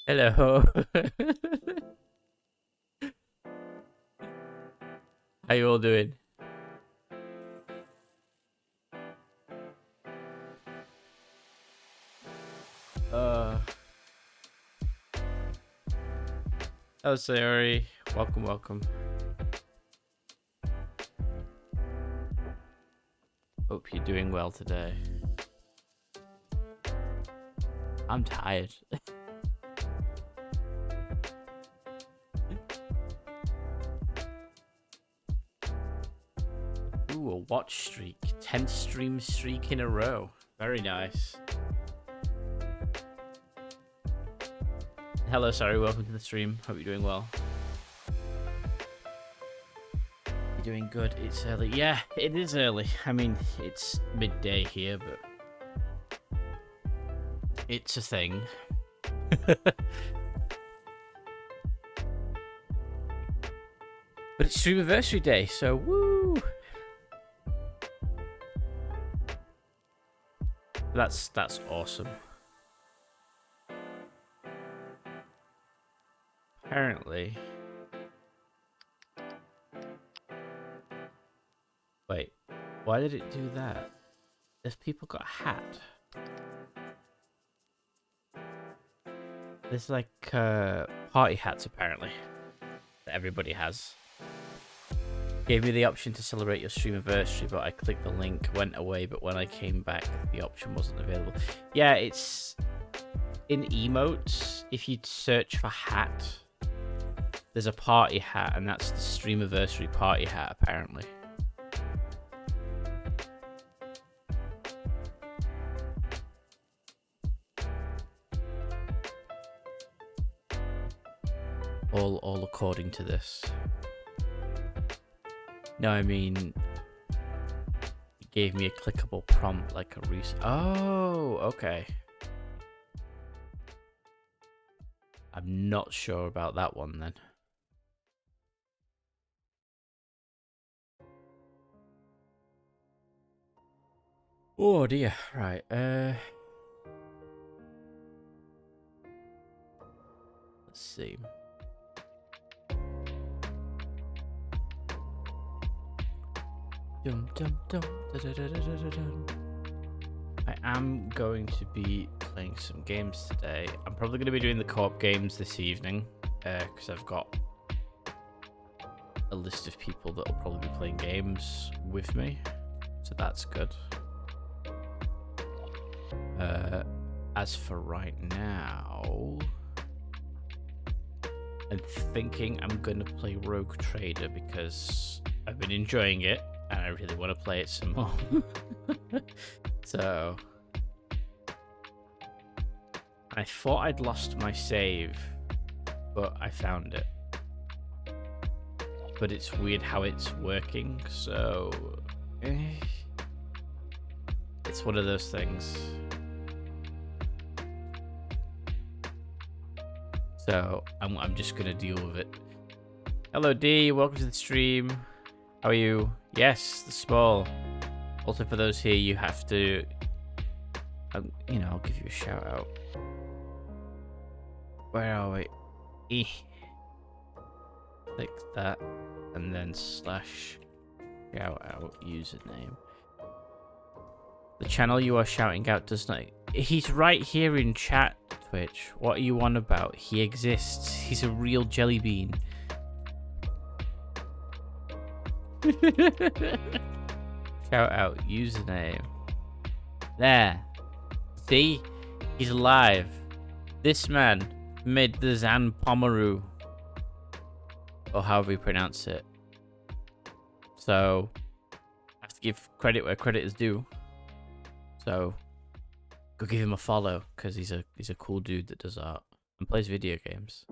Hello. How you all doing? Oh, sorry. Welcome, welcome. Hope you're doing well today. I'm tired. Ooh, a watch streak. 10th stream streak in a row. Very nice. Hello, sorry. Welcome to the stream. Hope you're doing well. You're doing good. It's early. Yeah, it is early. I mean, it's midday here, but it's a thing. But it's Streamaversary day, so woo! That's awesome. Apparently. Wait, why did it do that? There's people got a hat. There's like party hats apparently that everybody has. Gave me the option to celebrate your Streamaversary, but I clicked the link, went away, but when I came back, the option wasn't available. Yeah, it's in emotes. If you search for hat, there's a party hat, and that's the Streamaversary party hat, apparently. All according to this. No, I mean, it gave me a clickable prompt, like a reset. Oh, okay. I'm not sure about that one then. Oh dear. Right. Let's see. Dum, dum, dum, da, da, da, da, da, da. I am going to be playing some games today. I'm probably going to be doing the co-op games this evening because I've got a list of people that will probably be playing games with me, so that's good. As for right now, I'm thinking I'm going to play Rogue Trader because I've been enjoying it and I really want to play it some more. So I thought I'd lost my save, but I found it. But it's weird how it's working, so it's one of those things. So I'm just gonna deal with it. Hello D, welcome to the stream. How are you? Yes, the small. Also, for those here, you have to, you know, I'll give you a shout out. Where are we? Click that, and then / shout out username. The channel you are shouting out does not. He's right here in chat, Twitch. What are you on about? He exists. He's a real jelly bean. Shout out username. There. See? He's alive. This man made the Zan Pomeru. Or however you pronounce it. So I have to give credit where credit is due. So go give him a follow, because he's a cool dude that does art and plays video games.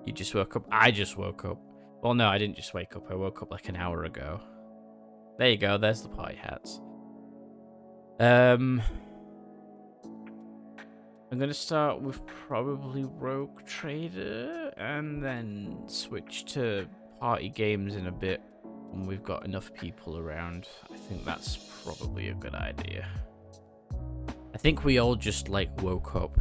You just woke up. I just woke up. Well, no, I didn't just wake up. I woke up like an hour ago. There you go. There's the party hats. I'm going to start with probably Rogue Trader and then switch to party games in a bit. and we've got enough people around, I think that's probably a good idea. I think we all just, like, woke up.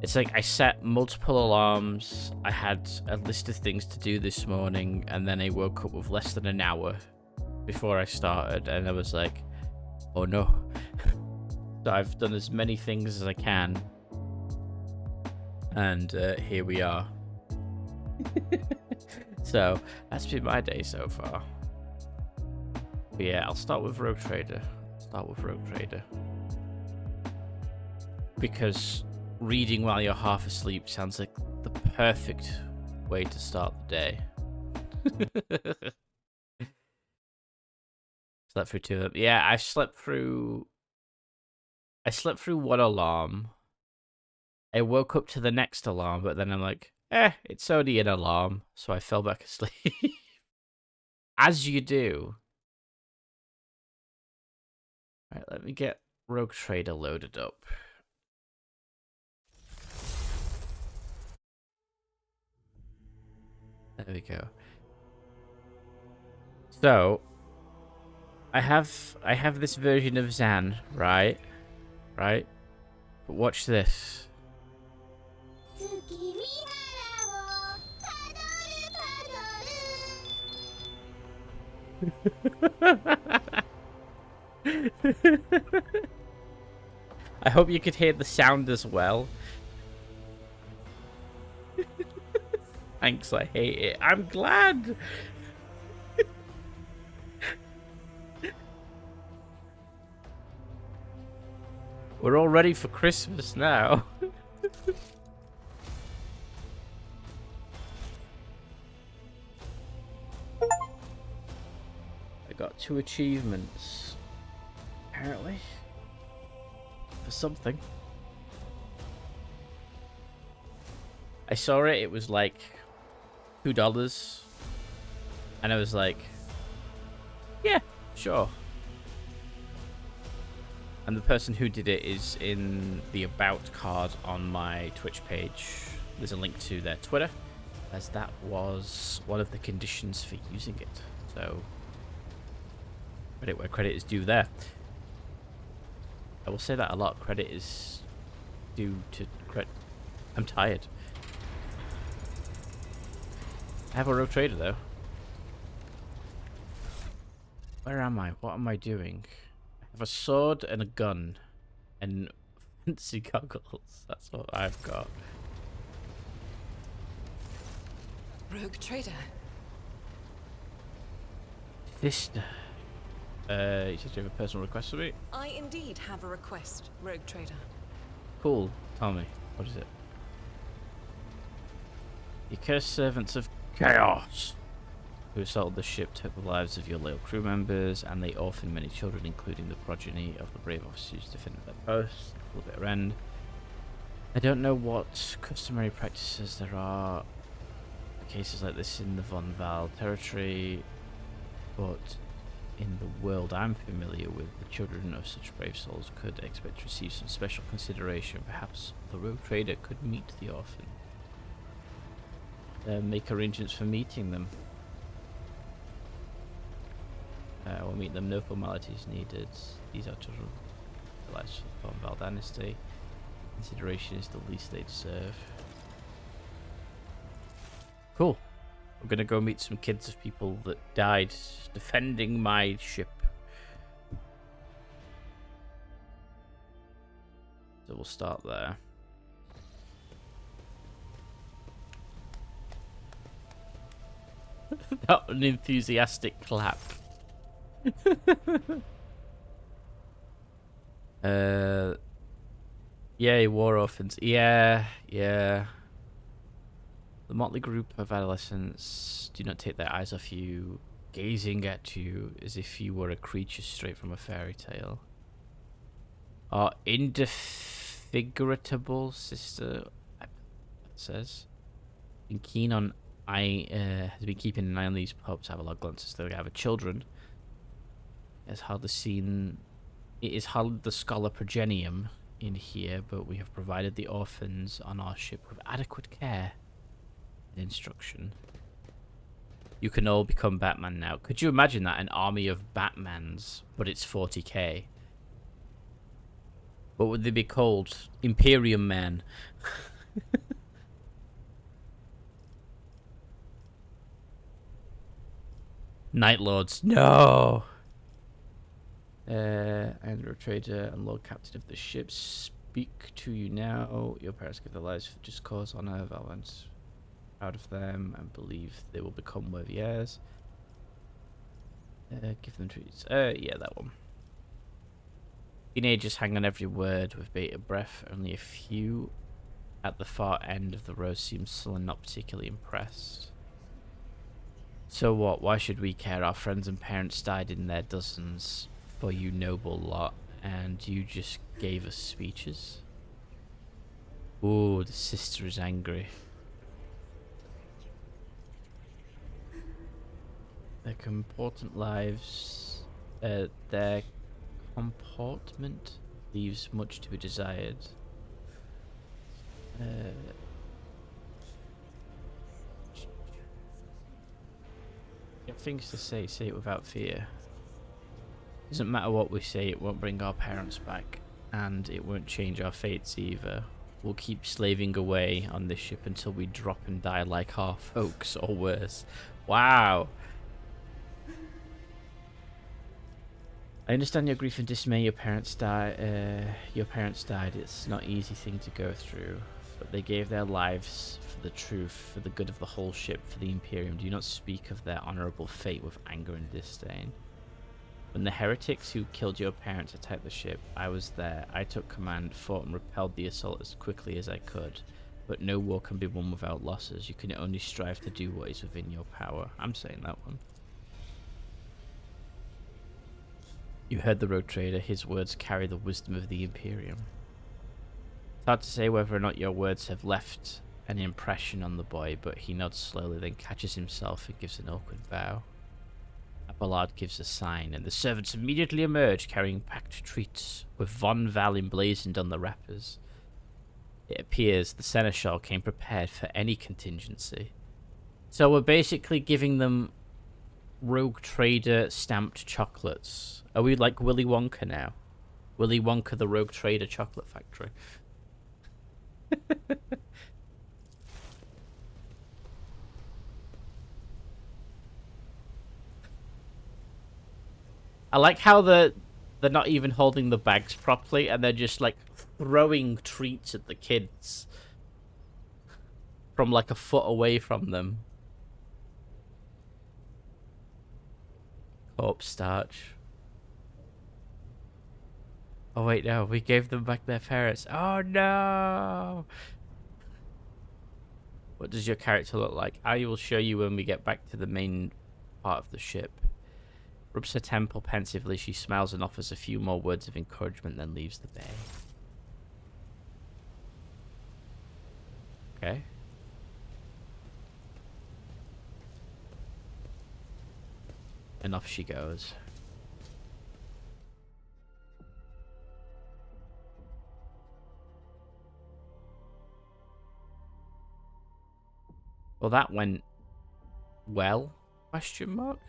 It's like I set multiple alarms, I had a list of things to do this morning, and then I woke up with less than an hour before I started, and I was like, oh no. So I've done as many things as I can, and here we are. So that's been my day so far. But yeah, I'll start with Rogue Trader. Because reading while you're half asleep sounds like the perfect way to start the day. Slept through 2 of them. Yeah, I slept through one alarm. I woke up to the next alarm, but then I'm like, it's only an alarm. So I fell back asleep. As you do. All right, let me get Rogue Trader loaded up. There we go. So, I have this version of Zan, right? Right? But watch this. I hope you could hear the sound as well. Thanks, I hate it. I'm glad. We're all ready for Christmas now. I got 2 achievements. Apparently. For something. I saw it, it was like $2. And I was like, yeah, sure. And the person who did it is in the About card on my Twitch page. There's a link to their Twitter, as that was one of the conditions for using it. So, credit where credit is due there. I will say that a lot. Credit is due to credit. I'm tired. I have a Rogue Trader, though. Where am I? What am I doing? I have a sword and a gun. And fancy goggles. That's what I've got. Rogue Trader. Sister. You said you have a personal request for me? I indeed have a request, Rogue Trader. Cool. Tell me. What is it? You cursed servants of chaos who assaulted the ship, took the lives of your loyal crew members, and they orphaned many children, including the progeny of the brave officers defending their posts. A little bit of end. I don't know what customary practices there are for cases like this in the Von Val territory, but in the world I'm familiar with, the children of such brave souls could expect to receive some special consideration. Perhaps the Rogue Trader could meet the orphan. Make arrangements for meeting them. Or meet them, no formalities needed. These are children of the lives of the Von Val dynasty. Consideration is the least they deserve. Cool. We're gonna go meet some kids of people that died defending my ship. So we'll start there. Not an enthusiastic clap. Yay, war orphans. Yeah. The motley group of adolescents do not take their eyes off you, gazing at you as if you were a creature straight from a fairy tale. Our indefatigable sister, it says, been keen on has been keeping an eye on these pups. Have a lot of glances. They have children. It is hardly the scholar progenium in here, but we have provided the orphans on our ship with adequate care and instruction. You can all become Batman now. Could you imagine that? An army of Batmans, but it's 40k. What would they be called? Imperium Men. Night Lords. No! I am the trader and Lord Captain of the ship. Speak to you now. Your parents give their lives for just cause, honor, violence. Proud of them and believe they will become worthy heirs. Give them treats. Yeah, that one. Teenagers hang on every word with bated breath. Only a few at the far end of the row seem sullen, not particularly impressed. So what? Why should we care? Our friends and parents died in their dozens for you noble lot, and you just gave us speeches? Ooh, the sister is angry. Their comportment leaves much to be desired. You have things to say it without fear. Doesn't matter what we say, it won't bring our parents back, and it won't change our fates either. We'll keep slaving away on this ship until we drop and die like our folks, or worse. Wow. I understand your grief and dismay. Your parents died. It's not an easy thing to go through, but they gave their lives for the truth, for the good of the whole ship, for the Imperium. Do not speak of their honorable fate with anger and disdain. When the heretics who killed your parents attacked the ship, I was there. I took command, fought and repelled the assault as quickly as I could. But no war can be won without losses. You can only strive to do what is within your power. I'm saying that one. You heard the Rogue Trader. His words carry the wisdom of the Imperium. It's hard to say whether or not your words have left an impression on the boy, but he nods slowly, then catches himself and gives an awkward bow. Abelard gives a sign, and the servants immediately emerge, carrying packed treats, with Von Val emblazoned on the wrappers. It appears the Seneschal came prepared for any contingency. So we're basically giving them Rogue Trader stamped chocolates. Are we like Willy Wonka now? Willy Wonka the Rogue Trader chocolate factory. I like how they're not even holding the bags properly, and they're just like throwing treats at the kids from like a foot away from them. Corpse starch. Oh wait, no, we gave them back their parents. Oh no! What does your character look like? I will show you when we get back to the main part of the ship. Rubs her temple pensively, she smiles and offers a few more words of encouragement, then leaves the bay. Okay. And off she goes. Well, that went well? Question mark?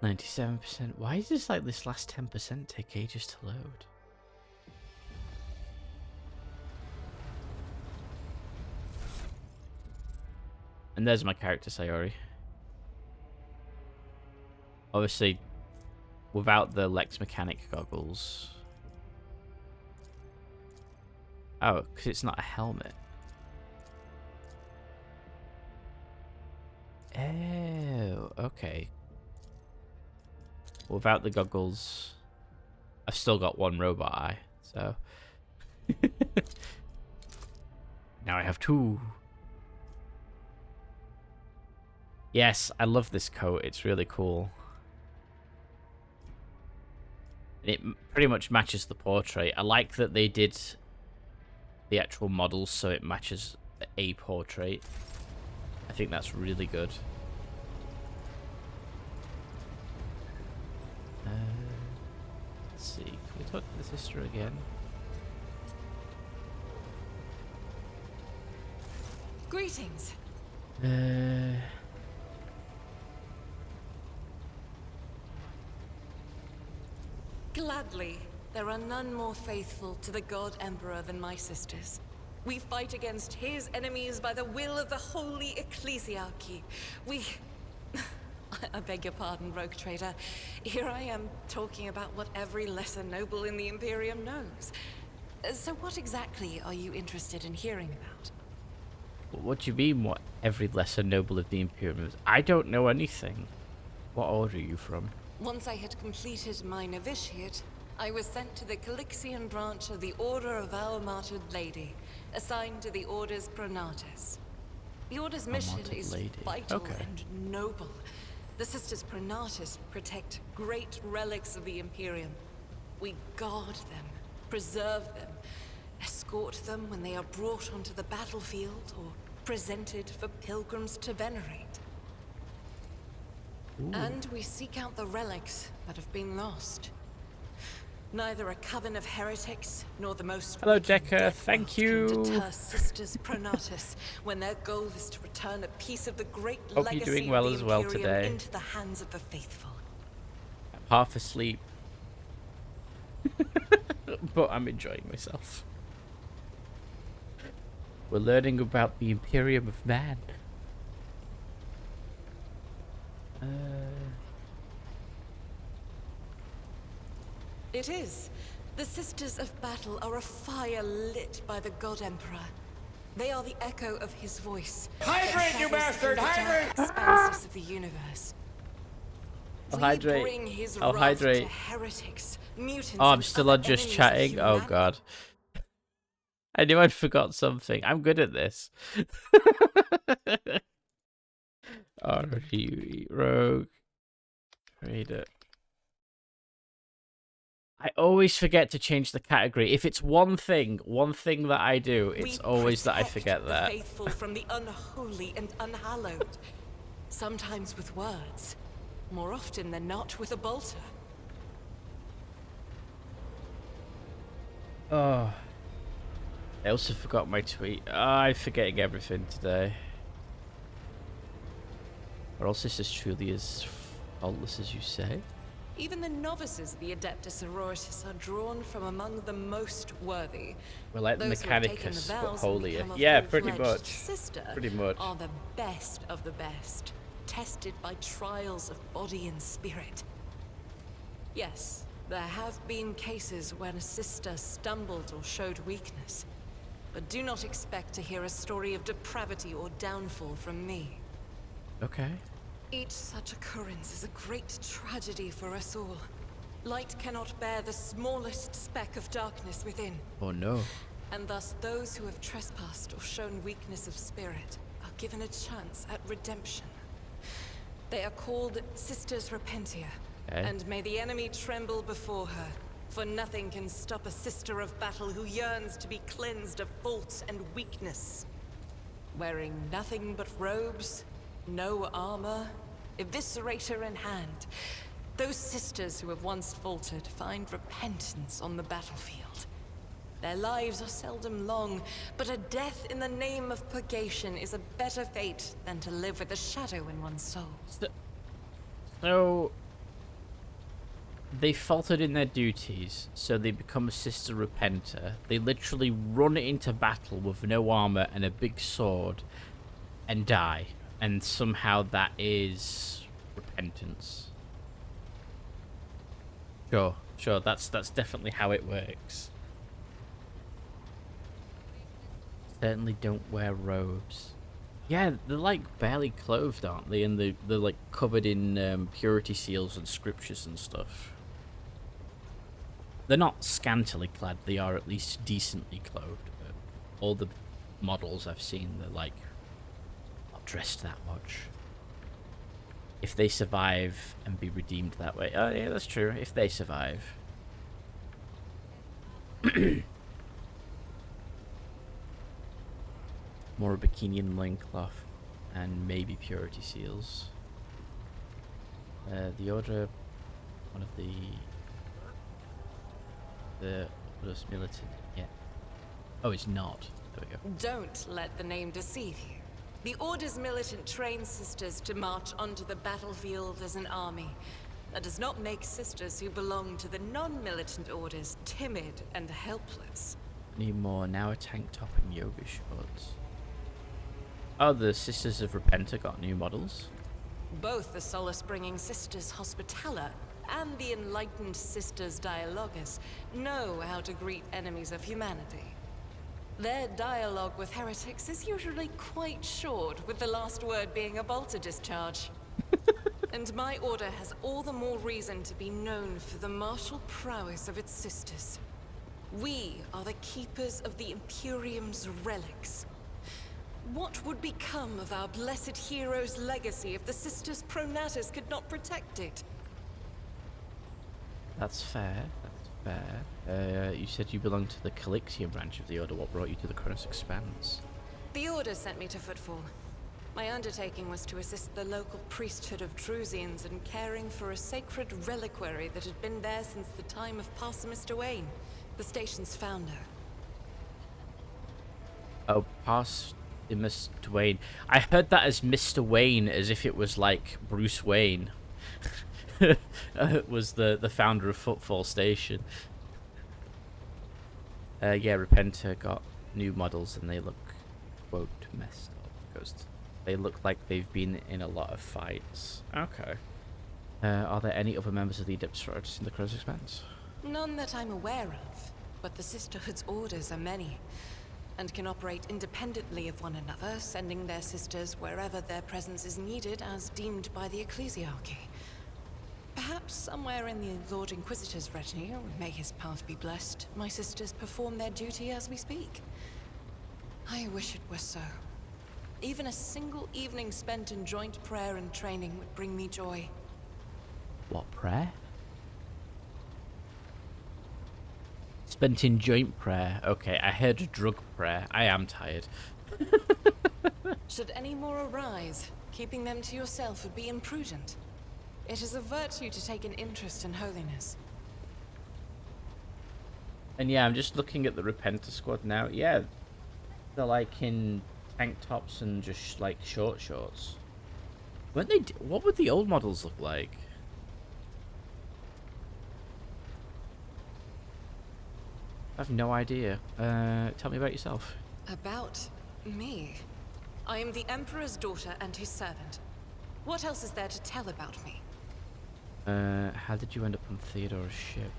%. Why is this like this last 10% take ages to load? And there's my character, Sayori. Obviously, without the Lex Mechanic goggles. Oh, because it's not a helmet. Oh, okay. Without the goggles, I've still got one robot eye, so. Now I have two. Yes, I love this coat. It's really cool. It pretty much matches the portrait. I like that they did the actual models so it matches a portrait. I think that's really good. Let's see. Can we talk to the sister again? Greetings. Gladly. There are none more faithful to the God Emperor than my sisters. We fight against his enemies by the will of the Holy Ecclesiarchy. I beg your pardon, Rogue Trader. Here I am talking about what every lesser noble in the Imperium knows. So what exactly are you interested in hearing about? What do you mean, what every lesser noble of the Imperium knows? I don't know anything. What order are you from? Once I had completed my novitiate, I was sent to the Calixian branch of the Order of Our Martyred Lady, assigned to the Order's Pronatus. The Order's mission is vital and noble. The Sisters Pronatus protect great relics of the Imperium. We guard them, preserve them, escort them when they are brought onto the battlefield or presented for pilgrims to venerate. Ooh. And we seek out the relics that have been lost. Neither a coven of heretics nor the most Hello, Decker. Thank you. can deter Sisters Pronatus when their goal is to return a piece of the great Hope legacy you're doing well of the as well Imperium today. into the hands of the faithful. I'm half asleep, but I'm enjoying myself. We're learning about the Imperium of Man. It is. The Sisters of Battle are a fire lit by the God Emperor. They are the echo of his voice. Hydrate, you bastard! Hydrate! Expanses of the universe. I'll We hydrate. bring his I'll wrath hydrate. to heretics, mutants, Oh, I'm and still other on just enemies of chatting. Oh humanity. god. I knew I'd forgot something. I'm good at this. Rogue Trader. I always forget to change the category. If it's one thing that I do, it's always that I forget the that. faithful from the unholy and unhallowed. Sometimes with words, more often than not with a bolter. Oh. I also forgot my tweet. I'm forgetting everything today. Are all sisters truly as faultless as you say? Even the novices of the Adeptus Sororitas are drawn from among the most worthy. We're like the Those who have taken the Mechanicus, but vows and holier. become a Yeah, pretty full-fledged much. Sister Pretty much. are the best of the best, tested by trials of body and spirit. Yes, there have been cases when a sister stumbled or showed weakness. But do not expect to hear a story of depravity or downfall from me. Okay. Each such occurrence is a great tragedy for us all. Light cannot bear the smallest speck of darkness within. Oh no. And thus those who have trespassed or shown weakness of spirit are given a chance at redemption. They are called Sisters Repentia. Okay. And may the enemy tremble before her. For nothing can stop a sister of battle who yearns to be cleansed of fault and weakness. Wearing nothing but robes, no armor, eviscerator in hand, those sisters who have once faltered find repentance on the battlefield. Their lives are seldom long, but a death in the name of purgation is a better fate than to live with a shadow in one's soul. So they faltered in their duties, so they become a sister repenter. They literally run into battle with no armor and a big sword and die. And somehow that is repentance. Sure, that's definitely how it works. Certainly don't wear robes. Yeah, they're like barely clothed, aren't they? And they're like covered in purity seals and scriptures and stuff. They're not scantily clad, they are at least decently clothed. But all the models I've seen, they're like not dressed that much. If they survive and be redeemed that way. Oh yeah, that's true. If they survive. More bikini and loincloth. And maybe purity seals. The order, one of the Orders Militant, yeah. Oh, it's not. There we go. Don't let the name deceive you. The Order's militant trains sisters to march onto the battlefield as an army. That does not make sisters who belong to the non-militant orders timid and helpless. Need more. Now a tank top and yoga shorts. Oh, the Sisters of Repenter got new models. Both the solace-bringing Sisters Hospitaller and the enlightened Sisters Dialogus know how to greet enemies of humanity. Their dialogue with heretics is usually quite short, with the last word being a bolter discharge. And my order has all the more reason to be known for the martial prowess of its sisters. We are the keepers of the Imperium's relics. What would become of our blessed hero's legacy if the Sisters Pronatus could not protect it? That's fair. That's fair. You said you belonged to the Calixian branch of the Order. What brought you to the Kronos Expanse? The Order sent me to Footfall. My undertaking was to assist the local priesthood of Drusians in caring for a sacred reliquary that had been there since the time of Mr. Wayne, the station's founder. Oh, Mr. Wayne. I heard that as Mr. Wayne, as if it was like Bruce Wayne. Was the founder of Footfall Station. Yeah, Repenter got new models and they look, quote, messed up. Ghost. They look like they've been in a lot of fights. Okay. Are there any other members of the Adept Sororities in the Kronos Expanse? None that I'm aware of, but the Sisterhood's orders are many, and can operate independently of one another, sending their sisters wherever their presence is needed as deemed by the Ecclesiarchy. Perhaps somewhere in the Lord Inquisitor's retinue, may his path be blessed, my sisters perform their duty as we speak. I wish it were so. Even a single evening spent in joint prayer and training would bring me joy. What prayer? Spent in joint prayer. Okay, I heard a drug prayer. I am tired. Should any more arise, keeping them to yourself would be imprudent. It is a virtue to take an interest in holiness. And yeah, I'm just looking at the Repenter squad now. Yeah, they're like in tank tops and just like short shorts. When they what would the old models look like? I have no idea. Tell me about yourself. About me? I am the Emperor's daughter and his servant. What else is there to tell about me? How did you end up on Theodore's ship?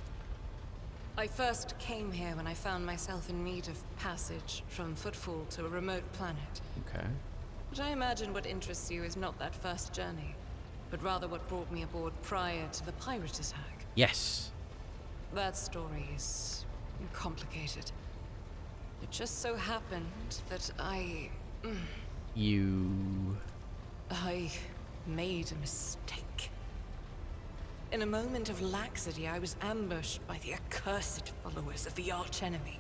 I first came here when I found myself in need of passage from Footfall to a remote planet. Okay. But I imagine what interests you is not that first journey, but rather what brought me aboard prior to the pirate attack. Yes. That story is complicated. It just so happened that I made a mistake. In a moment of laxity, I was ambushed by the accursed followers of the archenemy.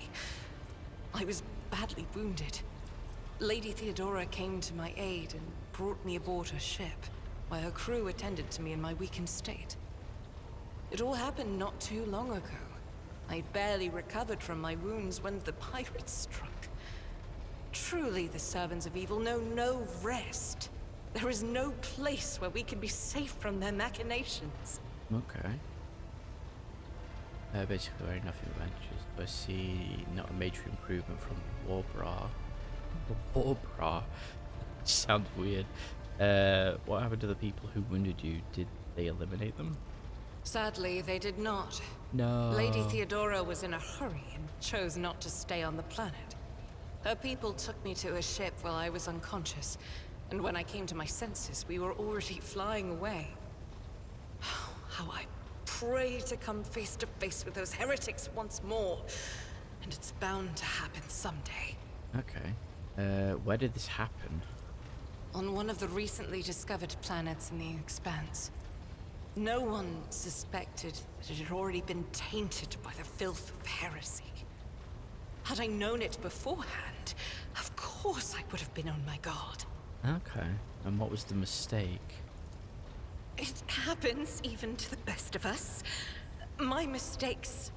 I was badly wounded. Lady Theodora came to my aid and brought me aboard her ship, while her crew attended to me in my weakened state. It all happened not too long ago. I'd barely recovered from my wounds when the pirates struck. Truly, the servants of evil know no rest. There is no place where we can be safe from their machinations. Okay. Basically, very nothing adventures. I see not a major improvement from Warbra. Warbra. Sounds weird. What happened to the people who wounded you? Did they eliminate them? Sadly, they did not. No. Lady Theodora was in a hurry and chose not to stay on the planet. Her people took me to a ship while I was unconscious, and when I came to my senses, we were already flying away. How I pray to come face to face with those heretics once more, and it's bound to happen someday. Okay. Where did this happen? On one of the recently discovered planets in the Expanse. No one suspected that it had already been tainted by the filth of heresy. Had I known it beforehand, of course I would have been on my guard. Okay. And what was the mistake? It happens even to the best of us. My mistakes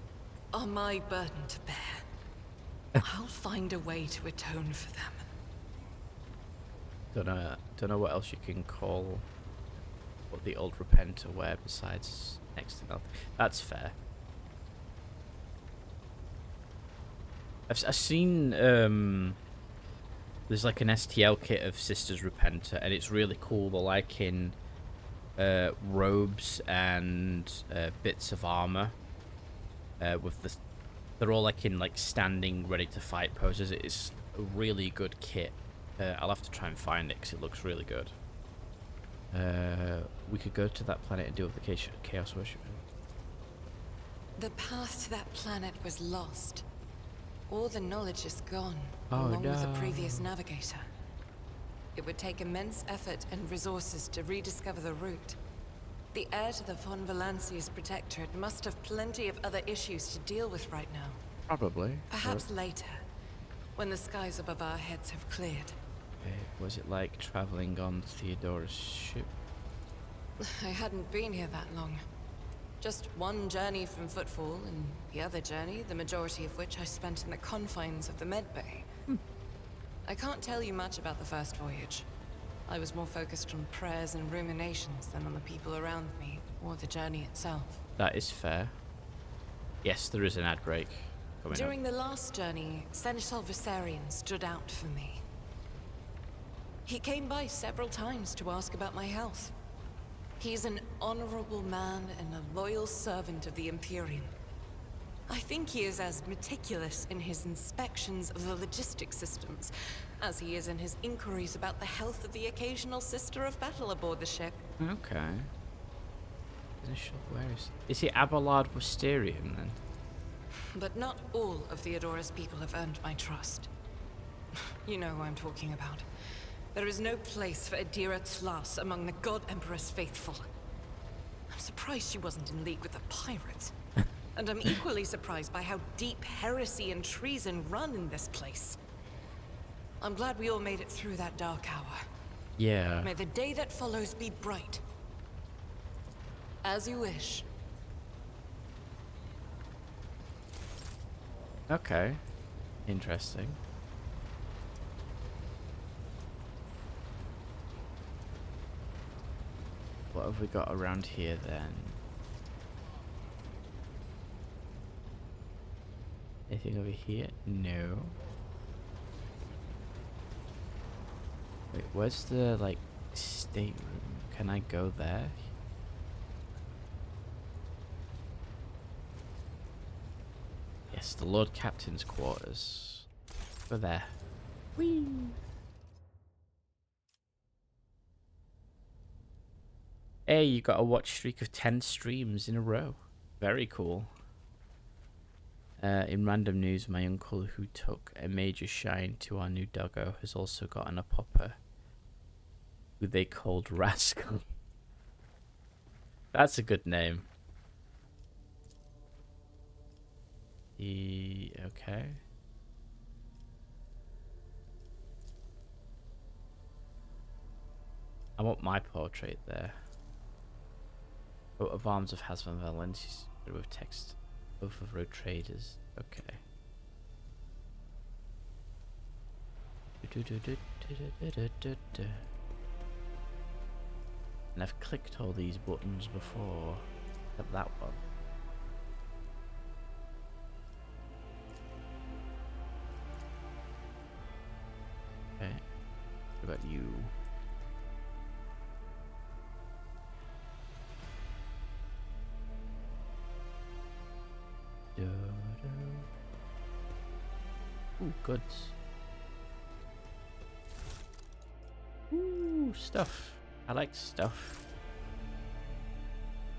are my burden to bear. I'll find a way to atone for them. Don't know what else you can call what the old Repenter wear besides next to nothing. That's fair. I've seen there's like an STL kit of Sisters Repenter, and it's really cool. They're like in robes and bits of armor. With the, they're all like in like standing, ready to fight poses. It's a really good kit. I'll have to try and find it because it looks really good. We could go to that planet and deal with the Chaos Worship. The path to that planet was lost. All the knowledge is gone, Oh, along with the no. previous navigator. It would take immense effort and resources to rediscover the route. The heir to the von Valancia's protectorate must have plenty of other issues to deal with right now. Probably. Perhaps later, when the skies above our heads have cleared. Okay. Was it like traveling on Theodora's ship? I hadn't been here that long. Just one journey from Footfall, and the other journey, the majority of which I spent in the confines of the Medbay. I can't tell you much about the first voyage. I was more focused on prayers and ruminations than on the people around me, or the journey itself. That is fair. Yes, there is an ad break coming During up. the last journey, Seneschal Viserion stood out for me. He came by several times to ask about my health. He's an honorable man and a loyal servant of the Imperium. I think he is as meticulous in his inspections of the logistic systems as he is in his inquiries about the health of the occasional sister of battle aboard the ship. Okay. Where is he Abelard Wisterian then? But not all of Theodora's people have earned my trust. You know who I'm talking about. There is no place for Adira Tlas among the God Emperor's faithful. I'm surprised she wasn't in league with the pirates. And I'm equally surprised by how deep heresy and treason run in this place. I'm glad we all made it through that dark hour. Yeah. May the day that follows be bright. As you wish. Okay. Interesting. What have we got around here then? Anything over here? No. Wait, where's the, like, stateroom? Can I go there? Yes, the Lord Captain's quarters. Go there. Whee! Hey, you got a watch streak of 10 streams in a row. Very cool. In random news, my uncle who took a major shine to our new doggo has also gotten a popper who they called Rascal. That's a good name. Okay. I want my portrait there. Coat of arms of Hasvan Valentius with text. Both of road traders. Okay. And I've clicked all these buttons before. Except that one. Okay. What about you? Ooh, goods. Ooh, stuff. I like stuff.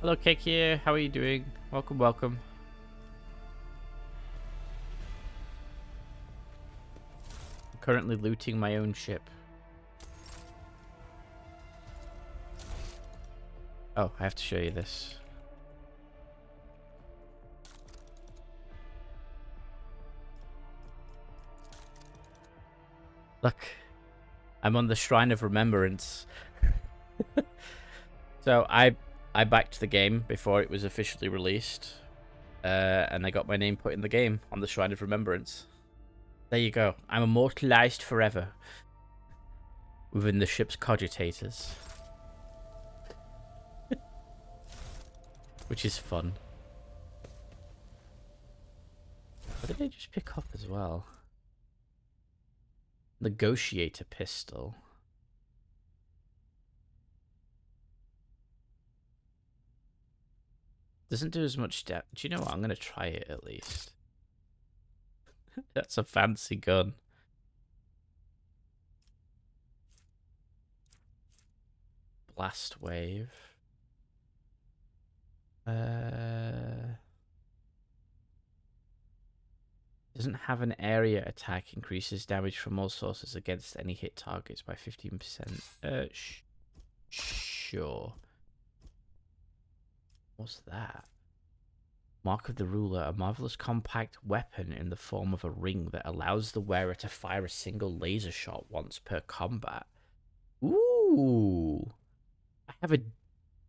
Hello, Cake here. How are you doing? Welcome, welcome. I'm currently looting my own ship. Oh, I have to show you this. Look, I'm on the Shrine of Remembrance. So I backed the game before it was officially released, and I got my name put in the game on the Shrine of Remembrance. There you go. I'm immortalized forever. within the ship's cogitators. Which is fun. What did I just pick up as well? Negotiator pistol. Doesn't do as much damage. Do you know what? I'm going to try it at least. That's a fancy gun. Blast wave. Doesn't have an area attack. Increases damage from all sources against any hit targets by 15%. Sure. What's that? Mark of the Ruler, a marvelous compact weapon in the form of a ring that allows the wearer to fire a single laser shot once per combat. Ooh. I have a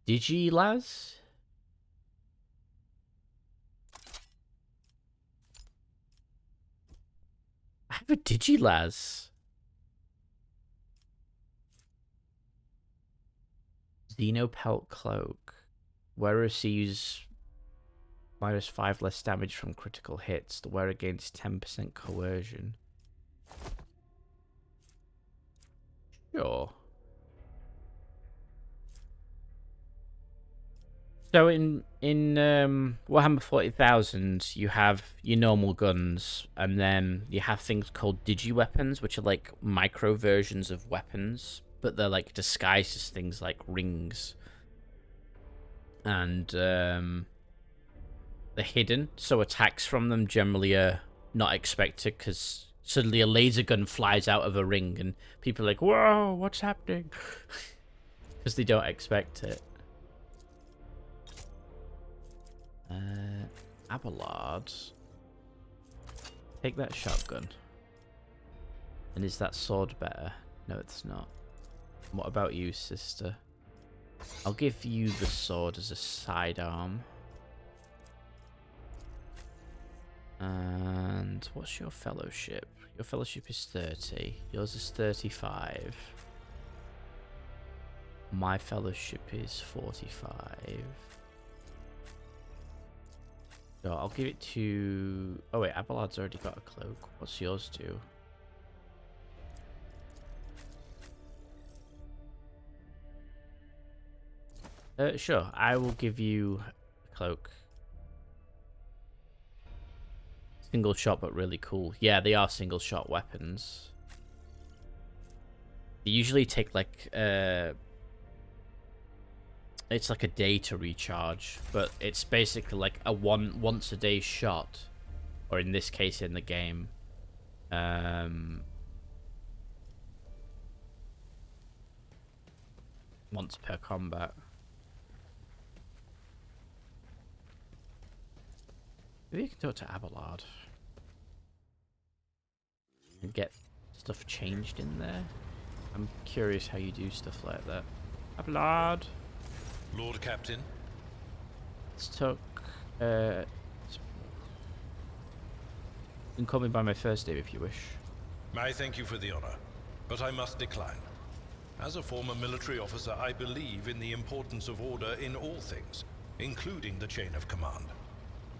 Digilaz. I have a Digilaz. Xenopelt Cloak. Wearer receives -5 less damage from critical hits. The wearer gains 10% coercion. Sure. So in Warhammer 40,000, you have your normal guns, and then you have things called digi-weapons, which are like micro versions of weapons, but they're like disguised as things like rings. And they're hidden, so attacks from them generally are not expected, because suddenly a laser gun flies out of a ring, and people are like, whoa, what's happening? Because they don't expect it. Abelard. Take that shotgun. And is that sword better? No, it's not. What about you, sister? I'll give you the sword as a sidearm. And what's your fellowship? Your fellowship is 30. Yours is 35. My fellowship is 45. So I'll give it to... Oh wait, Abelard's already got a cloak. What's yours do? Sure, I will give you a cloak. Single shot, but really cool. Yeah, they are single shot weapons. They usually take like it's like a day to recharge, but it's basically like a once a day shot, or in this case in the game, once per combat. Maybe you can talk to Abelard and get stuff changed in there. I'm curious how you do stuff like that. Abelard! Lord Captain. Let's talk, you can call me by my first name if you wish. I thank you for the honor, but I must decline. As a former military officer, I believe in the importance of order in all things, including the chain of command.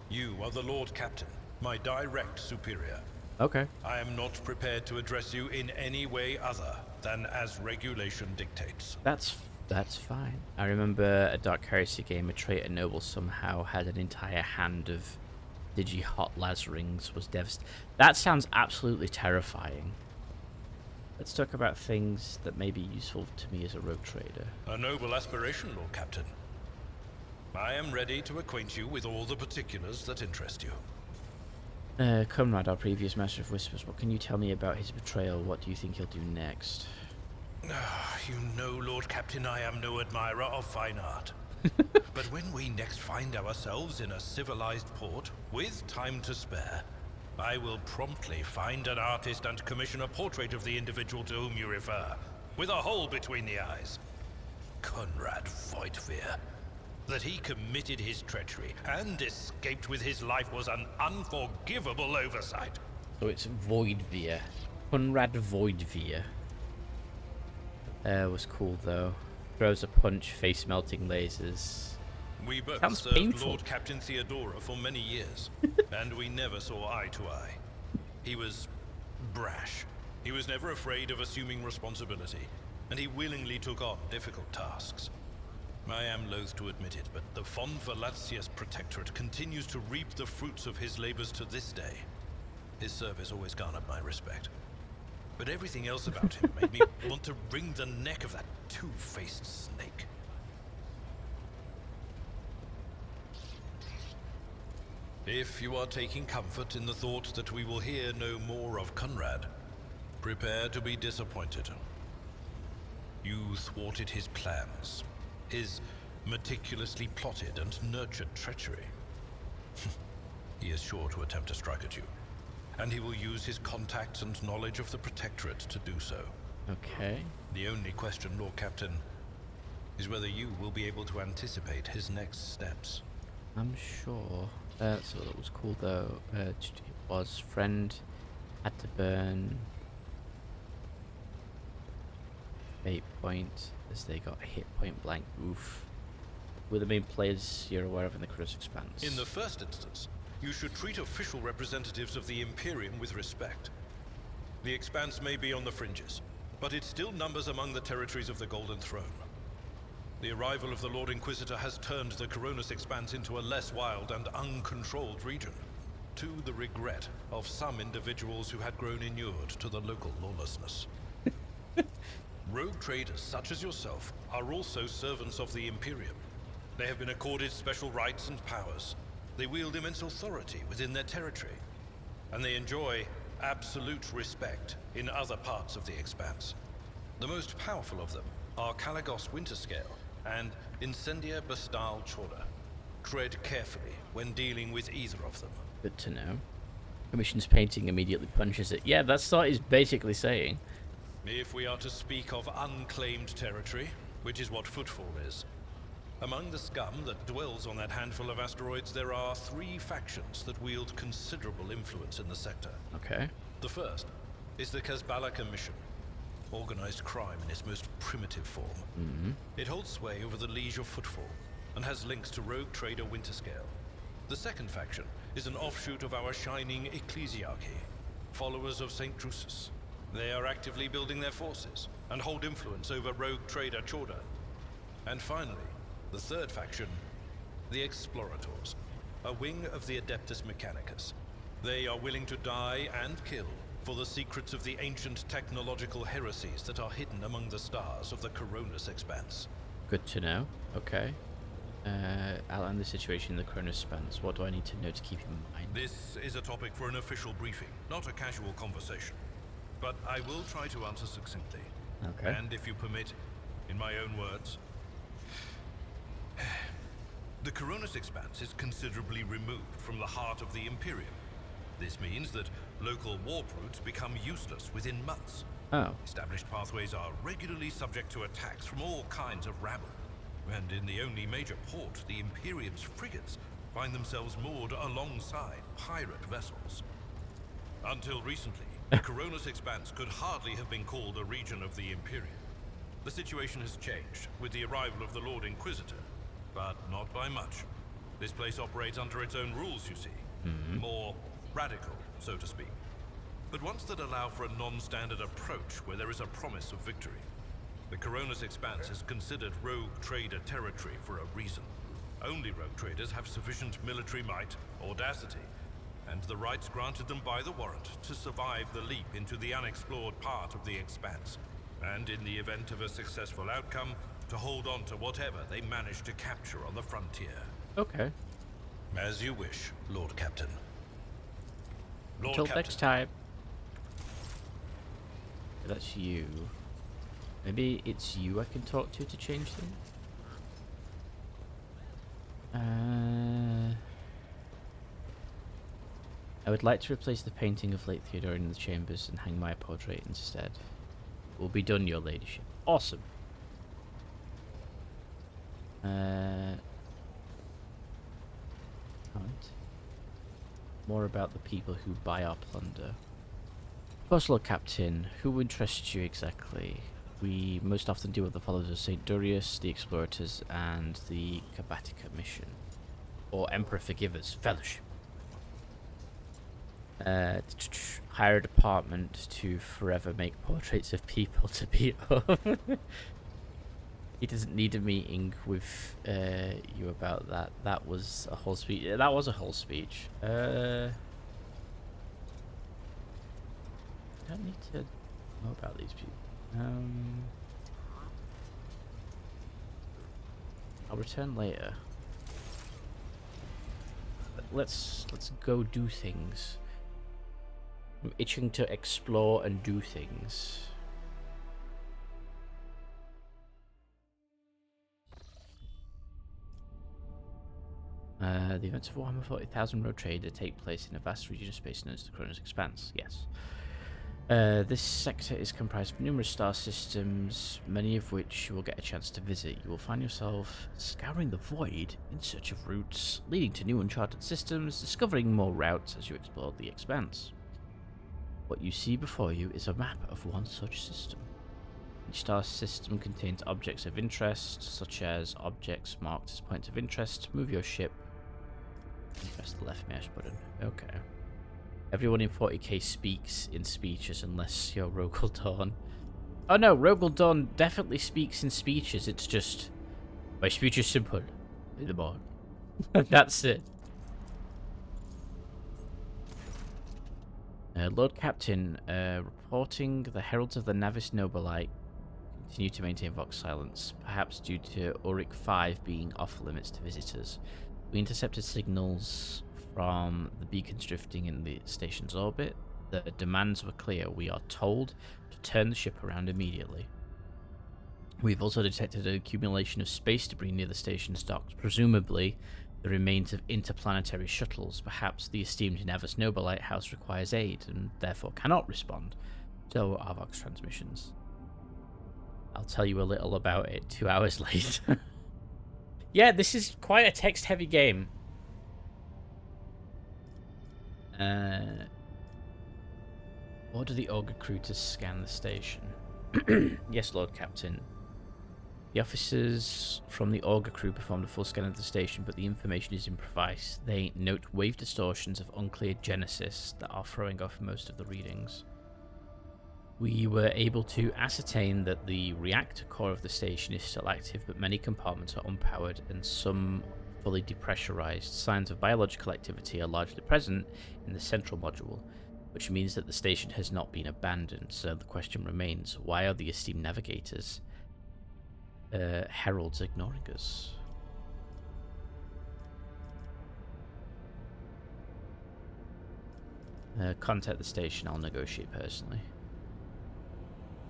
You are the Lord Captain, my direct superior. Okay. I am not prepared to address you in any way other than as regulation dictates. That's fine. I remember a Dark Heresy game, a traitor noble somehow had an entire hand of digi-hot las rings, was devastated. That sounds absolutely terrifying. Let's talk about things that may be useful to me as a rogue trader. A noble aspiration, Lord Captain. I am ready to acquaint you with all the particulars that interest you. Conrad, our previous Master of Whispers, what can you tell me about his betrayal? What do you think he'll do next? You know, Lord Captain, I am no admirer of fine art. But when we next find ourselves in a civilized port, with time to spare, I will promptly find an artist and commission a portrait of the individual to whom you refer, with a hole between the eyes. Conrad Vtuber. That he committed his treachery and escaped with his life was an unforgivable oversight. So it's Voidveer. Conrad Voidveer. Was cool though. Throws a punch, face melting lasers. We both Sounds served painful. Lord Captain Theodora for many years, and we never saw eye to eye. He was brash. He was never afraid of assuming responsibility, and he willingly took on difficult tasks. I am loath to admit it, but the Von Velatius Protectorate continues to reap the fruits of his labors to this day. His service always garnered my respect. But everything else about him made me want to wring the neck of that two-faced snake. If you are taking comfort in the thought that we will hear no more of Conrad, prepare to be disappointed. You thwarted his plans, his meticulously plotted and nurtured treachery. He is sure to attempt to strike at you, and he will use his contacts and knowledge of the Protectorate to do so. Okay. The only question, Lord Captain, is whether you will be able to anticipate his next steps. I'm sure. So that was cool though. It was friend had to burn 8 points as they got hit point blank. Oof. Were the main players you're aware of in the Cross Expanse? In the first instance, you should treat official representatives of the Imperium with respect. The Expanse may be on the fringes, but it still numbers among the territories of the Golden Throne. The arrival of the Lord Inquisitor has turned the Coronis Expanse into a less wild and uncontrolled region, to the regret of some individuals who had grown inured to the local lawlessness. Rogue traders such as yourself are also servants of the Imperium. They have been accorded special rights and powers. They wield immense authority within their territory, and they enjoy absolute respect in other parts of the Expanse. The most powerful of them are Caligos Winterscale and Incendia Bastal Chora. Tread carefully when dealing with either of them. Good to know. Commission's painting immediately punches it. Yeah, that's what he's basically saying. If we are to speak of unclaimed territory, which is what Footfall is, among the scum that dwells on that handful of asteroids, there are 3 factions that wield considerable influence in the sector. Okay. The first is the Kazbala Commission, organized crime in its most primitive form. It holds sway over the Liege of Footfall, and has links to rogue trader Winterscale. The second faction is an offshoot of our shining ecclesiarchy, followers of St. Drusus. They are actively building their forces, and hold influence over rogue trader Chorda. And finally, the third faction, the Explorators, a wing of the Adeptus Mechanicus. They are willing to die and kill for the secrets of the ancient technological heresies that are hidden among the stars of the Coronis Expanse. Good to know. Okay. Outline the situation in the Cronus Expanse. What do I need to know to keep in mind? This is a topic for an official briefing, not a casual conversation. But I will try to answer succinctly. Okay. And if you permit, in my own words, the Coronis Expanse is considerably removed from the heart of the Imperium. This means that local warp routes become useless within months. Oh. Established pathways are regularly subject to attacks from all kinds of rabble. And in the only major port, the Imperium's frigates find themselves moored alongside pirate vessels. Until recently, the Coronis Expanse could hardly have been called a region of the Imperium. The situation has changed with the arrival of the Lord Inquisitor, but not by much. This place operates under its own rules, you see. More radical, so to speak. But ones that allow for a non-standard approach where there is a promise of victory. The Coronis Expanse is considered rogue trader territory for a reason. Only rogue traders have sufficient military might, audacity, and the rights granted them by the warrant to survive the leap into the unexplored part of the Expanse, and in the event of a successful outcome, to hold on to whatever they manage to capture on the frontier. Okay. As you wish, Lord Captain. Lord Until Captain. next time. That's you. Maybe it's you I can talk to change things? I would like to replace the painting of late Theodore in the chambers and hang my portrait instead. Will be done, your ladyship. Awesome. Right. More about the people who buy our plunder. Of course, Lord Captain, who interests you exactly? We most often deal with the followers of St. Durius, the Explorators, and the Kabatica mission. Or Emperor Forgivers, Fellowship. Hire a department to forever make portraits of people to beat up. He doesn't need a meeting with you about that. That was a whole speech. That was a whole speech. I don't need to know about these people. I'll return later. Let's go do things. I'm itching to explore and do things. The events of Warhammer 40,000 Road Trader take place in a vast region of space known as the Chronos Expanse. Yes. This sector is comprised of numerous star systems, many of which you will get a chance to visit. You will find yourself scouring the void in search of routes, leading to new uncharted systems, discovering more routes as you explore the Expanse. What you see before you is a map of one such system. Each star system contains objects of interest, such as objects marked as points of interest. Move your ship and press the left mouse button. Okay. Everyone in 40k speaks in speeches unless you're Rogel Dawn. Oh no, Rogel Dawn definitely speaks in speeches. It's just, my speech is simple. In the morning. That's it. Lord Captain, reporting the Heralds of the Navis Nobilite continue to maintain Vox silence, perhaps due to Auric 5 being off limits to visitors. We intercepted signals from the beacons drifting in the station's orbit. The demands were clear. We are told to turn the ship around immediately. We've also detected an accumulation of space debris near the station's docks, presumably the remains of interplanetary shuttles. Perhaps the esteemed Navis Nobilite House requires aid and therefore cannot respond to our Vox transmissions. I'll tell you a little about it 2 hours later. Yeah, this is quite a text-heavy game. Order the Augur crew to scan the station. Yes, Lord Captain. The officers from the Augur crew performed a full scan of the station, but the information is improvised. They note wave distortions of unclear genesis that are throwing off most of the readings. We were able to ascertain that the reactor core of the station is still active, but many compartments are unpowered and some fully depressurized. Signs of biological activity are largely present in the central module, which means that the station has not been abandoned. So the question remains, why are the esteemed navigators, heralds, ignoring us? Contact the station, I'll negotiate personally.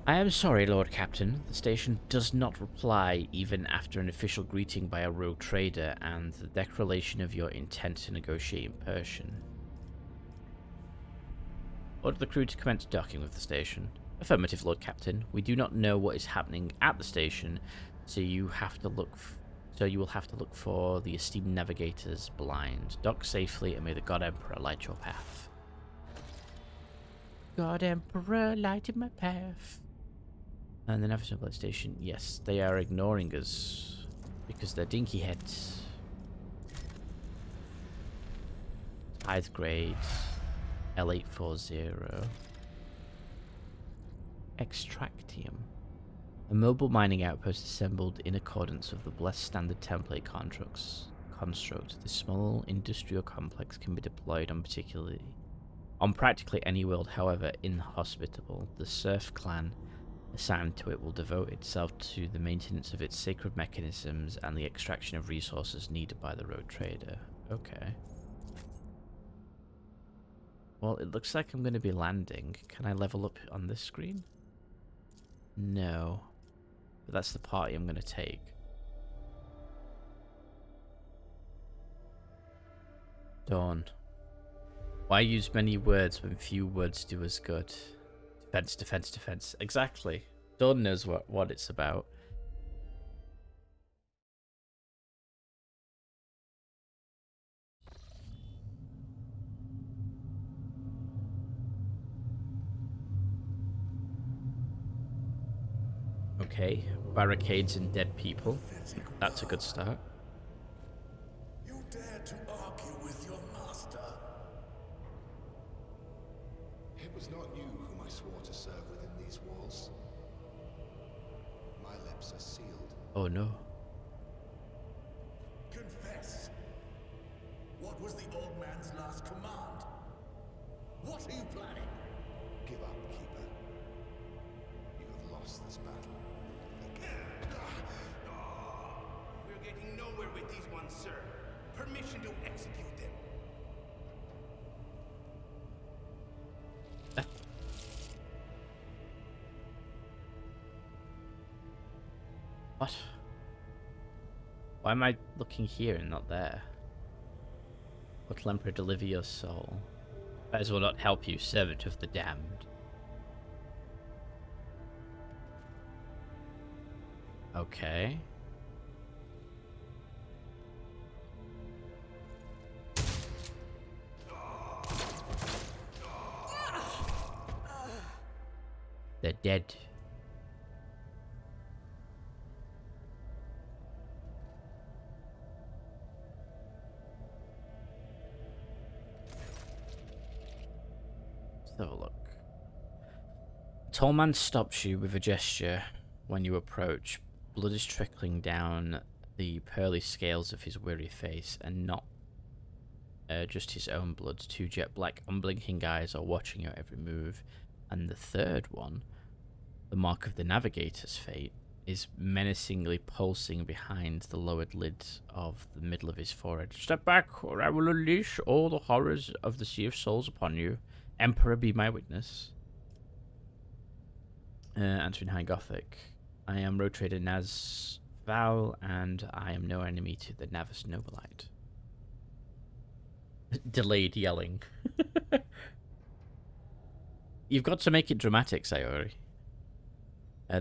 I am sorry, Lord Captain. The station does not reply even after an official greeting by a rogue trader and the declaration of your intent to negotiate in person. Order the crew to commence docking with the station. Affirmative, Lord Captain. We do not know what is happening at the station, so you will have to look for the esteemed navigators blind. Dock safely, and may the God Emperor light your path. God Emperor, lighted my path. And the Navis Nobilite station, yes, they are ignoring us because they're dinky heads. Tithe grade, L840. Extractium. A mobile mining outpost assembled in accordance with the blessed standard template construct. This small industrial complex can be deployed on practically any world, however inhospitable. The Serf clan assigned to it will devote itself to the maintenance of its sacred mechanisms and the extraction of resources needed by the road trader. Okay. Well, it looks like I'm going to be landing. Can I level up on this screen? No. But that's the party I'm going to take. Dawn. Why use many words when few words do us good? Defense, defense, defense. Exactly. Dawn knows what it's about. Okay, barricades and dead people. That's a good start. You dare to argue with your master? It was not you whom I swore to serve within these walls. My lips are sealed. Oh no. Confess. What was the old man's last command? What are you planning? Give up, Keeper. You have lost this battle. We're getting nowhere with these ones, sir. Permission to execute them. What? Why am I looking here and not there? What Emperor deliver your soul? Might as well not help you, servant of the damned. Okay. They're dead. Let's have a look. A tall man stops you with a gesture when you approach. Blood is trickling down the pearly scales of his weary face, and not just his own blood. Two jet black, unblinking eyes are watching your every move. And the third one, the mark of the navigator's fate, is menacingly pulsing behind the lowered lid of the middle of his forehead. Step back, or I will unleash all the horrors of the Sea of Souls upon you. Emperor, be my witness. Answering High Gothic. I am Road Trader Nazval, and I am no enemy to the Navis Nobilite. Delayed yelling. You've got to make it dramatic, Sayori.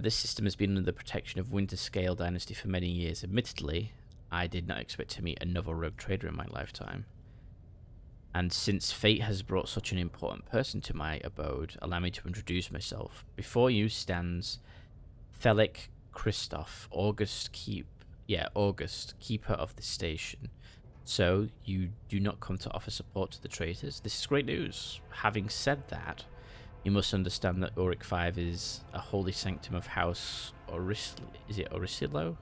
This system has been under the protection of Winter Scale Dynasty for many years. Admittedly, I did not expect to meet another rogue trader in my lifetime. And since fate has brought such an important person to my abode, allow me to introduce myself. Before you stands Felik Christoph, August, Keeper of the Station. So, you do not come to offer support to the traitors? This is great news. Having said that, you must understand that Auric 5 is a holy sanctum of House Oricillo?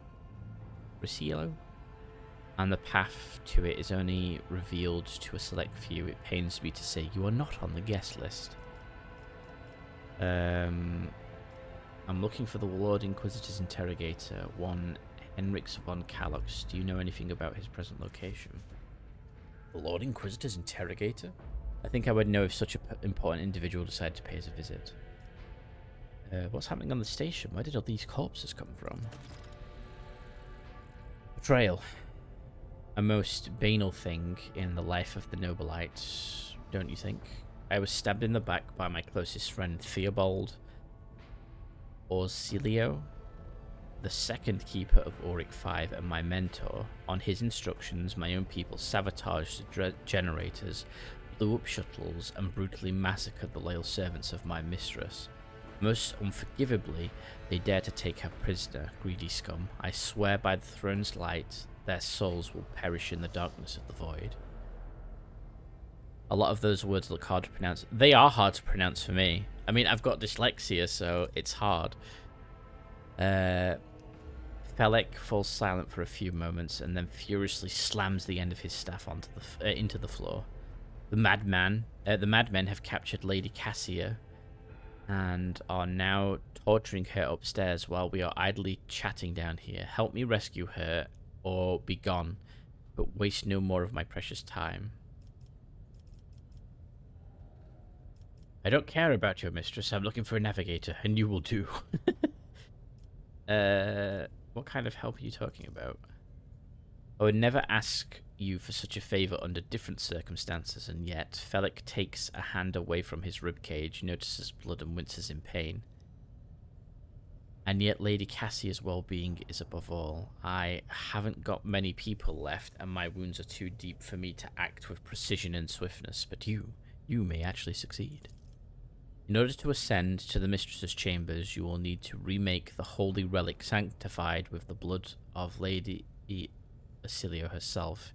And the path to it is only revealed to a select few. It pains me to say you are not on the guest list. I'm looking for the Lord Inquisitor's interrogator, one Henrix von Kalox. Do you know anything about his present location? The Lord Inquisitor's interrogator? I think I would know if such an important individual decided to pay us a visit. What's happening on the station? Where did all these corpses come from? Betrayal. A most banal thing in the life of the Nobilites, don't you think? I was stabbed in the back by my closest friend Theobald Orsilio, the second keeper of Auric 5 and my mentor. On his instructions, my own people sabotaged the generators, blew up shuttles, and brutally massacred the loyal servants of my mistress. Most unforgivably, they dare to take her prisoner, greedy scum. I swear by the throne's light, their souls will perish in the darkness of the void. A lot of those words look hard to pronounce. They are hard to pronounce for me. I mean, I've got dyslexia, so it's hard. Felek falls silent for a few moments and then furiously slams the end of his staff onto into the floor. The madmen have captured Lady Cassia and are now torturing her upstairs while we are idly chatting down here. Help me rescue her or be gone, but waste no more of my precious time. I don't care about your mistress. I'm looking for a navigator, and you will do. What kind of help are you talking about? I would never ask you for such a favor under different circumstances, and yet Felix takes a hand away from his ribcage, notices blood, and winces in pain. And yet Lady Cassia's well-being is above all. I haven't got many people left, and my wounds are too deep for me to act with precision and swiftness, but you may actually succeed. In order to ascend to the mistress's chambers, you will need to remake the holy relic sanctified with the blood of Lady Basilio herself.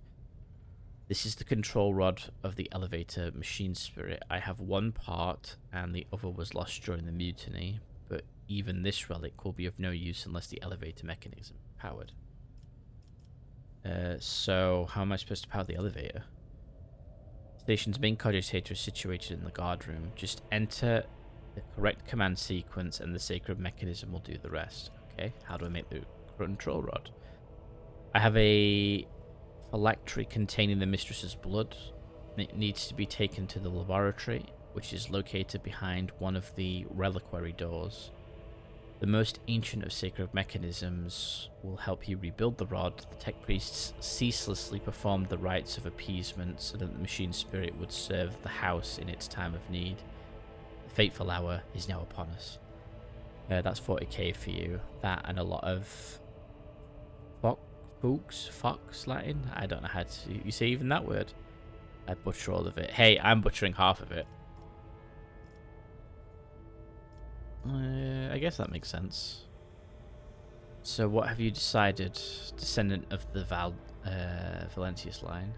This is the control rod of the elevator machine spirit. I have one part, and the other was lost during the mutiny, but even this relic will be of no use unless the elevator mechanism is powered. So how am I supposed to power the elevator? Station's main cogitator is situated in the guard room. Just enter the correct command sequence and the sacred mechanism will do the rest. Okay, how do I make the control rod? I have a phylactery containing the mistress's blood. It needs to be taken to the laboratory, which is located behind one of the reliquary doors. The most ancient of sacred mechanisms will help you rebuild the rod. The tech priests ceaselessly performed the rites of appeasement so that the machine spirit would serve the house in its time of need. The fateful hour is now upon us. That's 40k for you. That and a lot of Fox Latin? I don't know how to... You say even that word? I butcher all of it. Hey, I'm butchering half of it. I guess that makes sense. So what have you decided, descendant of the Valentius line?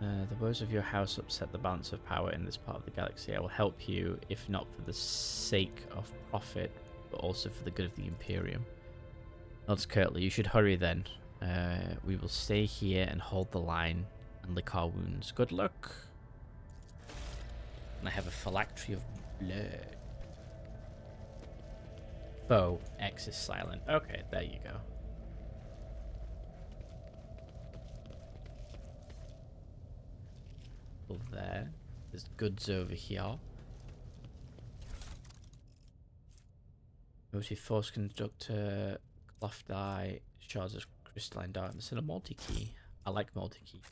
The woes of your house upset the balance of power in this part of the galaxy. I will help you, if not for the sake of profit, but also for the good of the Imperium. Nods curtly. You should hurry then. We will stay here and hold the line and lick our wounds. Good luck. And I have a phylactery of blood. Foe X is silent. Okay, there you go. There. There's goods over here. Motive force conductor, cloth dye, shards of crystalline darkness, and a multi-key. I like multi-key.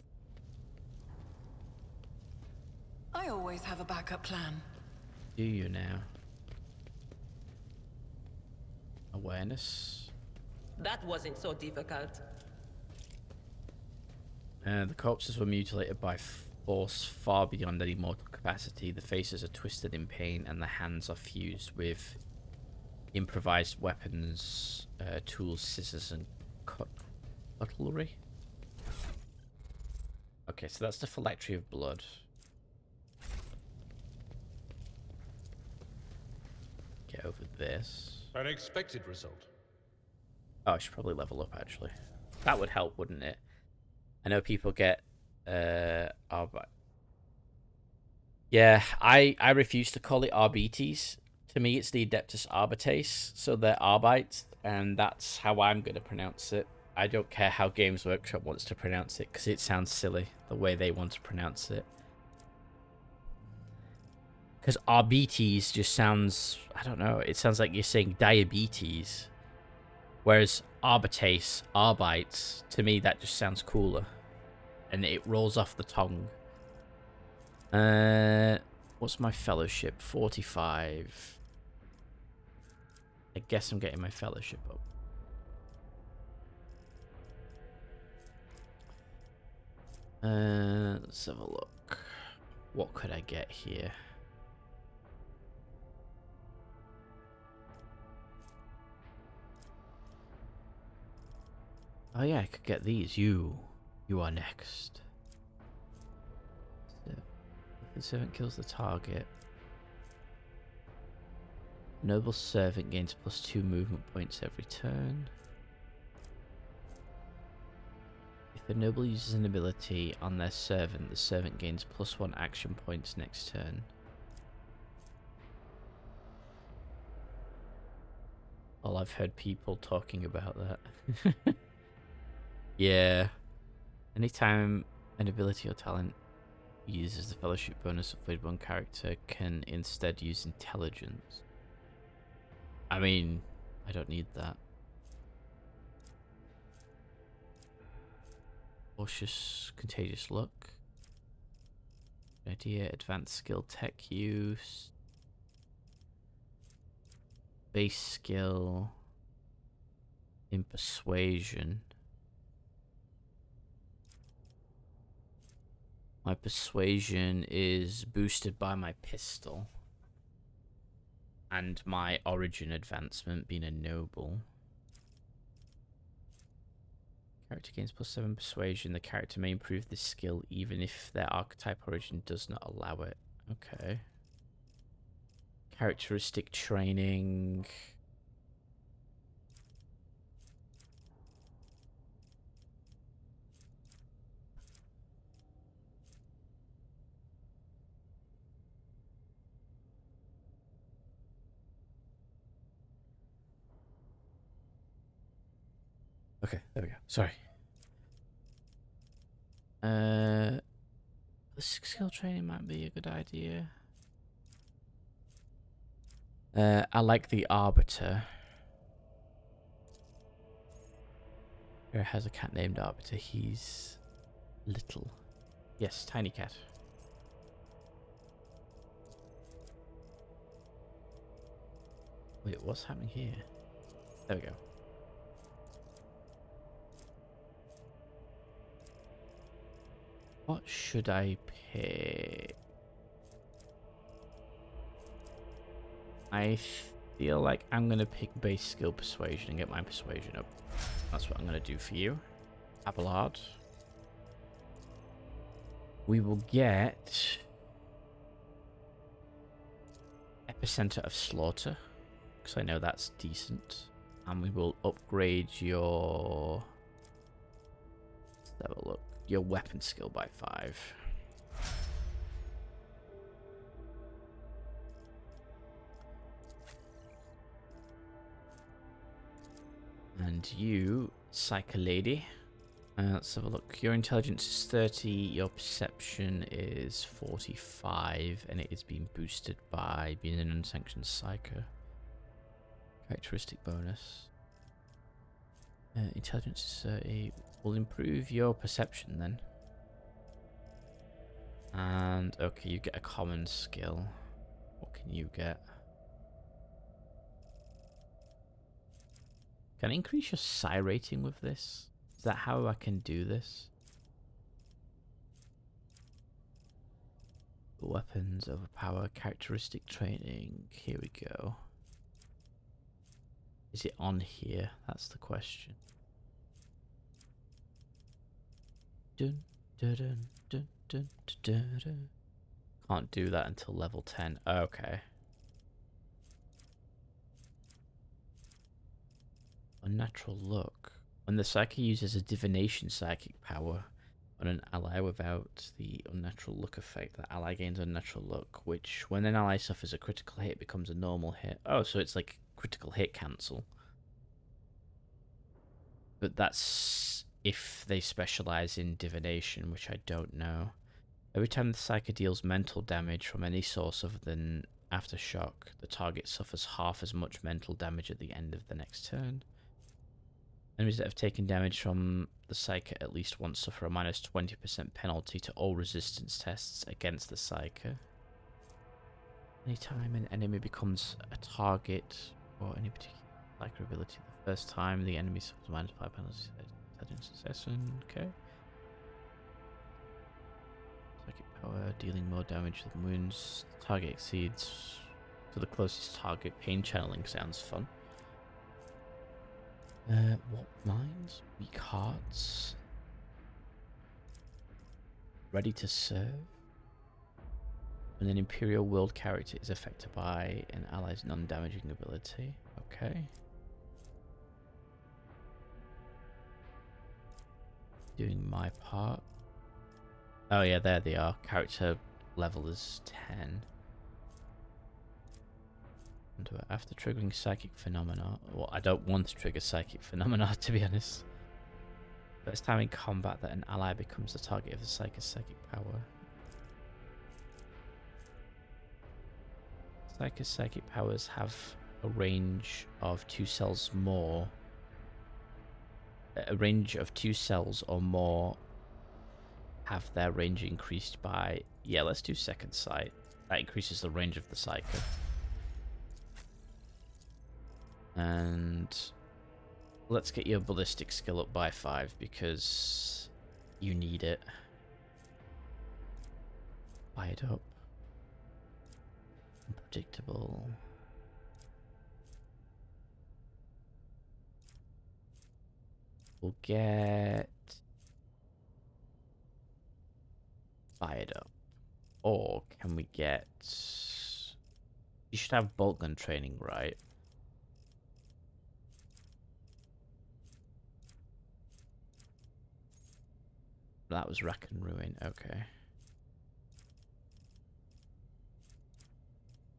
I always have a backup plan. Do you now? Awareness. That wasn't so difficult. The corpses were mutilated by force far beyond any mortal capacity. The faces are twisted in pain and the hands are fused with improvised weapons, tools, scissors, and cutlery. Okay, so that's the phylactery of blood. Get over this. An expected result. Oh, I should probably level up, actually. That would help, wouldn't it? I know people get... Yeah, I refuse to call it Arbites. To me, it's the Adeptus Arbites, so they're Arbites, and that's how I'm going to pronounce it. I don't care how Games Workshop wants to pronounce it, because it sounds silly, the way they want to pronounce it. Because Arbites just sounds, I don't know, it sounds like you're saying diabetes. Whereas Arbites, Arbites, to me that just sounds cooler. And it rolls off the tongue. What's my fellowship? 45. I guess I'm getting my fellowship up. Let's have a look. What could I get here? Oh yeah, I could get these. You are next. So, if the servant kills the target, noble servant gains +2 movement points every turn. If a noble uses an ability on their servant, the servant gains +1 action points next turn. Well, I've heard people talking about that. Yeah. Anytime an ability or talent uses the fellowship bonus of one character can instead use intelligence. I mean, I don't need that. Cautious, contagious look. Idea, advanced skill, tech use. Base skill. In persuasion. My persuasion is boosted by my pistol. And my origin advancement being a noble. Character gains +7 persuasion. The character may improve this skill even if their archetype origin does not allow it. Okay. Characteristic training. Okay, there we go. Sorry. The skill training might be a good idea. I like the Arbiter. Here has a cat named Arbiter. He's little. Yes, tiny cat. Wait, what's happening here? There we go. What should I pick? I feel like I'm going to pick base skill persuasion and get my persuasion up. That's what I'm going to do for you. Abelard. We will get Epicenter of Slaughter, because I know that's decent. And we will upgrade your... Let's have a look. Your weapon skill by 5. And you, Psycho Lady. Let's have a look. Your intelligence is 30, your perception is 45, and it is being boosted by being an unsanctioned psycho. Characteristic bonus. Intelligence is 30. Will improve your perception then. And okay, you get a common skill. What can you get? Can I increase your psi rating with this? Is that how I can do this? Weapons, overpower, characteristic training. Here we go. Is it on here? That's the question. Dun, dun, dun, dun, dun, dun, dun. Can't do that until level 10. Okay. Unnatural look. When the psychic uses a divination psychic power on an ally without the unnatural look effect, the ally gains unnatural look, which when an ally suffers a critical hit becomes a normal hit. Oh, so it's like critical hit cancel. But that's if they specialize in divination, which I don't know. Every time the psychic deals mental damage from any source other than aftershock, the target suffers half as much mental damage at the end of the next turn. Enemies that have taken damage from the psychic at least once suffer a minus 20% penalty to all resistance tests against the psychic. Anytime an enemy becomes a target or any particular psychic ability the first time, the enemy suffers a minus 5 penalty intelligence assessment. Okay. Psychic power, dealing more damage than wounds. Target exceeds to the closest target. Pain channeling sounds fun. What lines? Weak hearts. Ready to serve. When an Imperial World character is affected by an ally's non-damaging ability. Okay. Doing my part. Oh yeah, there they are. Character level is 10. After triggering psychic phenomena, well, I don't want to trigger psychic phenomena to be honest. First time in combat that an ally becomes the target of the psychic power. Psychic powers have a range of 2 cells more. A range of 2 cells or more have their range increased by... Yeah, let's do second sight. That increases the range of the psychic. And let's get your ballistic skill up by 5 because you need it. Fired up. Unpredictable. We'll get fired up. Or can we get... You should have bolt gun training, right? That was Rack and Ruin, okay.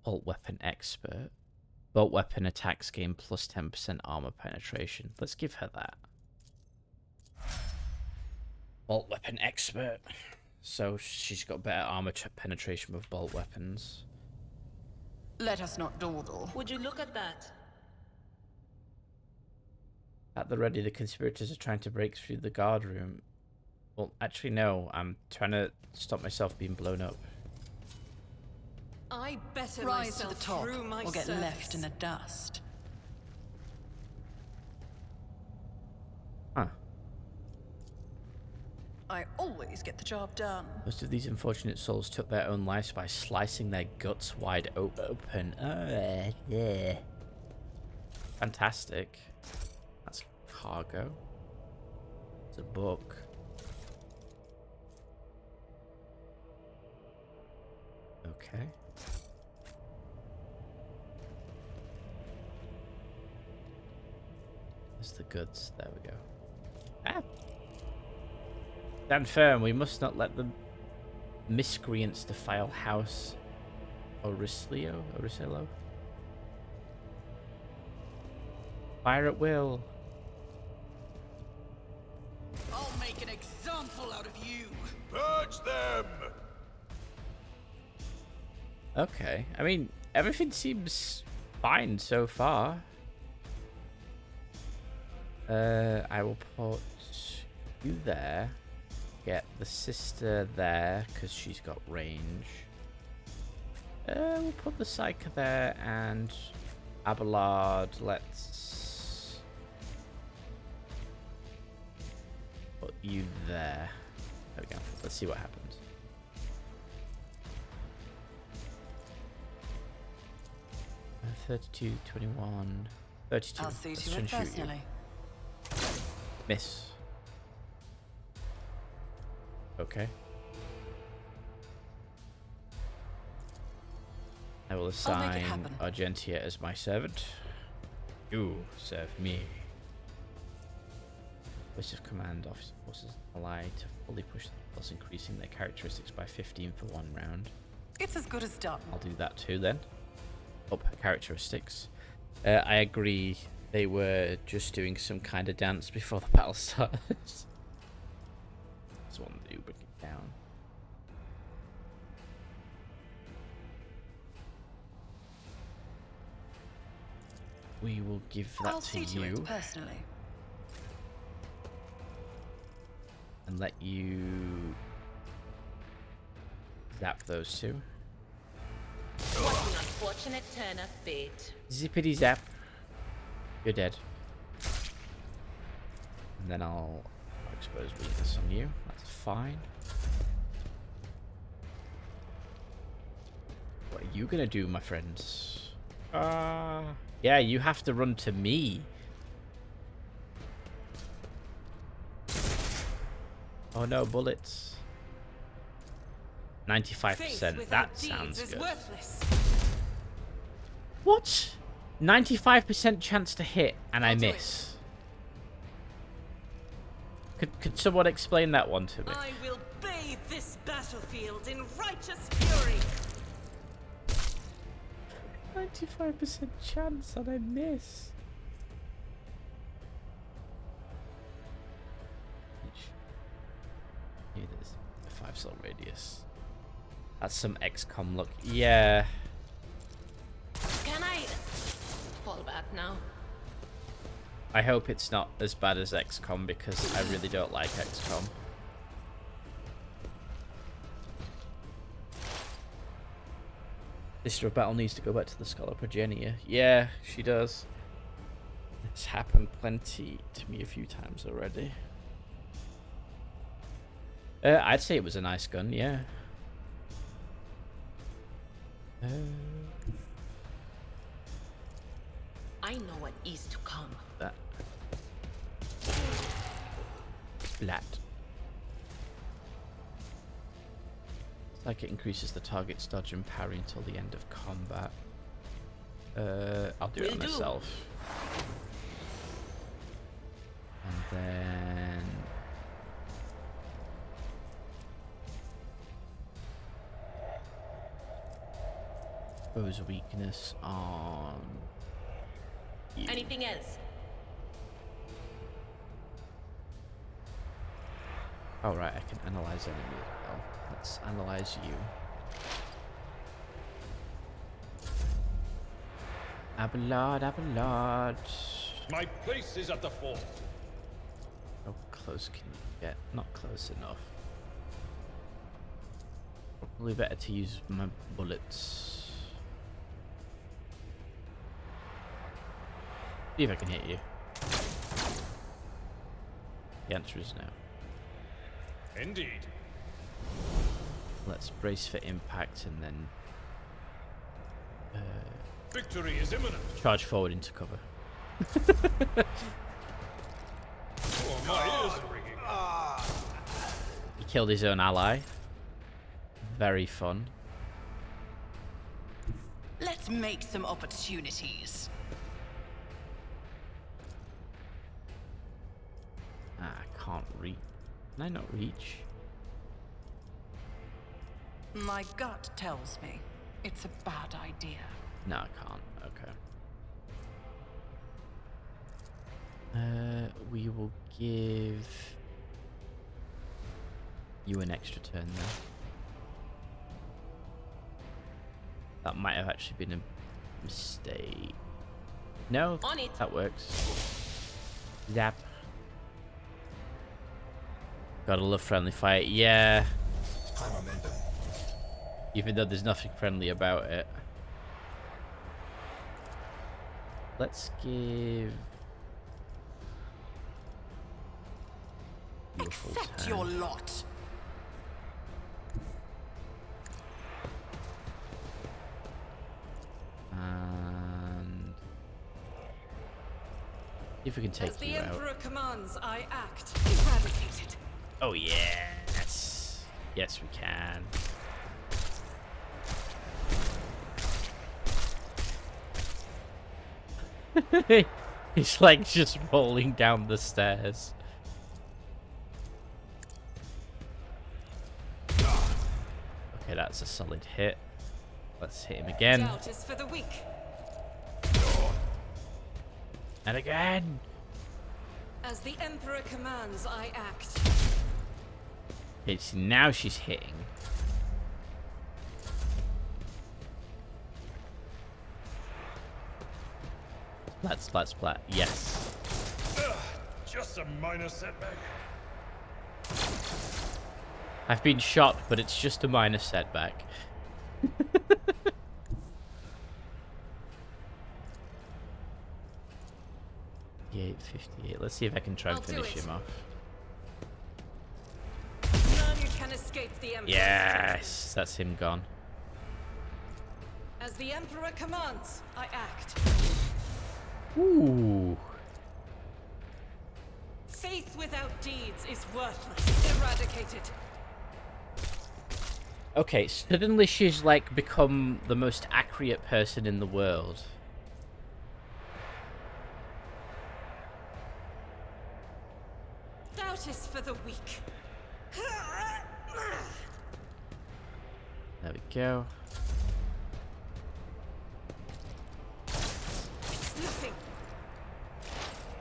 Bolt weapon expert. Bolt weapon attacks gain plus 10% armor penetration. Let's give her that. Bolt weapon expert. So she's got better armor penetration with bolt weapons. Let us not dawdle. Would you look at that? At the ready, the conspirators are trying to break through the guard room. Well, actually, no. I'm trying to stop myself being blown up. I better Rise to the myself top, through my or get service. left in the dust. Huh. I always get the job done. Most of these unfortunate souls took their own lives by slicing their guts wide open. Yeah. Fantastic. That's cargo. It's a book. Okay. There's the goods. There we go. Ah! Stand firm. We must not let the miscreants defile House Oricello. Fire at will. I'll make an example out of you. Purge them! Okay. I mean, everything seems fine so far. I will put you there. Get the sister there, because she's got range. We'll put the Psyker there, and Abelard, let's put you there. There we go. Let's see what happens. Uh, 32, 21, 32. I'll see Let's to it shoot you. personally. Miss. Okay. I will I'll make it assign happen. Argentia as my servant. You serve me. Voice of command officer forces ally to fully push the plus, increasing their characteristics by 15 for 1 round. It's as good as done. I'll do that too then. Up her characteristics. I agree. They were just doing some kind of dance before the battle started. Just want to bring it down. We will give that I'll to see to you it personally. and let you zap those two. What an unfortunate turn of fate. Zippity zap. You're dead. And then I'll expose weakness on you. That's fine. What are you gonna do, my friends? Yeah, you have to run to me. Oh no, bullets. 95%. That sounds good. Worthless. What? 95% chance to hit and I miss. Could someone explain that one to me? I will bathe this battlefield in righteous fury. 95% chance and I miss. Here it is. A 5-slot radius. That's some XCOM look. Yeah. Can I fall back now? I hope it's not as bad as XCOM because I really don't like XCOM. Sister of Battle needs to go back to the Scholar Progenia. Yeah, she does. It's happened plenty to me a few times already. I'd say it was a nice gun, yeah. I know what is to come. That. Splat. It's like it increases the target's dodge and parry until the end of combat. I'll do it myself. And then... Bow's weakness on... you. Anything else? Oh right, I can analyze enemies as well. Let's analyze you. Abelard, Abelard. My place is at the fort. How close can you get? Not close enough. Probably better to use my bullets. See if I can hit you. The answer is no. Indeed. Let's brace for impact and then Victory is imminent. charge forward into cover. Oh, my ears are ringing. He killed his own ally. Very fun. Let's make some opportunities. Ah, I can't reach. Can I not reach? My gut tells me it's a bad idea. No, I can't. Okay. We will give you an extra turn there. That might have actually been a mistake. No, On it. that works. Zap. Gotta love friendly fight. Yeah. High momentum. Even though there's nothing friendly about it. Let's give you a full Accept turn. your lot. And if we can take As the you out. Emperor commands, I act. Eradicated. Oh yes. Yes we can. He's like just rolling down the stairs. Okay, that's a solid hit. Let's hit him again. Doubt is for the weak. And again. As the Emperor commands, I act. Okay, so now she's hitting. Splat. Yes. Just a minor setback. I've been shot, but it's just a minor setback. 58. Let's see if I can try and I'll do finish it. him off. None can escape the Emperor. Yes, that's him gone. As the Emperor commands, I act. Ooh. Faith without deeds is worthless. Eradicated. Okay, suddenly she's like become the most accurate person in the world. Doubt is for the weak. There we go. It's nothing.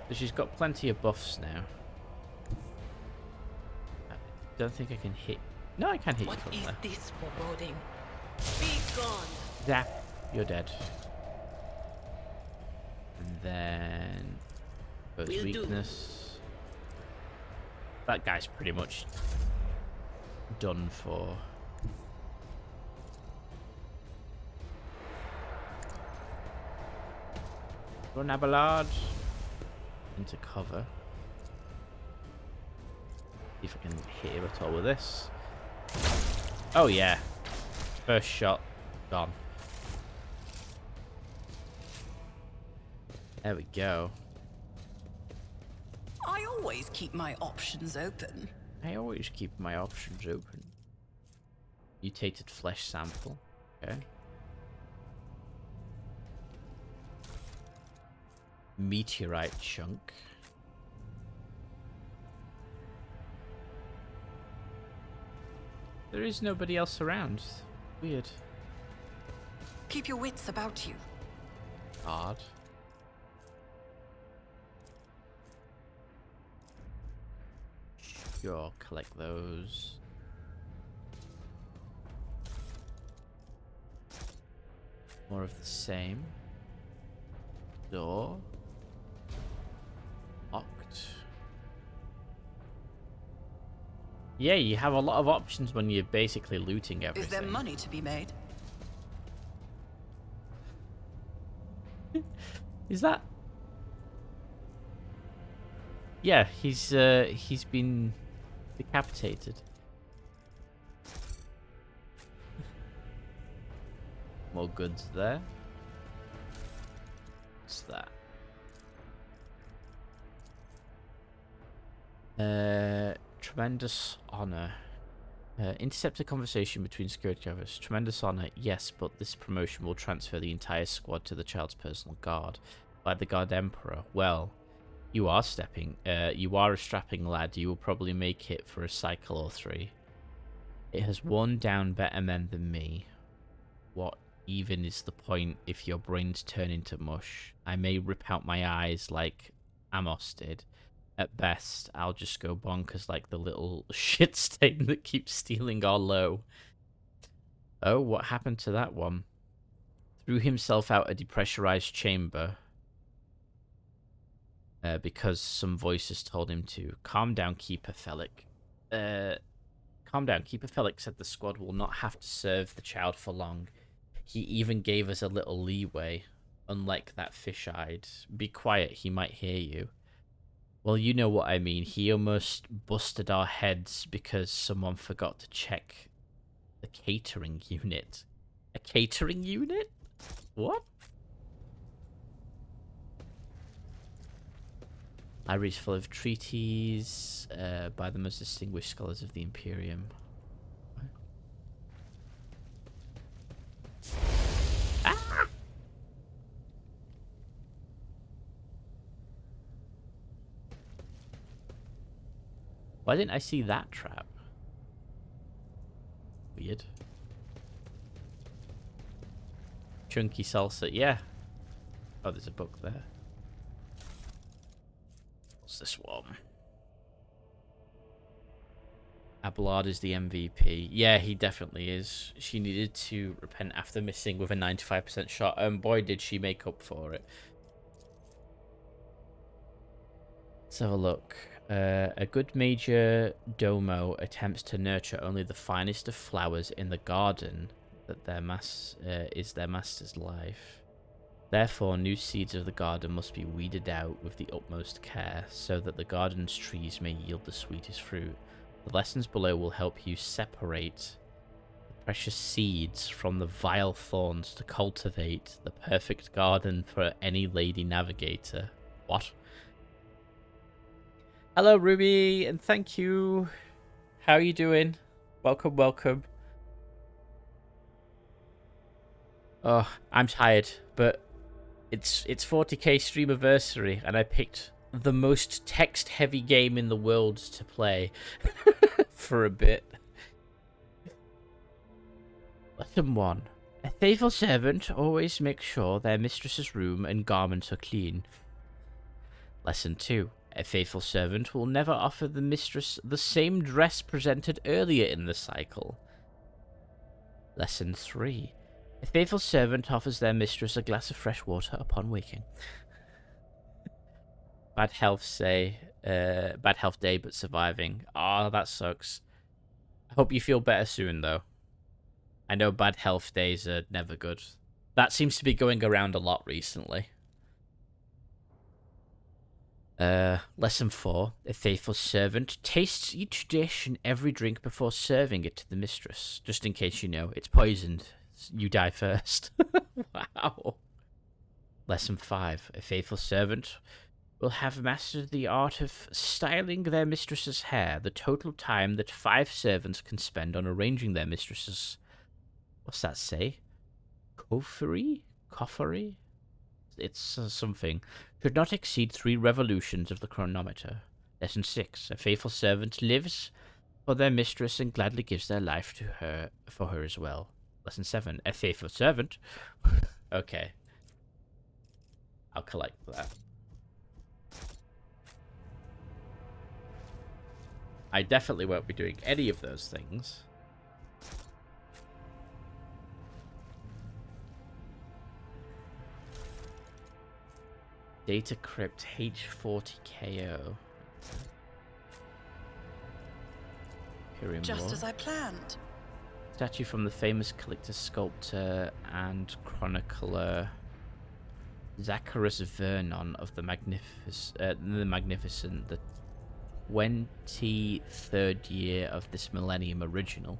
So she's got plenty of buffs now. I don't think I can hit. No, I can hit What you from is there. this foreboding? Be gone. Zap. You're dead. And then goes Will do. weakness. That guy's pretty much done for. Run Abelard into cover. See if I can hit him at all with this. Oh yeah. First shot, gone. There we go. I always keep my options open. I always keep my options open. Mutated flesh sample. Okay. Meteorite chunk. There is nobody else around. Weird. Keep your wits about you. Odd. Sure, collect those. More of the same. Door. Locked. Yeah, you have a lot of options when you're basically looting everything. Is there money to be made? Is that? Yeah, he's been decapitated. More goods there. What's that? Tremendous honor. Intercept a conversation between security officers. Tremendous honor, yes, but this promotion will transfer the entire squad to the child's personal guard. By the guard emperor. Well, you are a strapping lad. You will probably make it for a cycle or 3. It has worn down better men than me. What even is the point if your brains turn into mush? I may rip out my eyes like Amos did. At best, I'll just go bonkers like the little shit stain that keeps stealing our low. Oh, what happened to that one? Threw himself out a depressurized chamber. Because some voices told him to. Calm down, Keeper Felic. Calm down, Keeper Felic said the squad will not have to serve the child for long. He even gave us a little leeway, unlike that fish-eyed. Be quiet, he might hear you. Well, you know what I mean. He almost busted our heads because someone forgot to check the catering unit. A catering unit? What? Libraries full of treaties by the most distinguished scholars of the Imperium. Ah! Why didn't I see that trap? Weird. Chunky salsa, yeah. Oh, there's a book there. What's this one? Abelard is the MVP. Yeah, he definitely is. She needed to repent after missing with a 95% shot. Boy, did she make up for it. Let's have a look. A good major domo attempts to nurture only the finest of flowers in the garden that is their master's life. Therefore, new seeds of the garden must be weeded out with the utmost care, so that the garden's trees may yield the sweetest fruit. The lessons below will help you separate the precious seeds from the vile thorns to cultivate the perfect garden for any lady navigator. What? Hello, Ruby, and thank you. How are you doing? Welcome, welcome. Oh, I'm tired, but it's 40k Streamaversary, and I picked the most text-heavy game in the world to play for a bit. Lesson 1. A faithful servant always makes sure their mistress's room and garments are clean. Lesson 2. A faithful servant will never offer the mistress the same dress presented earlier in the cycle. Lesson 3. A faithful servant offers their mistress a glass of fresh water upon waking. Bad health day, but surviving. Ah, that sucks. I hope you feel better soon, though. I know bad health days are never good. That seems to be going around a lot recently. Lesson 4. A faithful servant tastes each dish and every drink before serving it to the mistress. Just in case you know, it's poisoned. You die first. Wow. Lesson 5. A faithful servant will have mastered the art of styling their mistress's hair, the total time that 5 servants can spend on arranging their mistress's... What's that say? Coffery? Coffery? It's something. Should not exceed 3 revolutions of the chronometer. Lesson 6. A faithful servant lives for their mistress and gladly gives their life to her for her as well. Lesson 7. A faithful servant... Okay. I'll collect that. I definitely won't be doing any of those things. Data crypt H40KO. Just as I planned. Statue from the famous collector, sculptor, and chronicler Zacharias Vernon of the Magnificent, the 23rd year of this millennium original.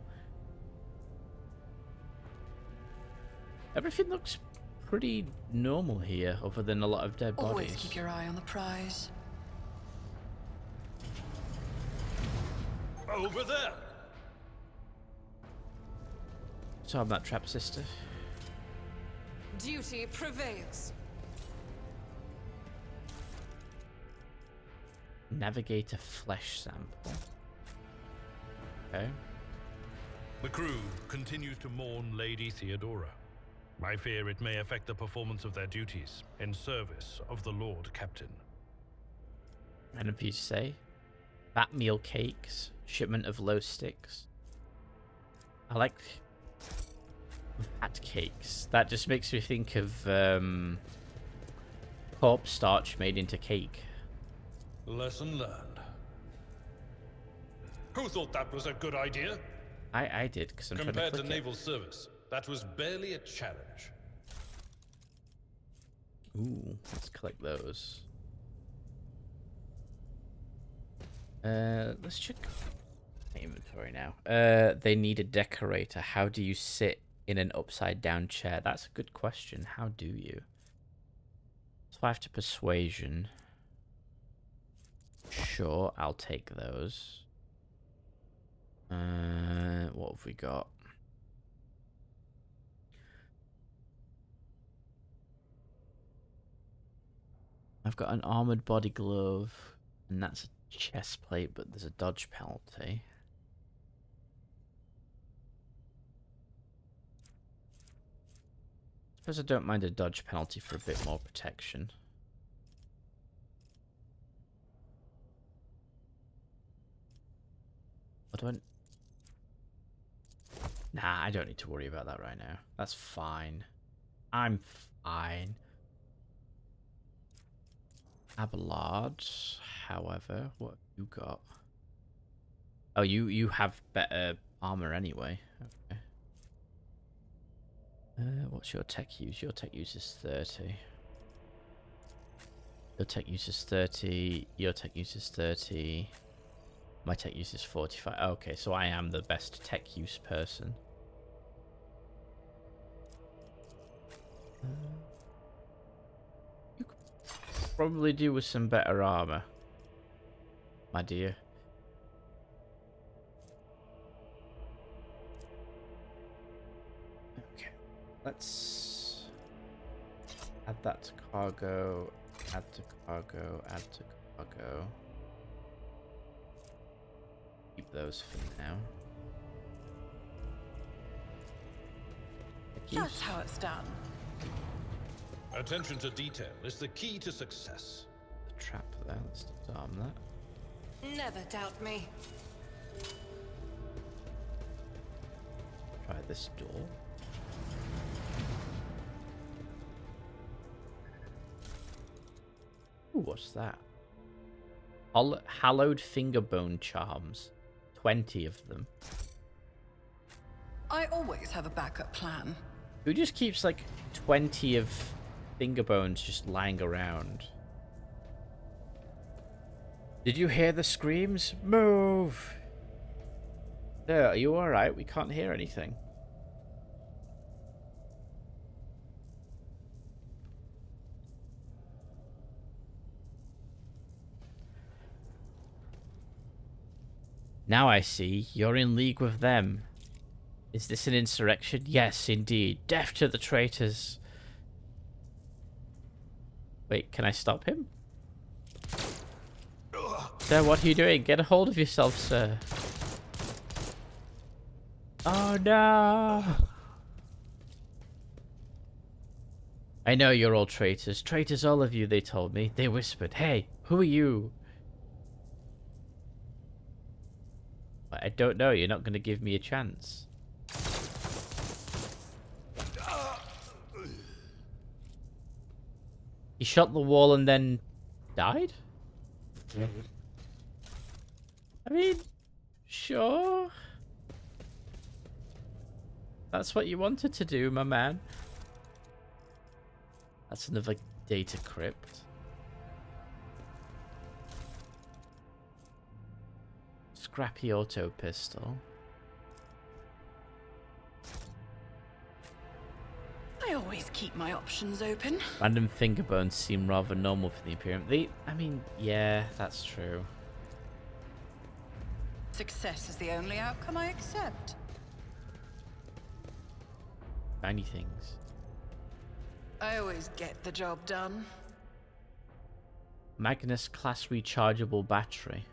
Everything looks pretty normal here, other than a lot of dead bodies. Always keep your eye on the prize. Over there! So I'm that trap, sister. Duty prevails. Navigate a flesh sample. Okay. The crew continues to mourn Lady Theodora. I fear it may affect the performance of their duties in service of the Lord Captain. Random piece to say. Fat meal cakes. Shipment of low sticks. I like fat cakes. That just makes me think of corpse starch made into cake. Lesson learned. Who thought that was a good idea? I did, because I'm trying to Compared click to naval service, that was barely a challenge. Ooh, let's collect those. Let's check my inventory now. They need a decorator. How do you sit in an upside down chair? That's a good question. How do you? 5 to persuasion. Sure, I'll take those. What have we got? I've got an armored body glove, and that's a chest plate, but there's a dodge penalty. Suppose I don't mind a dodge penalty for a bit more protection. What do I... Nah, I don't need to worry about that right now. That's fine. I'm fine. Abelard, however, what have you got? Oh, you have better armor anyway. Okay. What's your tech use? Your tech use is 30. Your tech use is 30. Your tech use is 30. My tech use is 45. Okay, so I am the best tech use person. You could probably do with some better armor, my dear. Okay, let's add that to cargo, add to cargo, add to cargo. Keep those for now. That's how it's done. Attention to detail is the key to success. The trap there, let's disarm that. Never doubt me. Try this door. Ooh, what's that? Hallowed fingerbone charms. 20 of them. I always have a backup plan. Who just keeps like 20 of fingerbones just lying around? Did you hear the screams? Move! There, are you alright? We can't hear anything. Now I see. You're in league with them. Is this an insurrection? Yes, indeed. Death to the traitors. Wait, can I stop him? Sir, what are you doing? Get a hold of yourself, sir. Oh, no. I know you're all traitors. Traitors, all of you, they told me. They whispered, hey, who are you? I don't know. You're not going to give me a chance. He shot the wall and then died? I mean, sure. That's what you wanted to do, my man. That's another data crypt. Scrappy auto pistol. I always keep my options open. Random finger bones seem rather normal for the Imperium. I mean, yeah, that's true. Success is the only outcome I accept. Shiny things. I always get the job done. Magnus class rechargeable battery.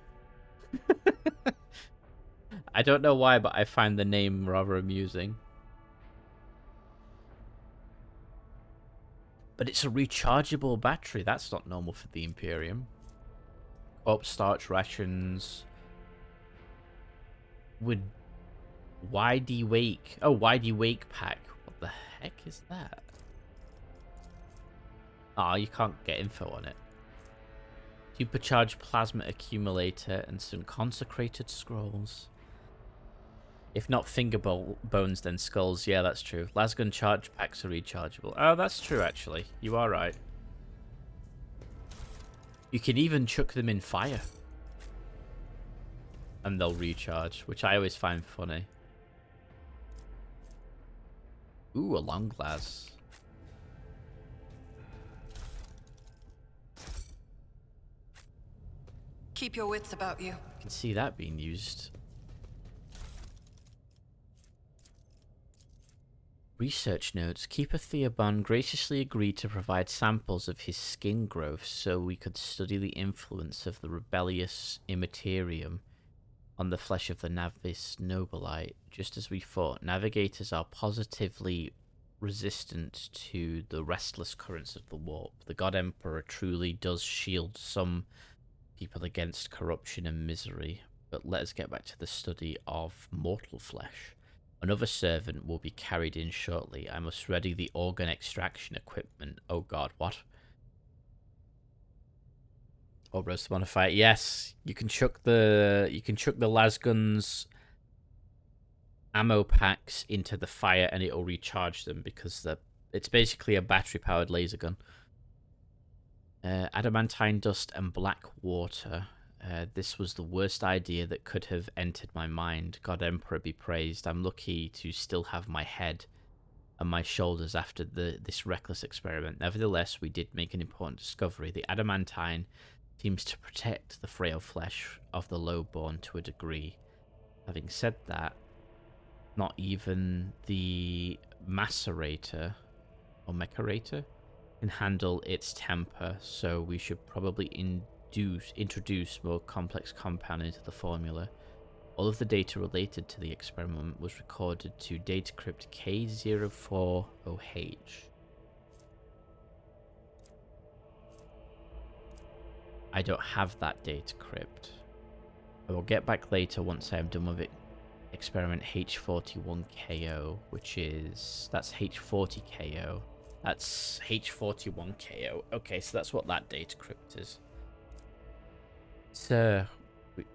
I don't know why, but I find the name rather amusing. But it's a rechargeable battery. That's not normal for the Imperium. Corpse starch rations. Would Widey Wake. Oh, Widey Wake pack. What the heck is that? Ah, you can't get info on it. Supercharged plasma accumulator and some consecrated scrolls. If not finger bones, then skulls. Yeah, that's true. Lasgun charge packs are rechargeable. Oh, that's true, actually. You are right. You can even chuck them in fire. And they'll recharge, which I always find funny. Ooh, a long glass. Keep your wits about you. I can see that being used. Research notes. Keeper Theobon graciously agreed to provide samples of his skin growth so we could study the influence of the rebellious immaterium on the flesh of the Navis Nobilite. Just as we thought, navigators are positively resistant to the restless currents of the warp. The God Emperor truly does shield some people against corruption and misery, but let us get back to the study of mortal flesh. Another servant will be carried in shortly. I must ready the organ extraction equipment. Oh god, what? Obros want to fight? Yes, you can chuck the lasguns ammo packs into the fire and it'll recharge them because it's basically a battery powered laser gun. Adamantine dust and black water. This was the worst idea that could have entered my mind. God Emperor be praised. I'm lucky to still have my head and my shoulders after this reckless experiment. Nevertheless, we did make an important discovery. The adamantine seems to protect the frail flesh of the lowborn to a degree. Having said that, not even the macerator or mecharator can handle its temper, so we should probably introduce more complex compound into the formula. All of the data related to the experiment was recorded to datacrypt K040H. I don't have that datacrypt. I will get back later once I am done with it. Experiment H41KO, that's H40KO. That's H41KO. Okay, so that's what that datacrypt is. Sir,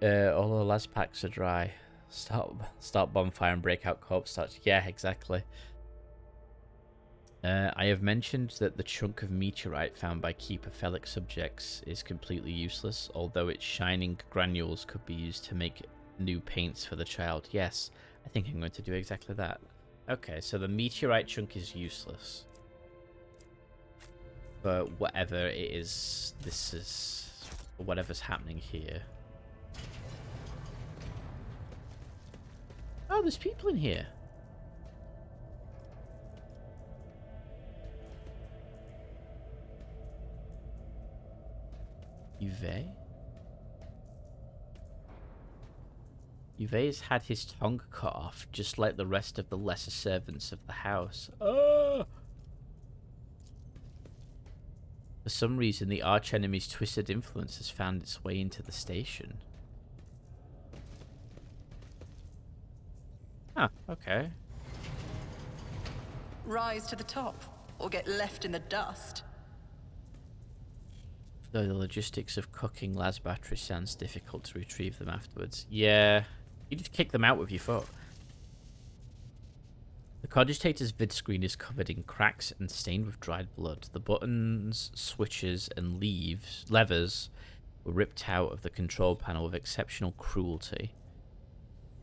all the las packs are dry. Start bonfire and break out corpse starch. Yeah, exactly. I have mentioned that the chunk of meteorite found by Keeper Felix subjects is completely useless, although its shining granules could be used to make new paints for the child. Yes, I think I'm going to do exactly that. Okay, so the meteorite chunk is useless. But whatever it is, this is whatever's happening here. hell? There's people in here. Uwe? Uwe's had his tongue cut off, just like the rest of the lesser servants of the house. Oh! For some reason, the archenemy's twisted influence has found its way into the station. Ah, okay. Rise to the top, or get left in the dust. Though the logistics of cooking las batteries sounds difficult to retrieve them afterwards. Yeah, you just kick them out with your foot. The cogitator's vid screen is covered in cracks and stained with dried blood. The buttons, switches, and levers were ripped out of the control panel with exceptional cruelty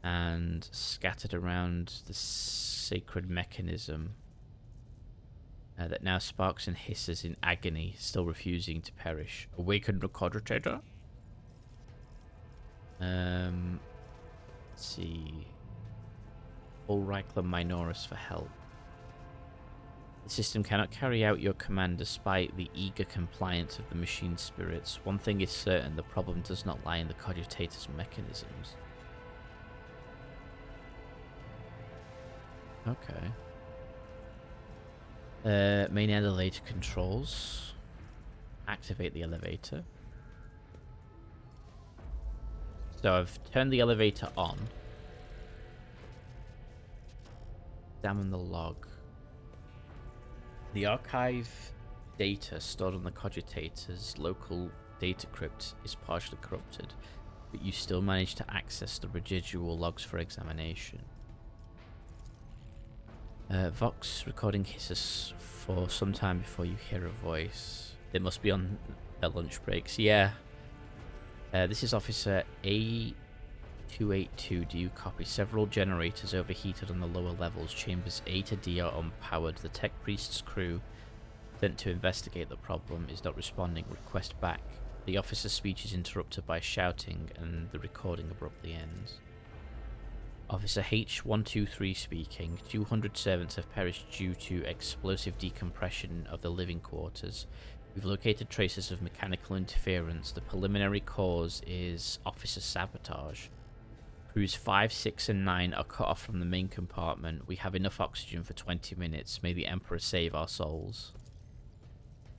and scattered around the sacred mechanism that now sparks and hisses in agony, still refusing to perish. Awaken the cogitator? Let's see. Ulricla Minoris for help. The system cannot carry out your command despite the eager compliance of the machine spirits. One thing is certain, the problem does not lie in the cogitator's mechanisms. Okay. Main elevator controls. Activate the elevator. So I've turned the elevator on. Examine the log. The archive data stored on the cogitator's local data crypt is partially corrupted, but you still manage to access the residual logs for examination. Vox recording hisses for some time before you hear a voice. They must be on their lunch breaks. Yeah. This is Officer A282. Do you copy? Several generators overheated on the lower levels. Chambers A to D are unpowered. The Tech Priest's crew sent to investigate the problem is not responding. Request back. The officer's speech is interrupted by shouting, and the recording abruptly ends. Officer H123 speaking. 200 servants have perished due to explosive decompression of the living quarters. We've located traces of mechanical interference. The preliminary cause is officer sabotage. Crews 5, 6, and 9 are cut off from the main compartment. We have enough oxygen for 20 minutes. May the Emperor save our souls.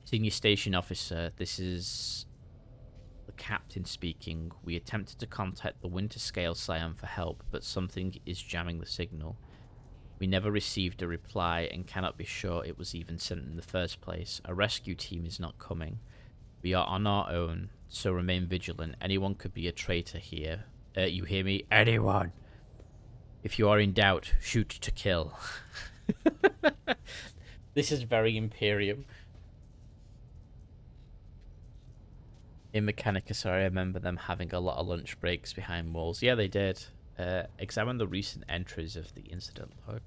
Senior Station Officer, this is the captain speaking. We attempted to contact the Winter Scale Scion for help, but something is jamming the signal. We never received a reply and cannot be sure it was even sent in the first place. A rescue team is not coming. We are on our own, so remain vigilant. Anyone could be a traitor here. You hear me? Anyone! If you are in doubt, shoot to kill. This is very Imperium. In Mechanica, sorry, I remember them having a lot of lunch breaks behind walls. Yeah, they did. Examine the recent entries of the incident log.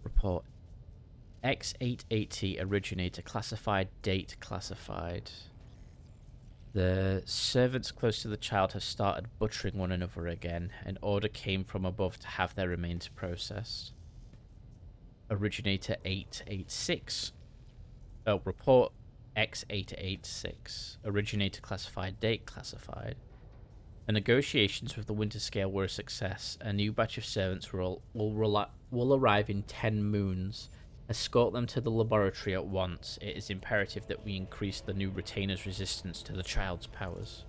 Report. X880 originator classified, date classified. The servants close to the child have started butchering one another again. An order came from above to have their remains processed. Originator 886. Report X886. Originator classified, date classified. The negotiations with the Winter Scale were a success. A new batch of servants will arrive in 10 moons. Escort them to the laboratory at once. It is imperative that we increase the new retainer's resistance to the child's powers.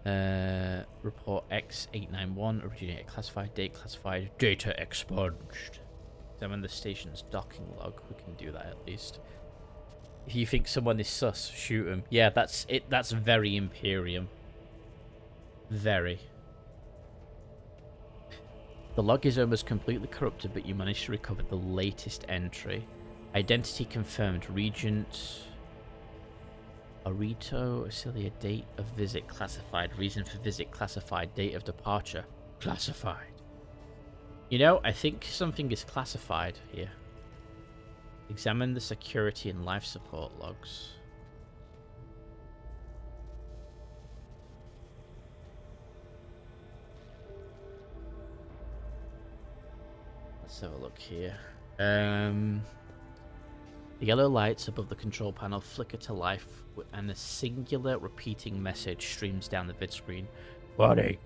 Report X891. Originator classified, date classified, data expunged. Examine the station's docking log. We can do that at least. If you think someone is sus, shoot him. Yeah, that's it. That's very Imperium. Very. The log is almost completely corrupted, but you managed to recover the latest entry. Identity confirmed. Regent Arito Asilia. Date of visit classified. Reason for visit classified. Date of departure classified. You know, I think something is classified here. Examine the security and life support logs. Let's have a look here. The yellow lights above the control panel flicker to life, and a singular repeating message streams down the vid screen. Warning.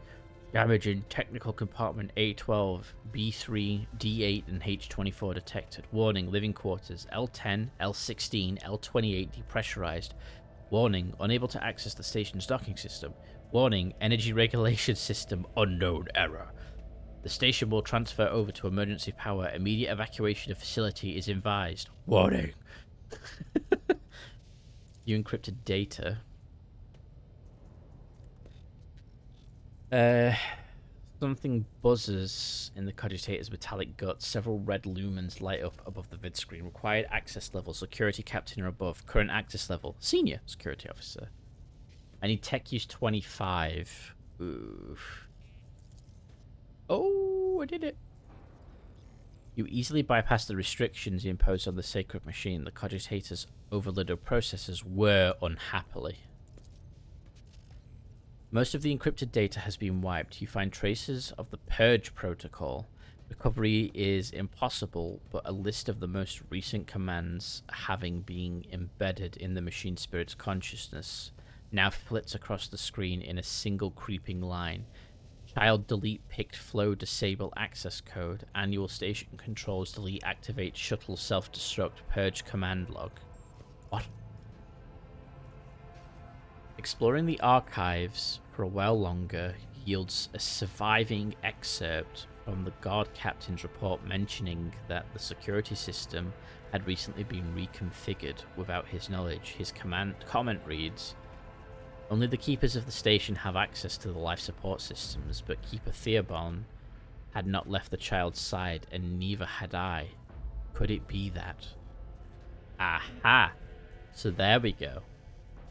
Damage in technical compartment A12, B3, D8, and H24 detected. Warning, living quarters, L10, L16, L28 depressurized. Warning, unable to access the station's docking system. Warning, energy regulation system unknown error. The station will transfer over to emergency power. Immediate evacuation of facility is advised. Warning. You encrypted data. Something buzzes in the cogitator's metallic guts. Several red lumens light up above the vid screen. Required access level, security captain or above. Current access level, senior security officer. I need tech use 25. Oof. Oh, I did it. You easily bypass the restrictions imposed on the sacred machine. The cogitator's overloaded processors whir unhappily. Most of the encrypted data has been wiped. You find traces of the purge protocol. Recovery is impossible, but a list of the most recent commands having been embedded in the machine spirit's consciousness now flits across the screen in a single creeping line. Child delete picked flow disable access code. Annual station controls delete activate shuttle self-destruct purge command log. What? Exploring the archives for a while longer yields a surviving excerpt from the guard captain's report mentioning that the security system had recently been reconfigured without his knowledge. His comment reads, "Only the keepers of the station have access to the life support systems, but Keeper Theobald had not left the child's side, and neither had I. Could it be that?" Aha! So there we go.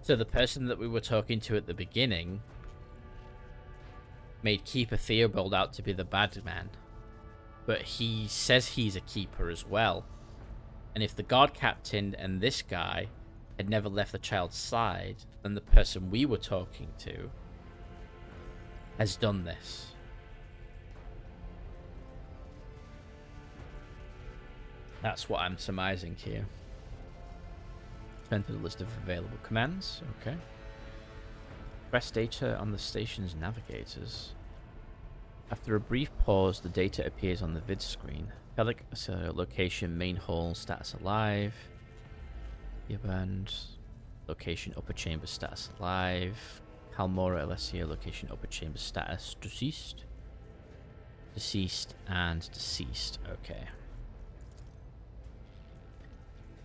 So the person that we were talking to at the beginning made Keeper Theobald out to be the bad man. But he says he's a keeper as well. And if the guard captain and this guy had never left the child's side, then the person we were talking to has done this. That's what I'm surmising here. Enter the list of available commands. Okay. Press data on the station's navigators. After a brief pause, the data appears on the vid screen. Felic location main hall status alive. Band location upper chamber status alive. Kalmora Alessia location upper chamber status deceased. Deceased and deceased. Okay.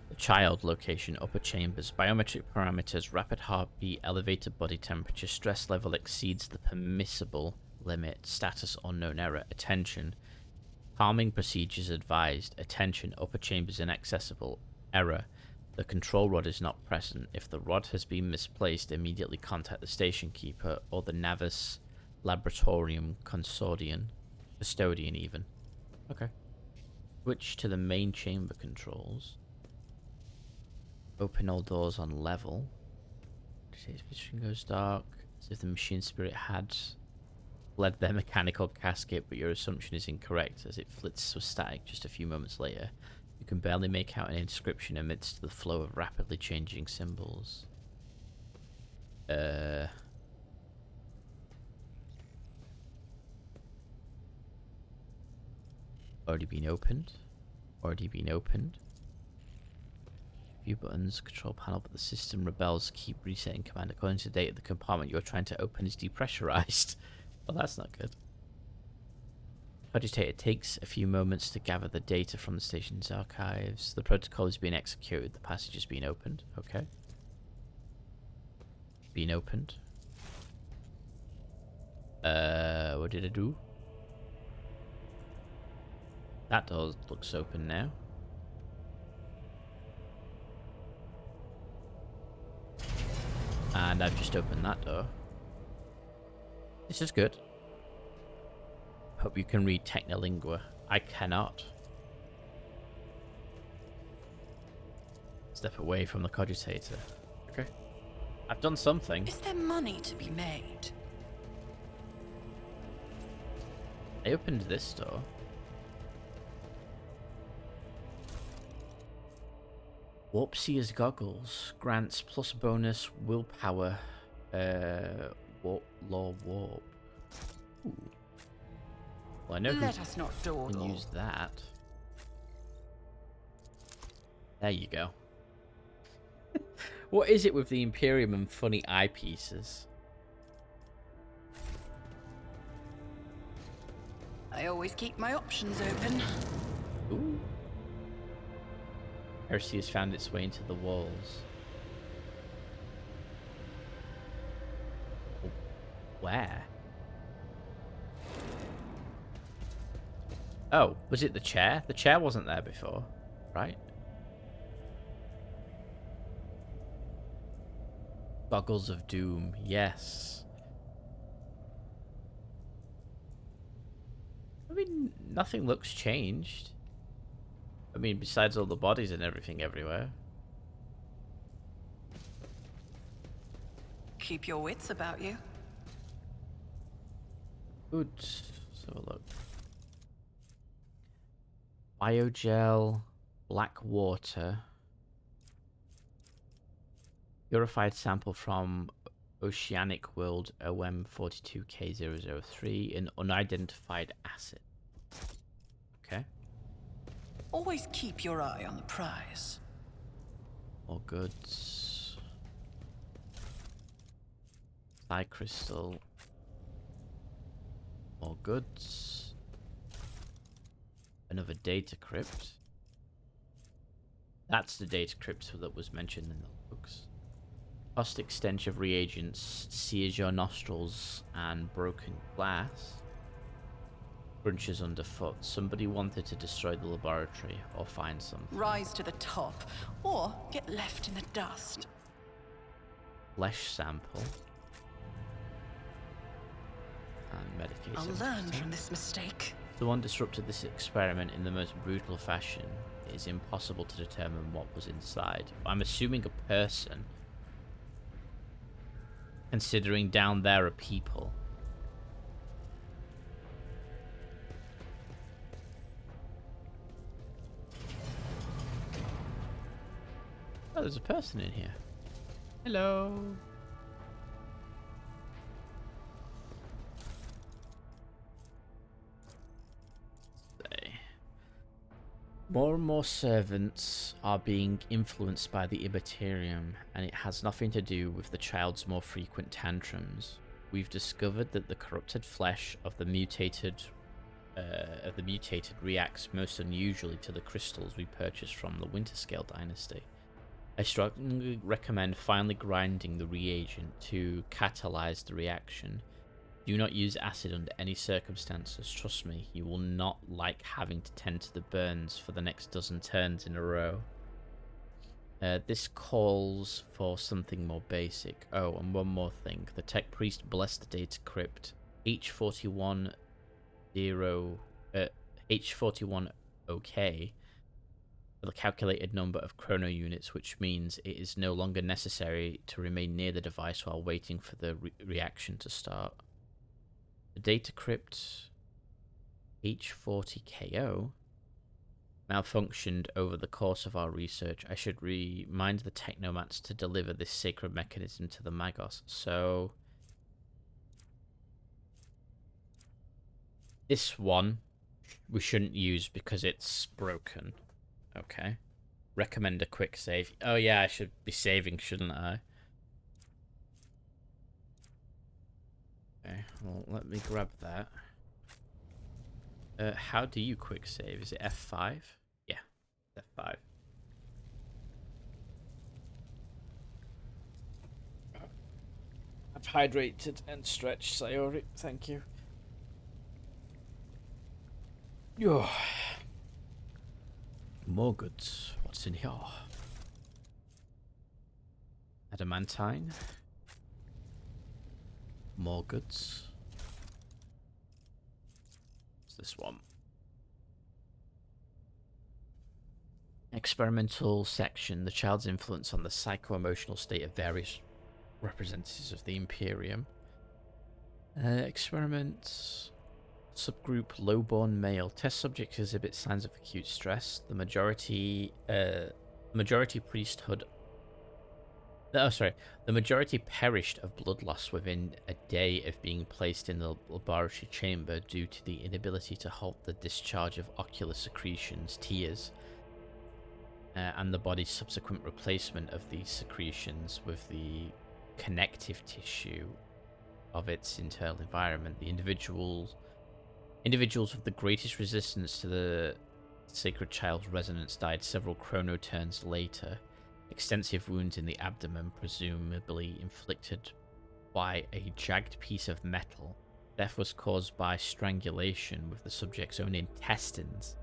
The child location upper chambers. Biometric parameters, rapid heartbeat, elevated body temperature, stress level exceeds the permissible limit, status unknown error, attention. Calming procedures advised, attention, upper chambers inaccessible, error. The control rod is not present. If the rod has been misplaced, immediately contact the station keeper or the Navis Laboratorium Custodian even. Okay. Switch to the main chamber controls. Open all doors on level. Vision goes dark. As if the machine spirit had fled their mechanical casket, but your assumption is incorrect, as it flits to static just a few moments later. You can barely make out an inscription amidst the flow of rapidly changing symbols. Already been opened. Already been opened. Few buttons, control panel, but the system rebels. Keep resetting command. According to the data, the compartment you're trying to open is depressurized. Well, that's not good. Cogitator takes a few moments to gather the data from the station's archives. The protocol is being executed. The passage is being opened. Okay. Being opened. What did I do? That door looks open now. And I've just opened that door. This is good. Hope you can read Technolingua. I cannot. Step away from the cogitator. Okay. I've done something. Is there money to be made? I opened this door. Warp Seer's goggles grants plus bonus willpower. Warp Law Warp. Ooh. Well, I know Let us not who can dawdle. use that. There you go. What is it with the Imperium and funny eyepieces? I always keep my options open. Ooh. Heresy has found its way into the walls. Where? Oh, was it the chair? The chair wasn't there before, right? Goggles of Doom, yes. I mean, nothing looks changed. I mean, besides all the bodies and everything everywhere. Keep your wits about you. Good. So look. Biogel, black water. Purified sample from Oceanic World OM42K003, an unidentified acid. Okay. Always keep your eye on the prize. More goods. Psi crystal. More goods. Another data crypt. That's the data crypt that was mentioned in the books. Caustic stench of reagents sears your nostrils and broken glass crunches underfoot. Somebody wanted to destroy the laboratory or find something. Rise to the top, or get left in the dust. Flesh sample. And medication. I'll learn from this mistake. Someone disrupted this experiment in the most brutal fashion. It is impossible to determine what was inside. I'm assuming a person. Considering down there are people. Oh, there's a person in here. Hello. More and more servants are being influenced by the Immaterium, and it has nothing to do with the child's more frequent tantrums. We've discovered that the corrupted flesh of the mutated reacts most unusually to the crystals we purchased from the Winterscale dynasty. I strongly recommend finally grinding the reagent to catalyze the reaction. Do not use acid under any circumstances. Trust me, you will not like having to tend to the burns for the next dozen turns in a row. This calls for something more basic. Oh, and one more thing. The tech priest blessed the data crypt H41 OK for the calculated number of chrono units, which means it is no longer necessary to remain near the device while waiting for the reaction to start. The data crypt H40KO malfunctioned over the course of our research. I should remind the technomats to deliver this sacred mechanism to the Magos. So this one we shouldn't use because it's broken. Okay. Recommend a quick save. Oh yeah, I should be saving, shouldn't I? Okay, well, let me grab that. How do you quick save? Is it F5? Yeah, F5. I've hydrated and stretched, Sayori. Thank you. Yo. More goods. What's in here? Adamantine. More goods. What's this one? Experimental section. The child's influence on the psycho-emotional state of various representatives of the Imperium. Experiments. Subgroup lowborn male. Test subjects exhibit signs of acute stress. The majority Majority priesthood. Oh, sorry. The majority perished of blood loss within a day of being placed in the laboratory chamber due to the inability to halt the discharge of ocular secretions, tears, and the body's subsequent replacement of these secretions with the connective tissue of its internal environment. The individuals with the greatest resistance to the sacred child's resonance died several chronoturns later. Extensive wounds in the abdomen, presumably inflicted by a jagged piece of metal. Death was caused by strangulation with the subject's own intestines.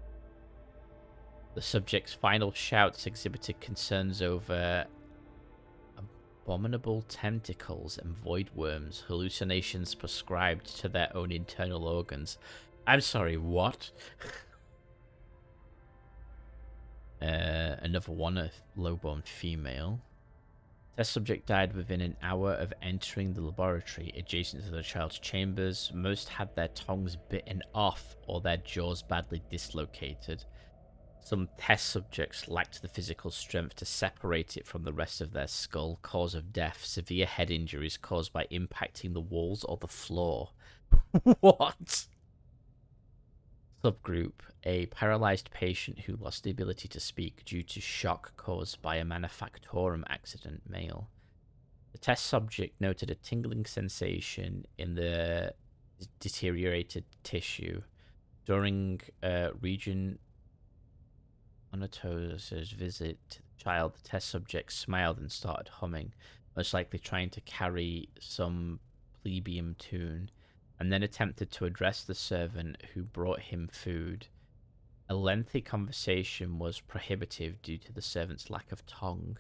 The subject's final shouts exhibited concerns over abominable tentacles and void worms, hallucinations prescribed to their own internal organs. I'm sorry, what? Another one, a low-born female. Test subject died within an hour of entering the laboratory adjacent to the child's chambers. Most had their tongues bitten off or their jaws badly dislocated. Some test subjects lacked the physical strength to separate it from the rest of their skull. Cause of death: severe head injuries caused by impacting the walls or the floor. What? Subgroup: a paralyzed patient who lost the ability to speak due to shock caused by a manufactorum accident, male. The test subject noted a tingling sensation in the deteriorated tissue. During region Onato's visit to the child, the test subject smiled and started humming, most likely trying to carry some plebeian tune, and then attempted to address the servant who brought him food. A lengthy conversation was prohibitive due to the servant's lack of tongue.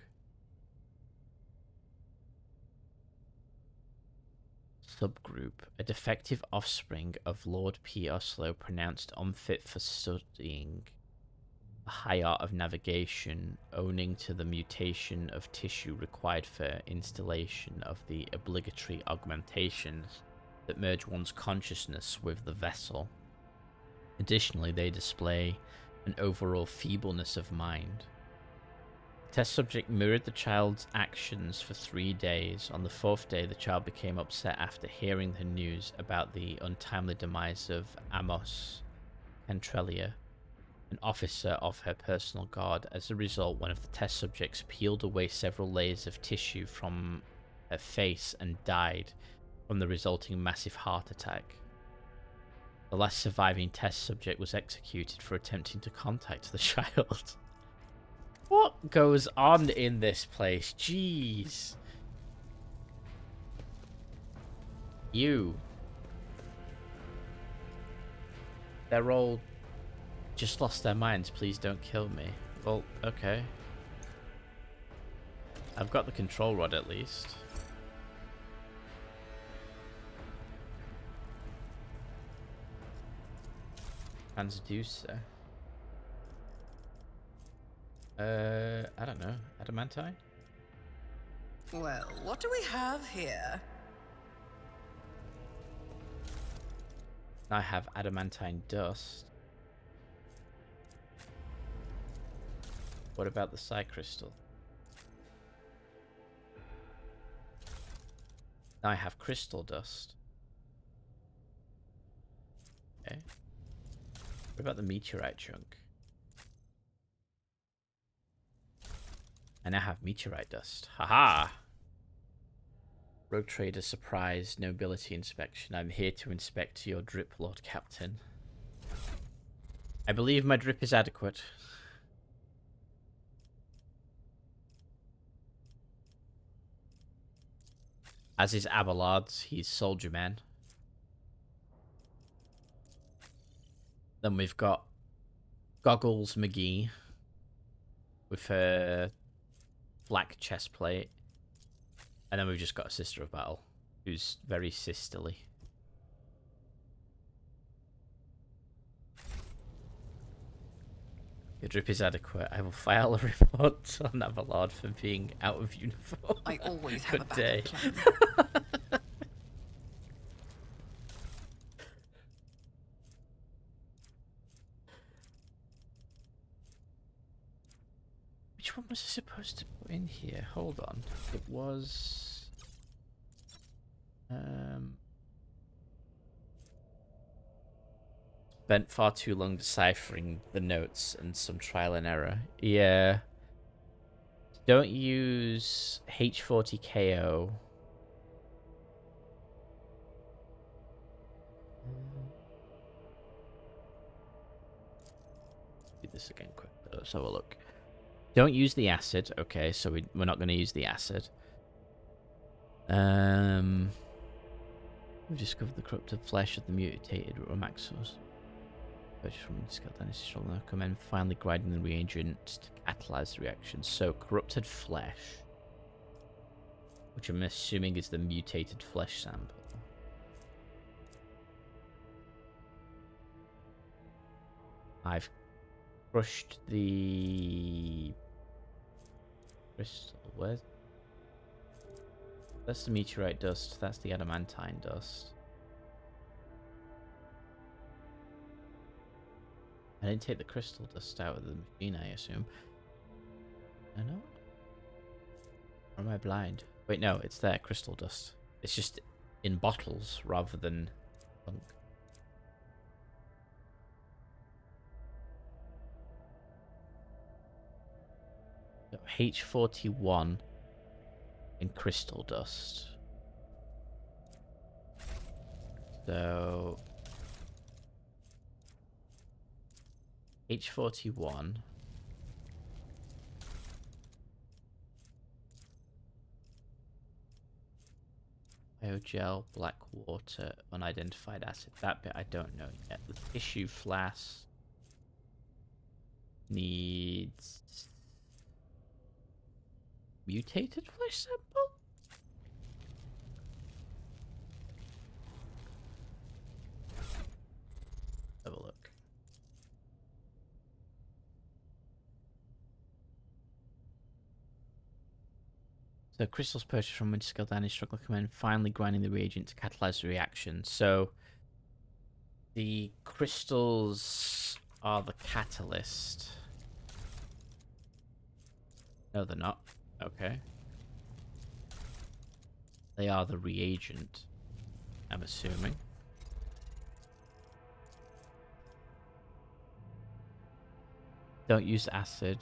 Subgroup: a defective offspring of Lord P. Oslo pronounced unfit for studying the high art of navigation, owing to the mutation of tissue required for installation of the obligatory augmentations that merge one's consciousness with the vessel. Additionally, they display an overall feebleness of mind. The test subject mirrored the child's actions for 3 days. On the 4th day, the child became upset after hearing the news about the untimely demise of Amos Centralia, an officer of her personal guard. As a result, one of the test subjects peeled away several layers of tissue from her face and died from the resulting massive heart attack. The last surviving test subject was executed for attempting to contact the child. What goes on in this place? Jeez. You. They're all just lost their minds. Please don't kill me. Well, okay. I've got the control rod at least. Transducer. I don't know. Adamantine? Well, what do we have here? I have adamantine dust. What about the Psi crystal? I have crystal dust. Okay. What about the meteorite chunk? I now have meteorite dust. Haha! Rogue Trader surprise, nobility inspection. I'm here to inspect your drip, Lord Captain. I believe my drip is adequate. As is Abelard's, he's Soldier Man. Then we've got Goggles McGee with her black chest plate. And then we've just got a Sister of Battle, who's very sisterly. Your drip is adequate. I will file a report on Abelard for being out of uniform. I always have a Good day. backup plan. Which one was I supposed to put in here? Hold on. It was... Spent far too long deciphering the notes and some trial and error. Yeah. Don't use H40KO. Do this again quick. Let's have a look. Don't use the acid. Okay, so we're not going to use the acid. We've discovered the corrupted flesh of the mutated Romaxos. Purchased from Skeleton Stronger. Recommend finally grinding the reagent to catalyze the reaction. So, corrupted flesh. Which I'm assuming is the mutated flesh sample. I've crushed the crystal. Where's... That's the meteorite dust. That's the adamantine dust. I didn't take the crystal dust out of the machine, I assume. I know. Or am I blind? Wait, no, it's there, crystal dust. It's just in bottles rather than bunk. So H41 in crystal dust. So H41 biogel, black water, unidentified acid. That bit I don't know yet. The tissue flask needs mutated flesh sample? Have a look. So crystals purchased from Winter Danny struggle command, finally grinding the reagent to catalyze the reaction. So the crystals are the catalyst. No, they're not. Okay. They are the reagent, I'm assuming. Don't use acid.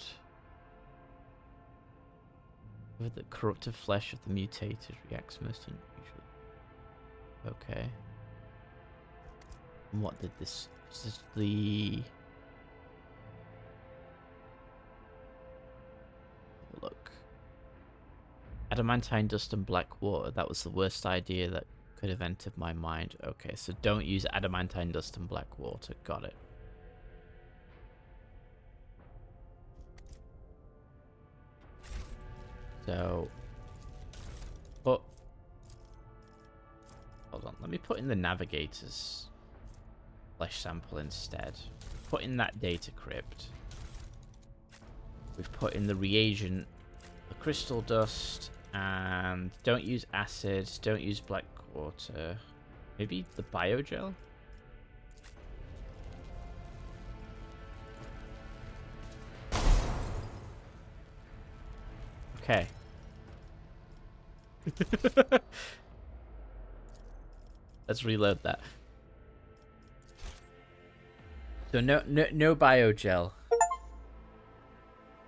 With the corrupted flesh of the mutated reacts most unusually. Okay. And what did this... Is this the... Look. Adamantine dust and black water. That was the worst idea that could have entered my mind. Okay, so don't use adamantine dust and black water. Got it. So, hold on, let me put in the navigator's flesh sample instead. Put in that data crypt. We've put in the reagent, the crystal dust, and don't use acid, don't use black water. Maybe the biogel? Okay. Let's reload that. So no biogel.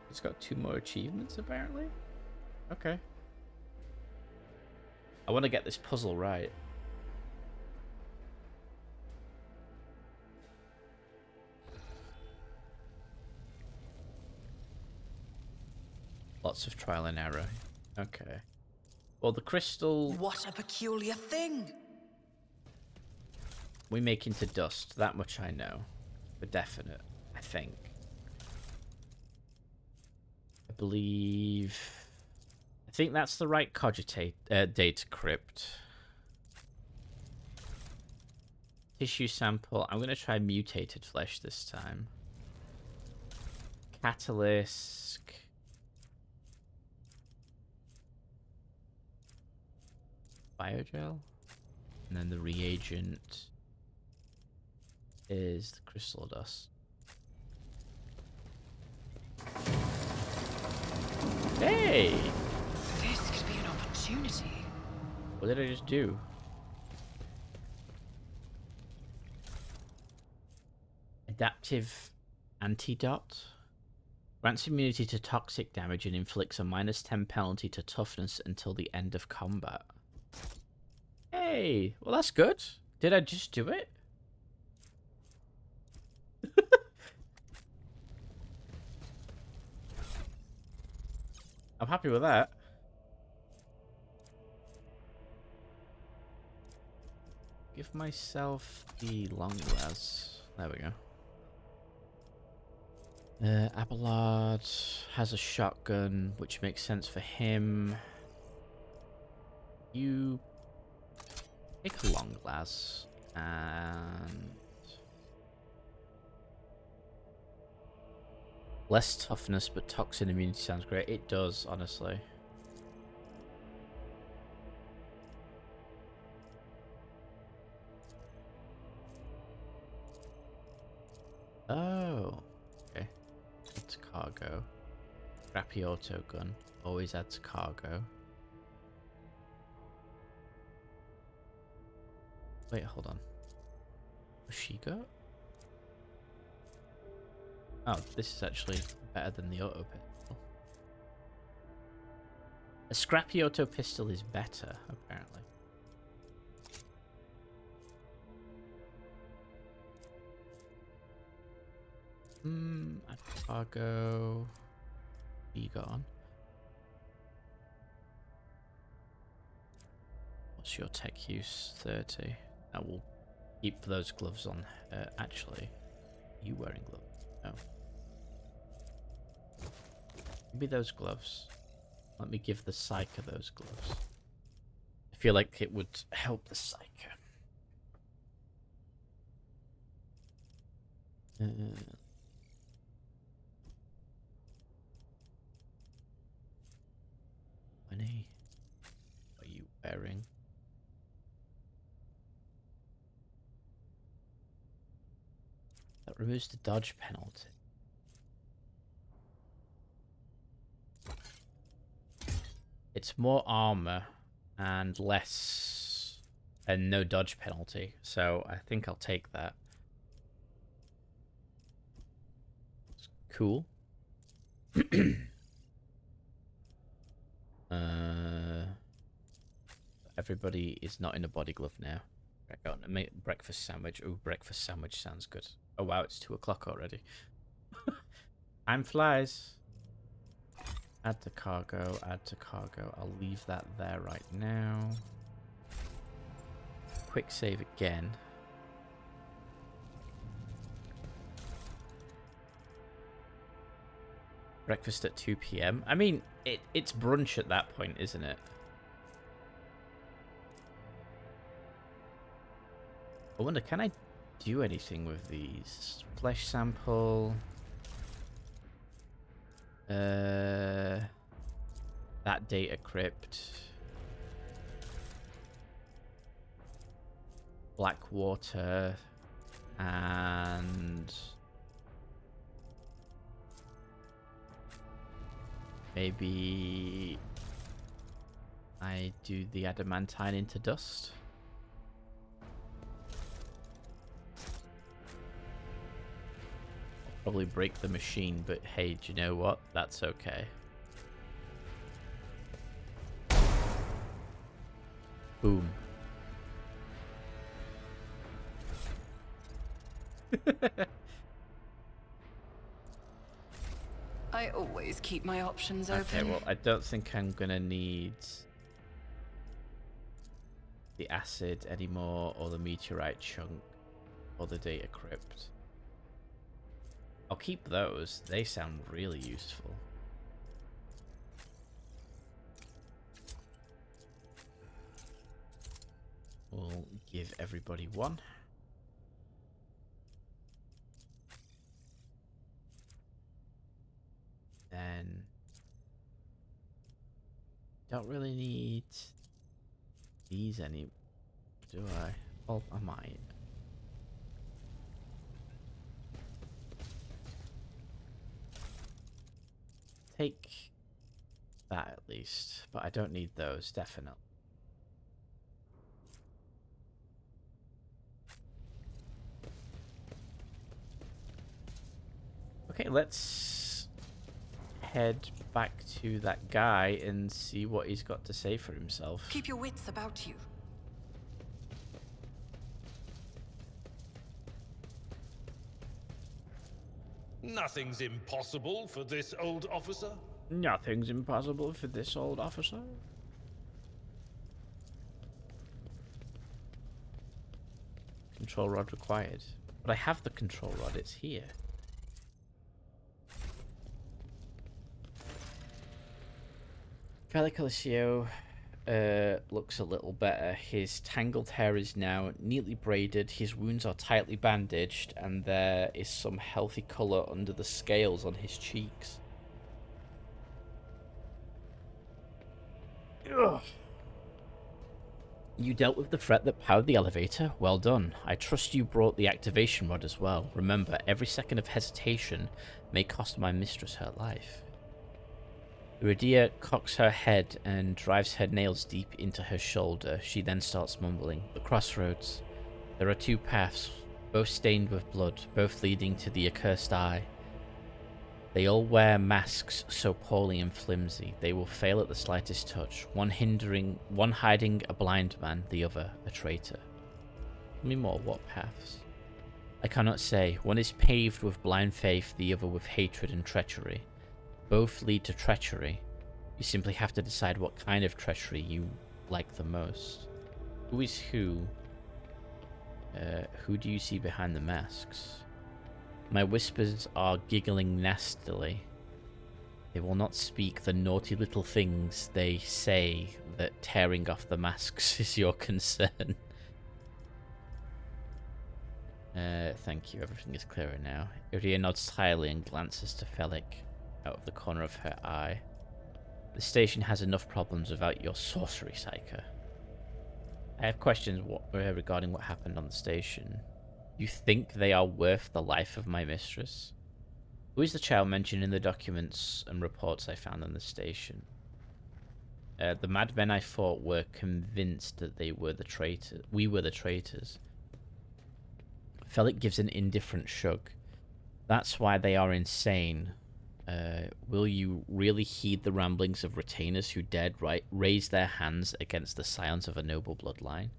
It's got 2 more achievements apparently. Okay. I want to get this puzzle right. Lots of trial and error. Okay. Well, the crystal... What a peculiar thing! we make into dust. That much I know. For definite, I think. I believe... I think that's the right cogitate data crypt. Tissue sample. I'm going to try mutated flesh this time. Catalyst... biogel, and then the reagent is the crystal dust. Hey! This could be an opportunity. What did I just do? Adaptive antidote. Grants immunity to toxic damage and inflicts a -10 penalty to toughness until the end of combat. Hey! Well, that's good. Did I just do it? I'm happy with that. Give myself the long las. There we go. Abelard has a shotgun, which makes sense for him. You take a long las and less toughness, but toxin immunity sounds great. It does, honestly. Oh, okay. It's cargo. Scrappy auto gun always adds cargo. Wait, hold on. What's she got? Oh, this is actually better than the auto pistol. A scrappy auto pistol is better, apparently. Cargo. You got on. What's your tech use? 30. I will keep those gloves on. Actually, you wearing gloves? No. Give me those gloves. Let me give the Psyker those gloves. I feel like it would help the Psyker. What are you wearing? That removes the dodge penalty. It's more armor and less and no dodge penalty, so I think I'll take that. It's cool. Everybody is not in a body glove now. I got a breakfast sandwich. Oh, breakfast sandwich sounds good. Oh wow, it's 2 o'clock already. Time flies. Add to cargo, add to cargo. I'll leave that there right now. Quick save again. Breakfast at 2 p.m. I mean, it's brunch at that point, isn't it? I wonder, can I do anything with these? Flesh sample. That data crypt. Blackwater. And maybe I do the adamantine into dust. Probably break the machine, but hey, do you know what? That's okay. Boom. I always keep my options open. Okay, well, I don't think I'm gonna need the acid anymore, or the meteorite chunk, or the data crypt. I'll keep those. They sound really useful. We'll give everybody one. Then don't really need these any, do I? Oh, I might. Take that at least. But I don't need those, definitely. Okay, let's head back to that guy and see what he's got to say for himself. Keep your wits about you. Nothing's impossible for this old officer. Nothing's impossible for this old officer. Control rod required. But I have the control rod, it's here. Calicalicio looks a little better. His tangled hair is now neatly braided, his wounds are tightly bandaged, and there is some healthy colour under the scales on his cheeks. Ugh. You dealt with the threat that powered the elevator? Well done. I trust you brought the activation rod as well. Remember, every second of hesitation may cost my mistress her life. Iridia cocks her head and drives her nails deep into her shoulder. She then starts mumbling. The crossroads. There are two paths, both stained with blood, both leading to the accursed eye. They all wear masks so poorly and flimsy, they will fail at the slightest touch. One hiding a blind man, the other a traitor. Tell me more, what paths? I cannot say. One is paved with blind faith, the other with hatred and treachery. Both lead to treachery. You simply have to decide what kind of treachery you like the most. Who is who? Who do you see behind the masks? My whispers are giggling nastily. They will not speak the naughty little things they say that tearing off the masks is your concern. Thank you, everything is clearer now. Iria nods slyly and glances to Felik out of the corner of her eye. The station has enough problems without your sorcery, Psycho. I have questions regarding what happened on the station. You think they are worth the life of my mistress? Who is the child mentioned in the documents and reports I found on the station? The madmen I fought were convinced that they were the traitors. We were the traitors. Felik gives an indifferent shrug. That's why they are insane. Will you really heed the ramblings of retainers who dared raise their hands against the scions of a noble bloodline?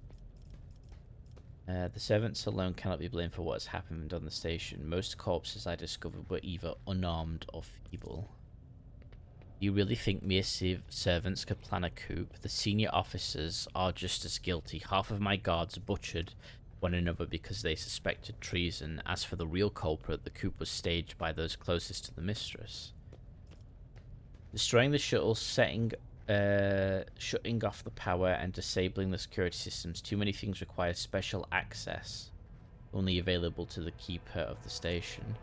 The servants alone cannot be blamed for what has happened on the station. Most corpses I discovered were either unarmed or feeble. You really think mere servants could plan a coup? The senior officers are just as guilty. Half of my guards butchered one another because they suspected treason. As for the real culprit, the coup was staged by those closest to the mistress. Destroying the shuttle, shutting off the power and disabling the security systems. Too many things require special access, only available to the keeper of the station.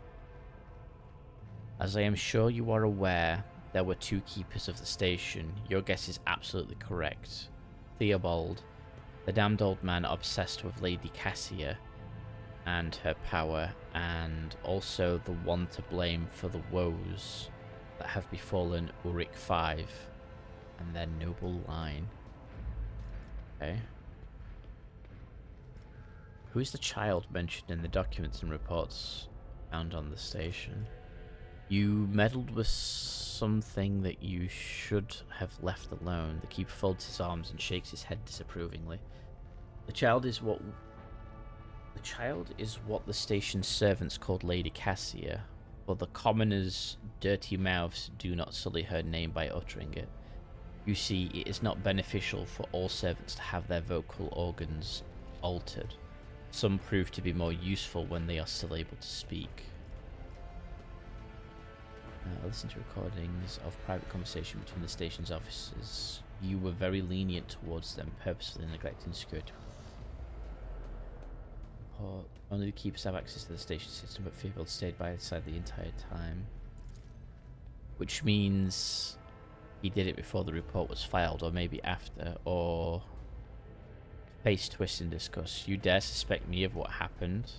As I am sure you are aware, there were two keepers of the station. Your guess is absolutely correct. Theobald, the damned old man obsessed with Lady Cassia and her power, and also the one to blame for the woes that have befallen Uric V and their noble line. Okay. Who is the child mentioned in the documents and reports found on the station? You meddled with something that you should have left alone. The keeper folds his arms and shakes his head disapprovingly. The child is what the station's servants called Lady Cassia, but the commoners' dirty mouths do not sully her name by uttering it. You see, it is not beneficial for all servants to have their vocal organs altered. Some prove to be more useful when they are still able to speak. Listen to recordings of private conversation between the station's officers. You were very lenient towards them, purposefully neglecting security. Only the keepers have access to the station system, but Theobald stayed by his side the entire time. Which means he did it before the report was filed, or maybe after, or face twist and discuss. You dare suspect me of what happened?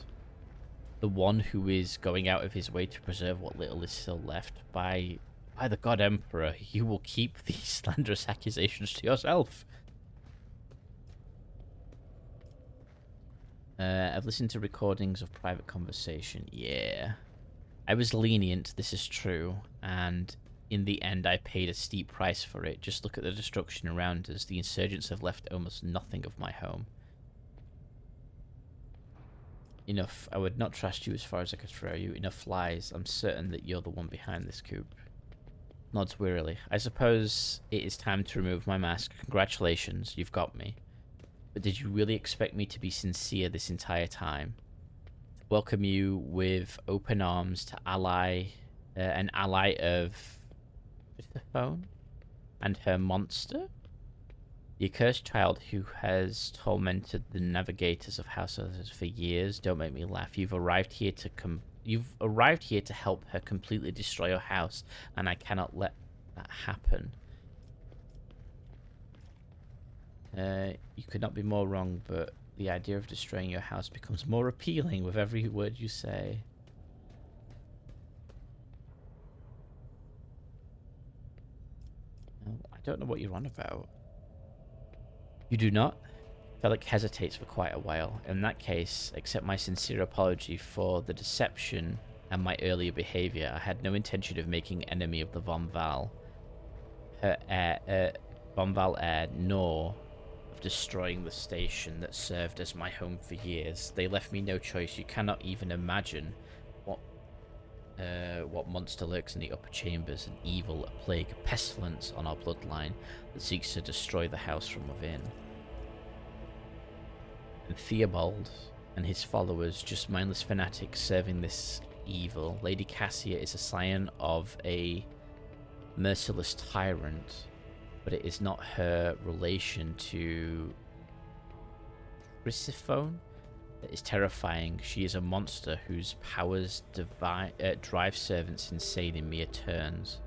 The one who is going out of his way to preserve what little is still left by By the God Emperor, you will keep these slanderous accusations to yourself. I've listened to recordings of private conversation. Yeah. I was lenient, this is true, and in the end I paid a steep price for it. Just look at the destruction around us. The insurgents have left almost nothing of my home. Enough. I would not trust you as far as I could throw you. Enough lies. I'm certain that you're the one behind this coup. Nods wearily. I suppose it is time to remove my mask. Congratulations, you've got me. But did you really expect me to be sincere this entire time? To welcome you with open arms to an ally of Persephone and her monster? The accursed child who has tormented the navigators of House Others for years. Don't make me laugh. You've arrived here to help her completely destroy your house, and I cannot let that happen. You could not be more wrong, but the idea of destroying your house becomes more appealing with every word you say. I don't know what you're on about. You do not? Felix hesitates for quite a while. In that case, accept my sincere apology for the deception and my earlier behavior. I had no intention of making enemy of the Von Val heir, nor of destroying the station that served as my home for years. They left me no choice. You cannot even imagine what monster lurks in the upper chambers, an evil, a plague, a pestilence on our bloodline that seeks to destroy the house from within. And Theobald and his followers, just mindless fanatics serving this evil. Lady Cassia is a scion of a merciless tyrant, but it is not her relation to Persephone that is terrifying. She is a monster whose powers drive servants insane in mere turns.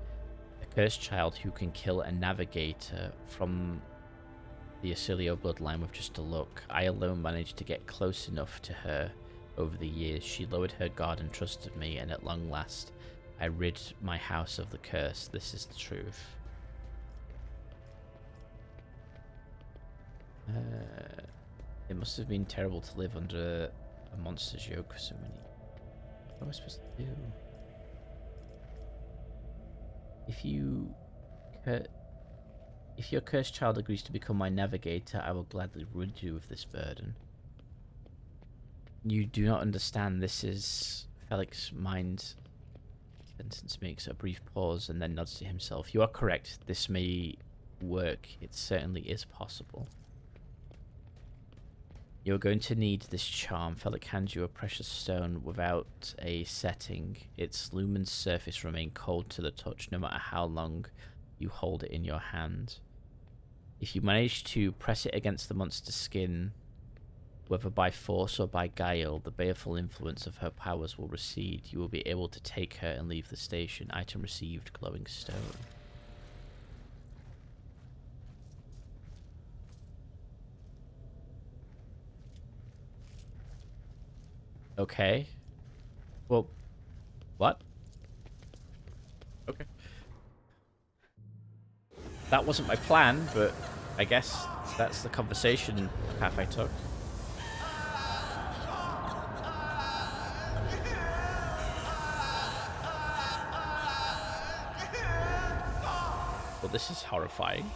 A cursed child who can kill a navigator from the Acilio bloodline with just a look. I alone managed to get close enough to her over the years. She lowered her guard and trusted me, and at long last, I rid my house of the curse. This is the truth. It must have been terrible to live under a monster's yoke for so many. What am I supposed to do? If your cursed child agrees to become my navigator, I will gladly rid you of this burden. You do not understand. This is... Felix's mind sentence makes a brief pause and then nods to himself. You are correct. This may work. It certainly is possible. You're going to need this charm. Felix hands you a precious stone without a setting. Its lumen surface remains cold to the touch, no matter how long you hold it in your hand. If you manage to press it against the monster's skin, whether by force or by guile, the baleful influence of her powers will recede. You will be able to take her and leave the station. Item received, glowing stone. Okay. Well, what? Okay. That wasn't my plan, but I guess that's the conversation path I took. Well, this is horrifying.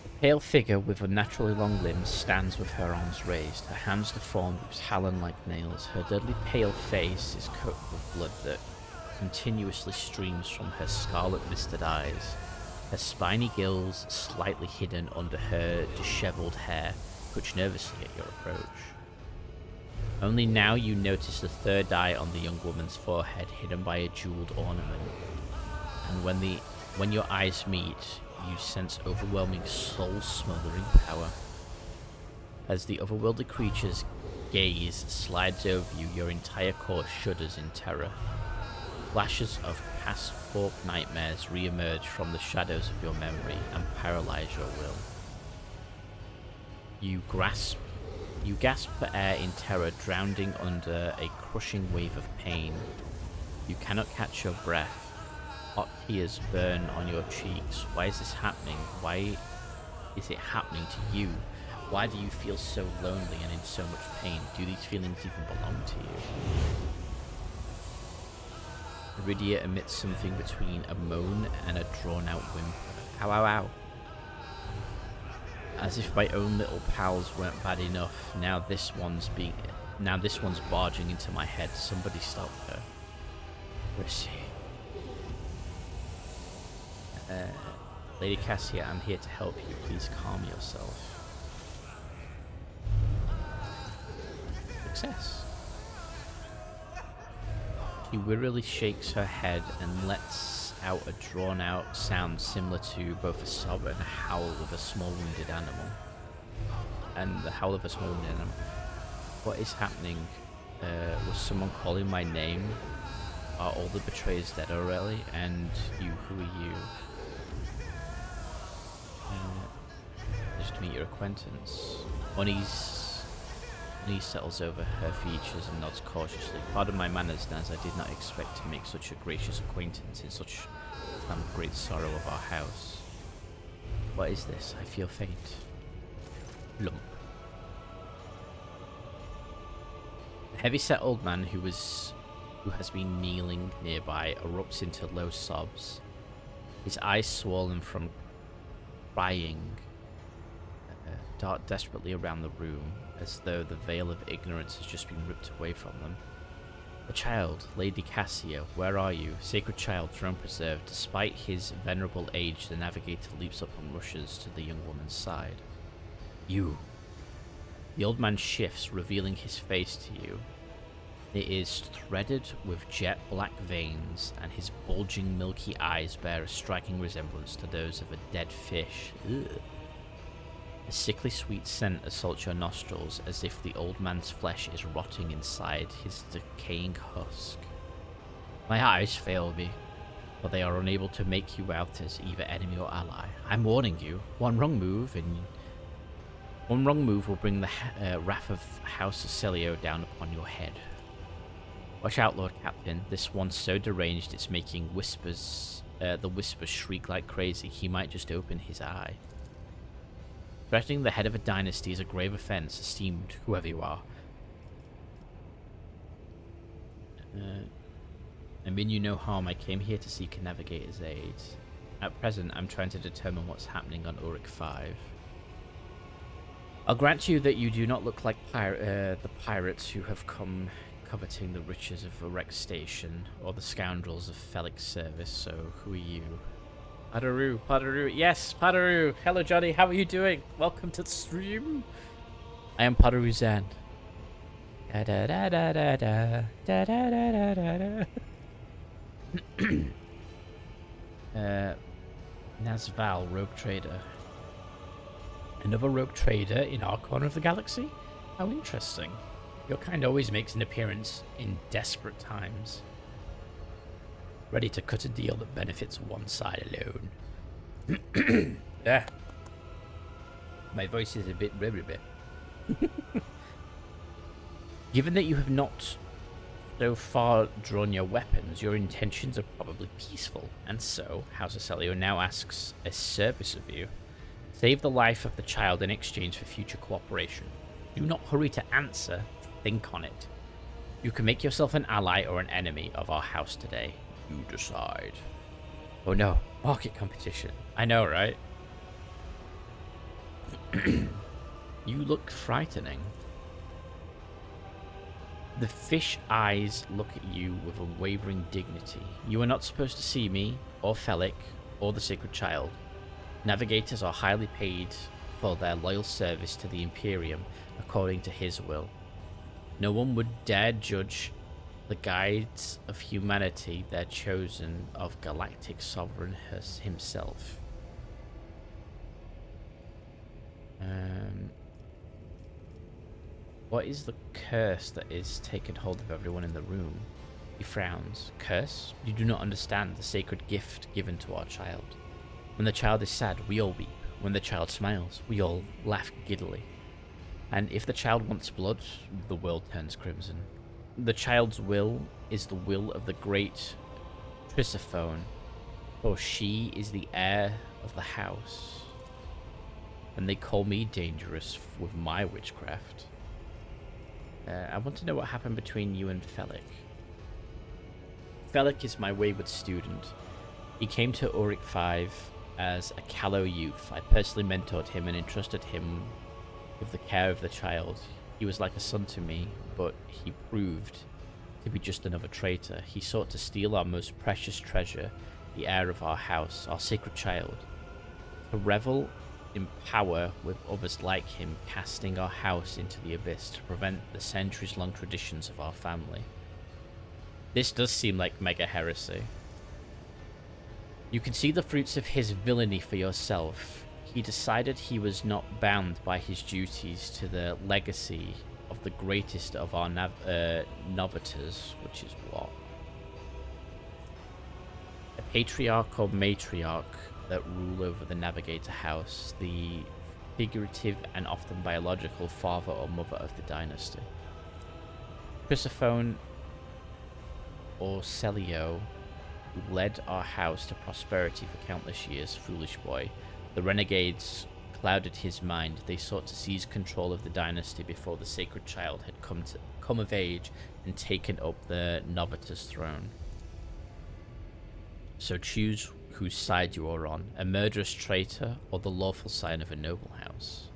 A pale figure with unnaturally long limbs stands with her arms raised. Her hands deformed with talon-like nails. Her deadly pale face is coated with blood that continuously streams from her scarlet-misted eyes. Her spiny gills, slightly hidden under her disheveled hair, twitch nervously at your approach. Only now you notice the third eye on the young woman's forehead, hidden by a jeweled ornament. And when your eyes meet, you sense overwhelming soul-smothering power. As the otherworldly creature's gaze slides over you, your entire core shudders in terror. Flashes of past Hawk nightmares re-emerge from the shadows of your memory and paralyze your will. You grasp You gasp for air in terror, drowning under a crushing wave of pain. You cannot catch your breath. Hot tears burn on your cheeks. Why is this happening? Why is it happening to you? Why do you feel so lonely and in so much pain? Do these feelings even belong to you? Iridia emits something between a moan and a drawn-out whimper. Ow, ow, ow. As if my own little pals weren't bad enough, now this one's barging into my head. Somebody stop her. Where is she? Lady Cassia, I'm here to help you. Please calm yourself. Success. She wearily shakes her head and lets out a drawn-out sound similar to both a sob and a howl of a small wounded animal. What is happening? Was someone calling my name? Are all the betrayers dead already? And you, who are you? Just to meet your acquaintance. Unease settles over her features and nods cautiously. Pardon my manners, Naz. I did not expect to make such a gracious acquaintance in such a time of great sorrow of our house. What is this? I feel faint. Lump. The heavy-set old man who has been kneeling nearby erupts into low sobs. His eyes swollen from crying dart desperately around the room, as though the veil of ignorance has just been ripped away from them. The child, Lady Cassia, where are you? Sacred child, throne preserved. Despite his venerable age, the navigator leaps up and rushes to the young woman's side. You. The old man shifts, revealing his face to you. It is threaded with jet black veins, and his bulging milky eyes bear a striking resemblance to those of a dead fish. Ugh. A sickly sweet scent assaults your nostrils, as if the old man's flesh is rotting inside his decaying husk. My eyes fail me, but they are unable to make you out as either enemy or ally. I'm warning you, one wrong move will bring the wrath of House Celio down upon your head. Watch out, Lord Captain. This one's so deranged it's making the whispers shriek like crazy. He might just open his eye. Threatening the head of a dynasty is a grave offense, esteemed whoever you are. I mean you no harm. I came here to seek a navigator's aid. At present, I'm trying to determine what's happening on Uric 5. I'll grant you that you do not look like the pirates who have come coveting the riches of Uric Station, or the scoundrels of Felix Service, so who are you? Padaru, yes, Padaru. Hello, Johnny, how are you doing? Welcome to the stream. I am Padaru Zan. Da da da da da da da da da da da. Nazval, rogue trader. Another rogue trader in our corner of the galaxy? How interesting. Your kind always makes an appearance in desperate times. Ready to cut a deal that benefits one side alone. Yeah. My voice is a bit bit. Given that you have not so far drawn your weapons, your intentions are probably peaceful, and so House Celio now asks a service of you. Save the life of the child in exchange for future cooperation. Do not hurry to answer, think on it. You can make yourself an ally or an enemy of our house today. You decide. Oh no, market competition. I know, right? You look frightening. The fish eyes look at you with a wavering dignity. You are not supposed to see me, or Felic, or the sacred child. Navigators are highly paid for their loyal service to the Imperium, according to his will. No one would dare judge the guides of humanity, their chosen of galactic sovereign himself. What is the curse that is taken hold of everyone in the room? He frowns. Curse? You do not understand the sacred gift given to our child. When the child is sad, we all weep. When the child smiles, we all laugh giddily. And if the child wants blood, the world turns crimson. The child's will is the will of the great Trisophone, for she is the heir of the house. And they call me dangerous with my witchcraft. I want to know what happened between you and Felic. Felic is my wayward student. He came to Auric 5 as a callow youth. I personally mentored him and entrusted him with the care of the child. He was like a son to me, but he proved to be just another traitor. He sought to steal our most precious treasure, the heir of our house, our sacred child. To revel in power with others like him, casting our house into the abyss to prevent the centuries-long traditions of our family. This does seem like mega heresy. You can see the fruits of his villainy for yourself. He decided he was not bound by his duties to the legacy of the greatest of our novators, which is what? A patriarch or matriarch that rule over the Navigator house, the figurative and often biological father or mother of the dynasty. Chrysophone or Celio, who led our house to prosperity for countless years, foolish boy. The renegades clouded his mind. They sought to seize control of the dynasty before the sacred child had come of age and taken up the Novator's throne. So choose whose side you are on, a murderous traitor or the lawful scion of a noble house.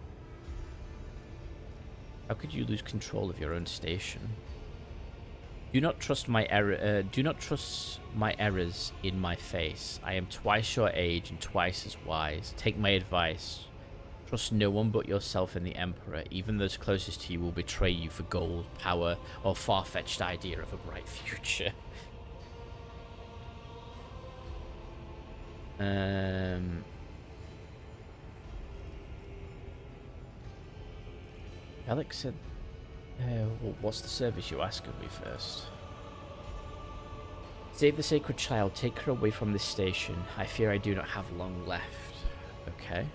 How could you lose control of your own station? Do not trust my errors in my face. I am twice your age and twice as wise. Take my advice. Trust no one but yourself and the Emperor. Even those closest to you will betray you for gold, power, or far-fetched idea of a bright future. Alex said, well, what's the service you ask of me first? Save the sacred child, take her away from this station. I fear I do not have long left. Okay.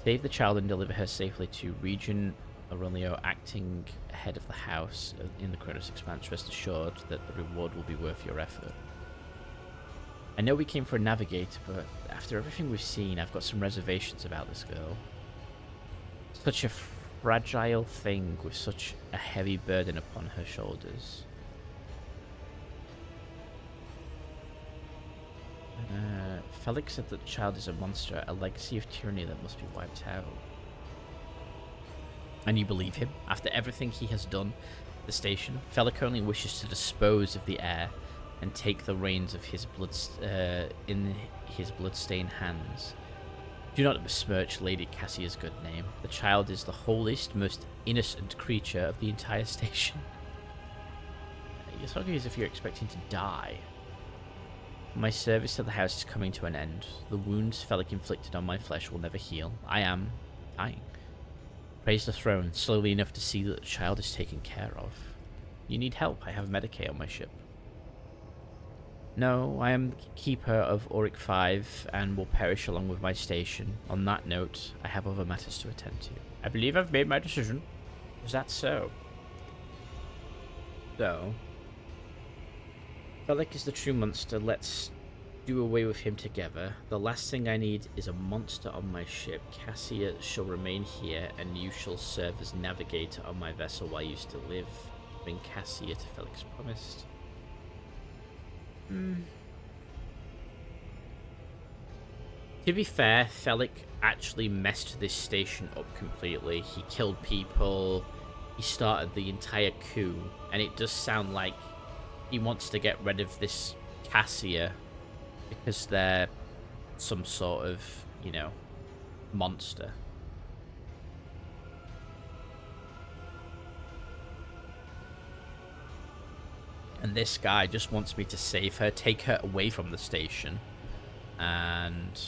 Save the child and deliver her safely to Regent Aurelio, acting head of the house in the Kronos Expanse. Rest assured that the reward will be worth your effort. I know we came for a navigator, but after everything we've seen, I've got some reservations about this girl. Such a fragile thing with such a heavy burden upon her shoulders. Felix said that the child is a monster, a legacy of tyranny that must be wiped out. And you believe him? After everything he has done at the station, Felix only wishes to dispose of the heir and take the reins of his in his bloodstained hands. Do not besmirch Lady Cassia's good name. The child is the holiest, most innocent creature of the entire station. You're talking as if you're expecting to die. My service to the house is coming to an end. The wounds Felic inflicted on my flesh will never heal. I am dying. Praise the throne, slowly enough to see that the child is taken care of. You need help. I have Medicaid on my ship. No, I am keeper of Auric 5 and will perish along with my station. On that note, I have other matters to attend to. I believe I've made my decision. Is that so? So, Felic is the true monster. Let's do away with him together. The last thing I need is a monster on my ship. Cassia shall remain here, and you shall serve as navigator on my vessel while you still live. Bring Cassia to Felix promised. To be fair, Felic actually messed this station up completely. He killed people, he started the entire coup, and it does sound like he wants to get rid of this Cassia because they're some sort of, you know, monster. And this guy just wants me to save her, take her away from the station, and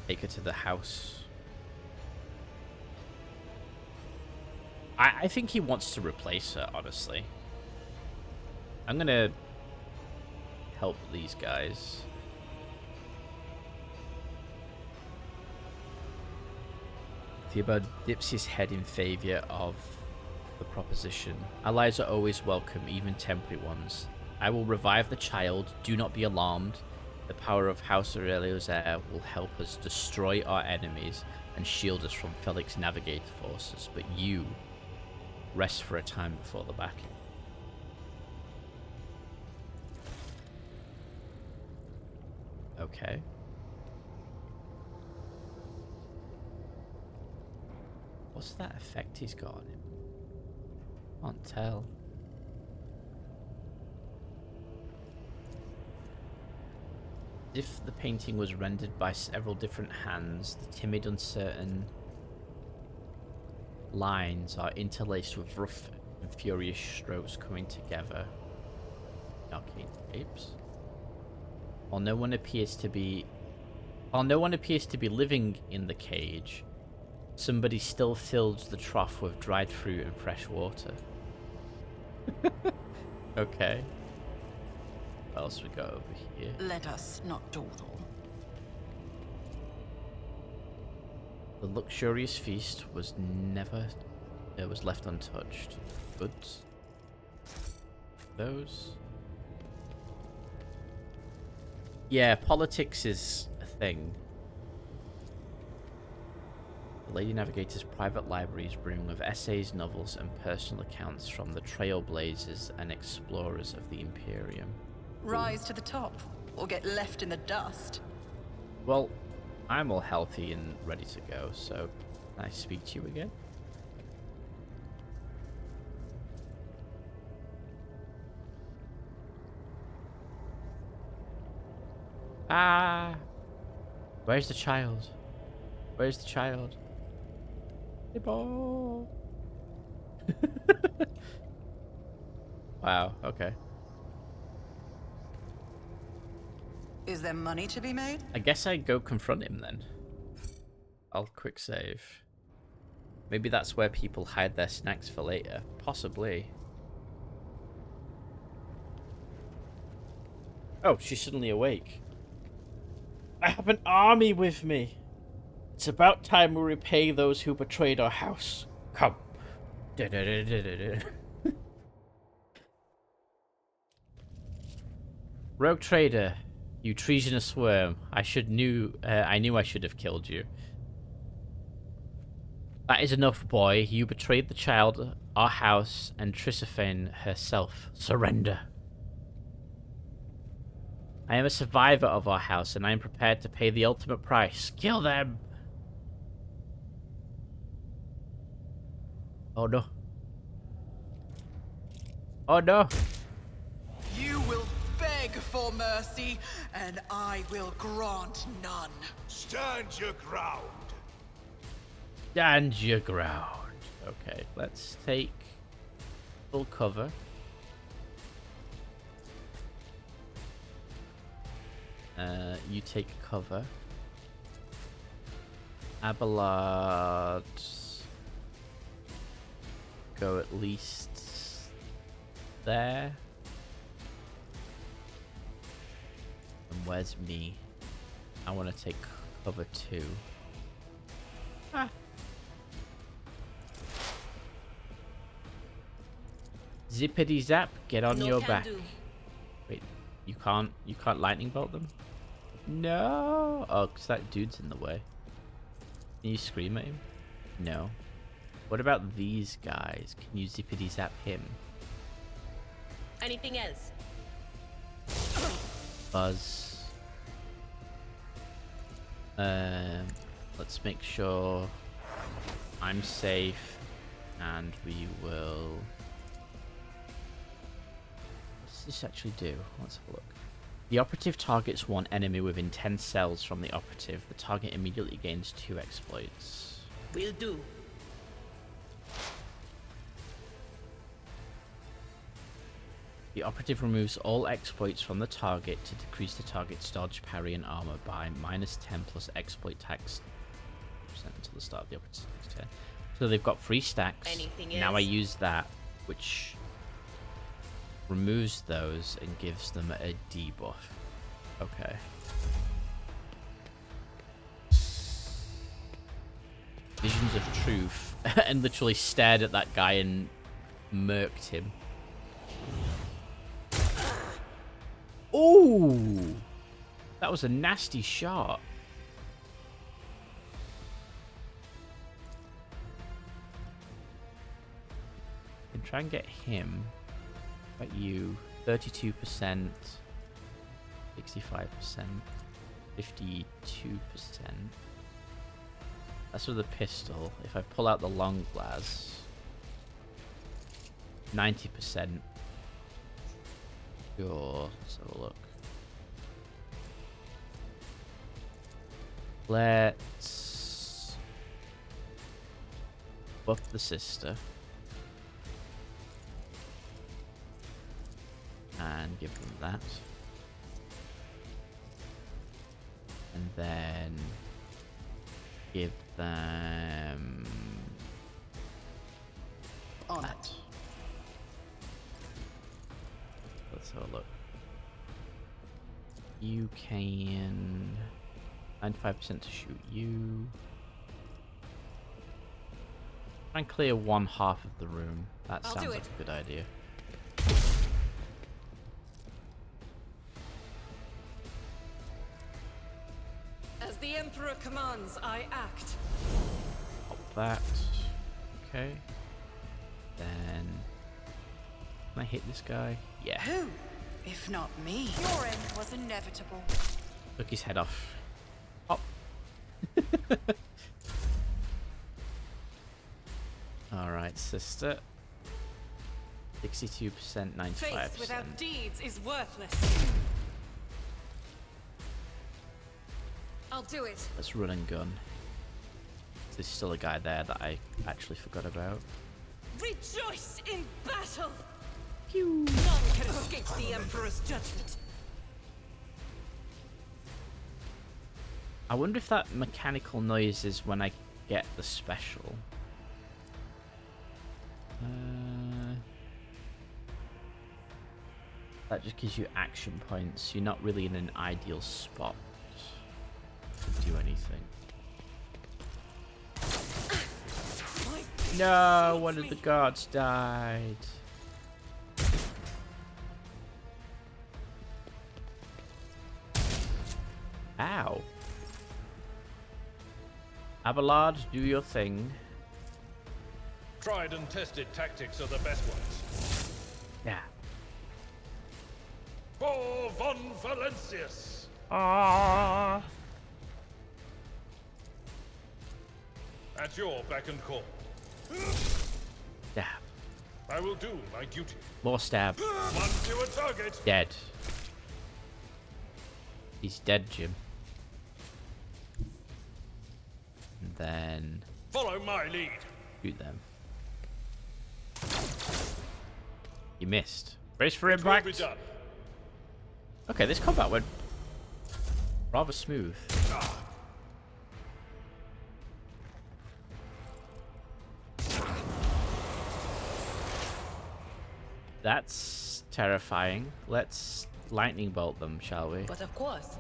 take her to the house. I think he wants to replace her, honestly. I'm gonna help these guys. Theobald dips his head in favor of the proposition. Allies are always welcome, even temporary ones. I will revive the child. Do not be alarmed. The power of House Aurelius Heir will help us destroy our enemies and shield us from Felix Navigator forces. But you, rest for a time before the battle. Okay. What's that effect he's got on him? Can't tell. If the painting was rendered by several different hands, the timid, uncertain lines are interlaced with rough and furious strokes coming together. Arcane shapes. While no one appears to be living in the cage, somebody still fills the trough with dried fruit and fresh water. Okay. What else we got over here? Let us not dawdle. The luxurious feast was left untouched. Goods. Those. Yeah, politics is a thing. The Lady Navigator's private library is brimming with essays, novels, and personal accounts from the trailblazers and explorers of the Imperium. Rise to the top, or get left in the dust. Well, I'm all healthy and ready to go, so can I speak to you again? Ah! Where's the child? Where's the child? Hippo! Wow, okay. Is there money to be made? I guess I'd go confront him then. I'll quick save. Maybe that's where people hide their snacks for later. Possibly. Oh, she's suddenly awake. I have an army with me. It's about time we repay those who betrayed our house. Come. Rogue trader, you treasonous worm. I knew I should have killed you. That is enough, boy. You betrayed the child, our house, and Tryphothane herself. Surrender. I am a survivor of our house, and I am prepared to pay the ultimate price. Kill them! Oh no. Oh no! You will beg for mercy, and I will grant none. Stand your ground. Stand your ground. Okay, let's take full cover. You take cover. Abelard. Go at least there. And where's me? I want to take cover too. Ah. Zippity zap, get on your back. Wait, you can't lightning bolt them? No. Oh, because that dude's in the way. Can you scream at him? No. What about these guys? Can you zippity zap him? Anything else? Buzz. Let's make sure I'm safe, and we will. What's this actually do? Let's have a look. The operative targets one enemy within 10 cells from the operative. The target immediately gains 2 exploits. Will do. The operative removes all exploits from the target to decrease the target's dodge, parry, and armor by -10 plus exploit tax until the start of the operative turn. So they've got 3 stacks. Anything now I else? use that, which removes those and gives them a debuff. Okay. visions of truth and literally stared at that guy and murked him. Ooh! That was a nasty shot. And try and get him. But you, 32%, 65%, 52%. That's with the pistol. If I pull out the long glass, 90%. Sure, let's have a look. Let's buff the sister. And give them that. And then give them On that. it. Let's have a look. You can 95% to shoot you. Try and clear one half of the room. That I'll sounds do like it. a good idea. As the Emperor commands, I act. Pop that. Okay. Then can I hit this guy? Yeah. Who, if not me? Your end was inevitable. Took his head off. Pop. Alright, sister. 62%, 95%. Faith without deeds is worthless. I'll do it. Let's run and gun. There's still a guy there that I actually forgot about. Rejoice in battle! None can escape the Emperor's judgment. I wonder if that mechanical noise is when I get the special. That just gives you action points. You're not really in an ideal spot to do anything. No, one of the guards died. Ow. Abelard, do your thing. Tried and tested tactics are the best ones. Yeah. For von Valentius! Ah. At your beck and call. Stab. I will do my duty. More stab. One fewer target. Dead. He's dead, Jim. And then Follow my lead. shoot them. You missed. Brace for It will be impact. done. Okay, this combat went rather smooth. That's terrifying. Let's lightning bolt them, shall we? But of course.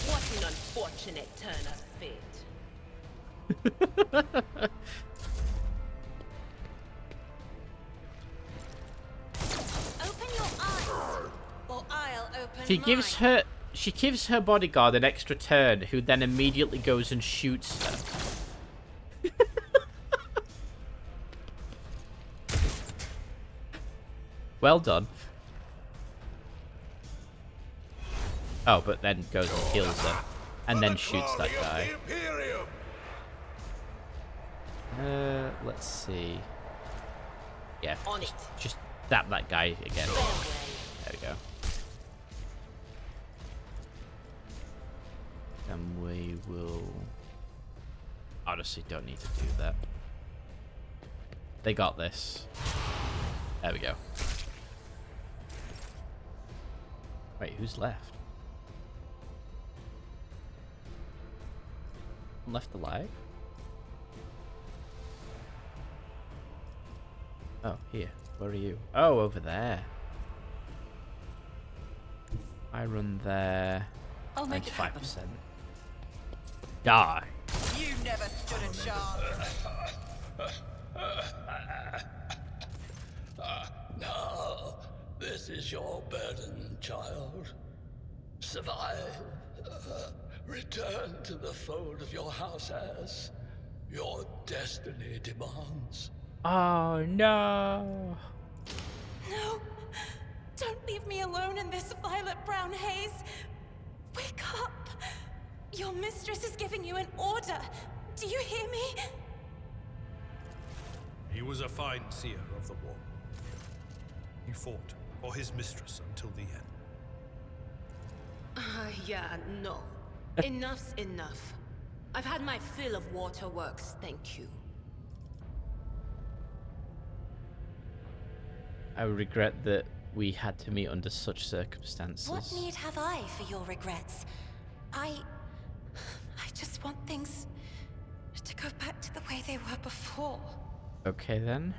What an unfortunate turn of fate. Open your eyes, or I'll open She gives her bodyguard an extra turn, who then immediately goes and shoots her. Well done. Oh, but then goes and kills her. And then shoots that guy. Let's see. Yeah, On it. just stab that guy again. There we go. And we will... Honestly, don't need to do that. They got this. There we go. Wait, who's left? Left alive? Oh, here. Where are you? Oh, over there. I run there. I'll make it happen. 95%. Die. You never stood a chance. Now, this is your burden, child. Survive. Return to the fold of your house as your destiny demands. Oh no. No! Don't leave me alone in this violet-brown haze! Wake up! Your mistress is giving you an order! Do you hear me? He was a fine seer of the war. He fought for his mistress until the end. Yeah, no. Enough's enough. I've had my fill of waterworks, thank you. I regret that we had to meet under such circumstances. What need have I for your regrets? I just want things to go back to the way they were before. Okay then.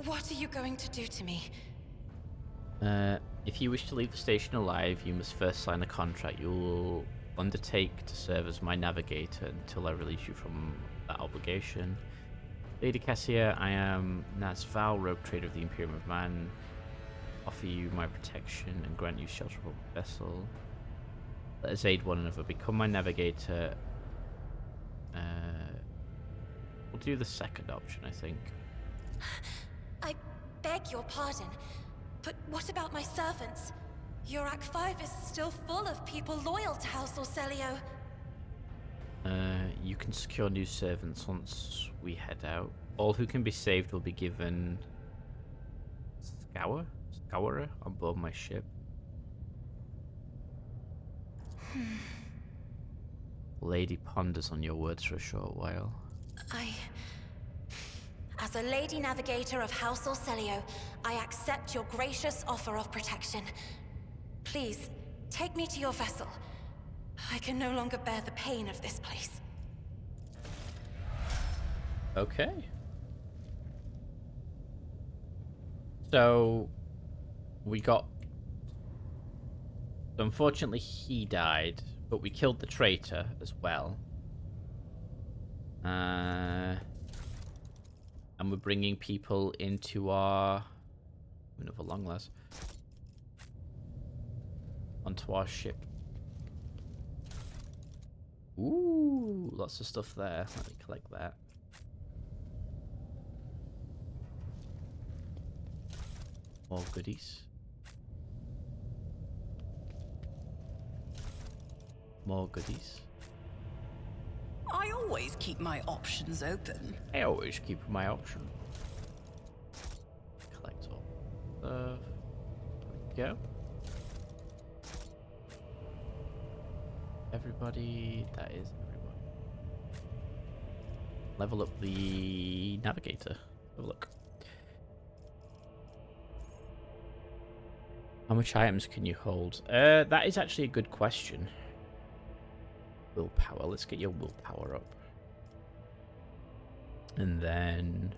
What are you going to do to me? If you wish to leave the station alive, you must first sign a contract you will undertake to serve as my navigator until I release you from that obligation. Lady Cassia, I am Nazval, rogue trader of the Imperium of Man. Offer you my protection and grant you shelter of a vessel. Let us aid one another. Become my navigator. We'll do the second option, I think. I beg your pardon, but what about my servants? Your Act 5 is still full of people loyal to House Orselio. You can secure new servants once we head out. All who can be saved will be given Scourer on board my ship. Lady ponders on your words for a short while. As a lady navigator of House Orselio, I accept your gracious offer of protection. Please, take me to your vessel. I can no longer bear the pain of this place. Okay. So, we got... Unfortunately, he died, but we killed the traitor as well. And we're bringing people into our... Another long last. Onto our ship. Ooh, lots of stuff there. Let me collect that. More goodies. More goodies. I always keep my options open. I always keep my option. Collect all. There we go. Everybody, that is everybody. Level up the navigator. Have a look. How much items can you hold? That is actually a good question. Willpower. Let's get your willpower up. And then...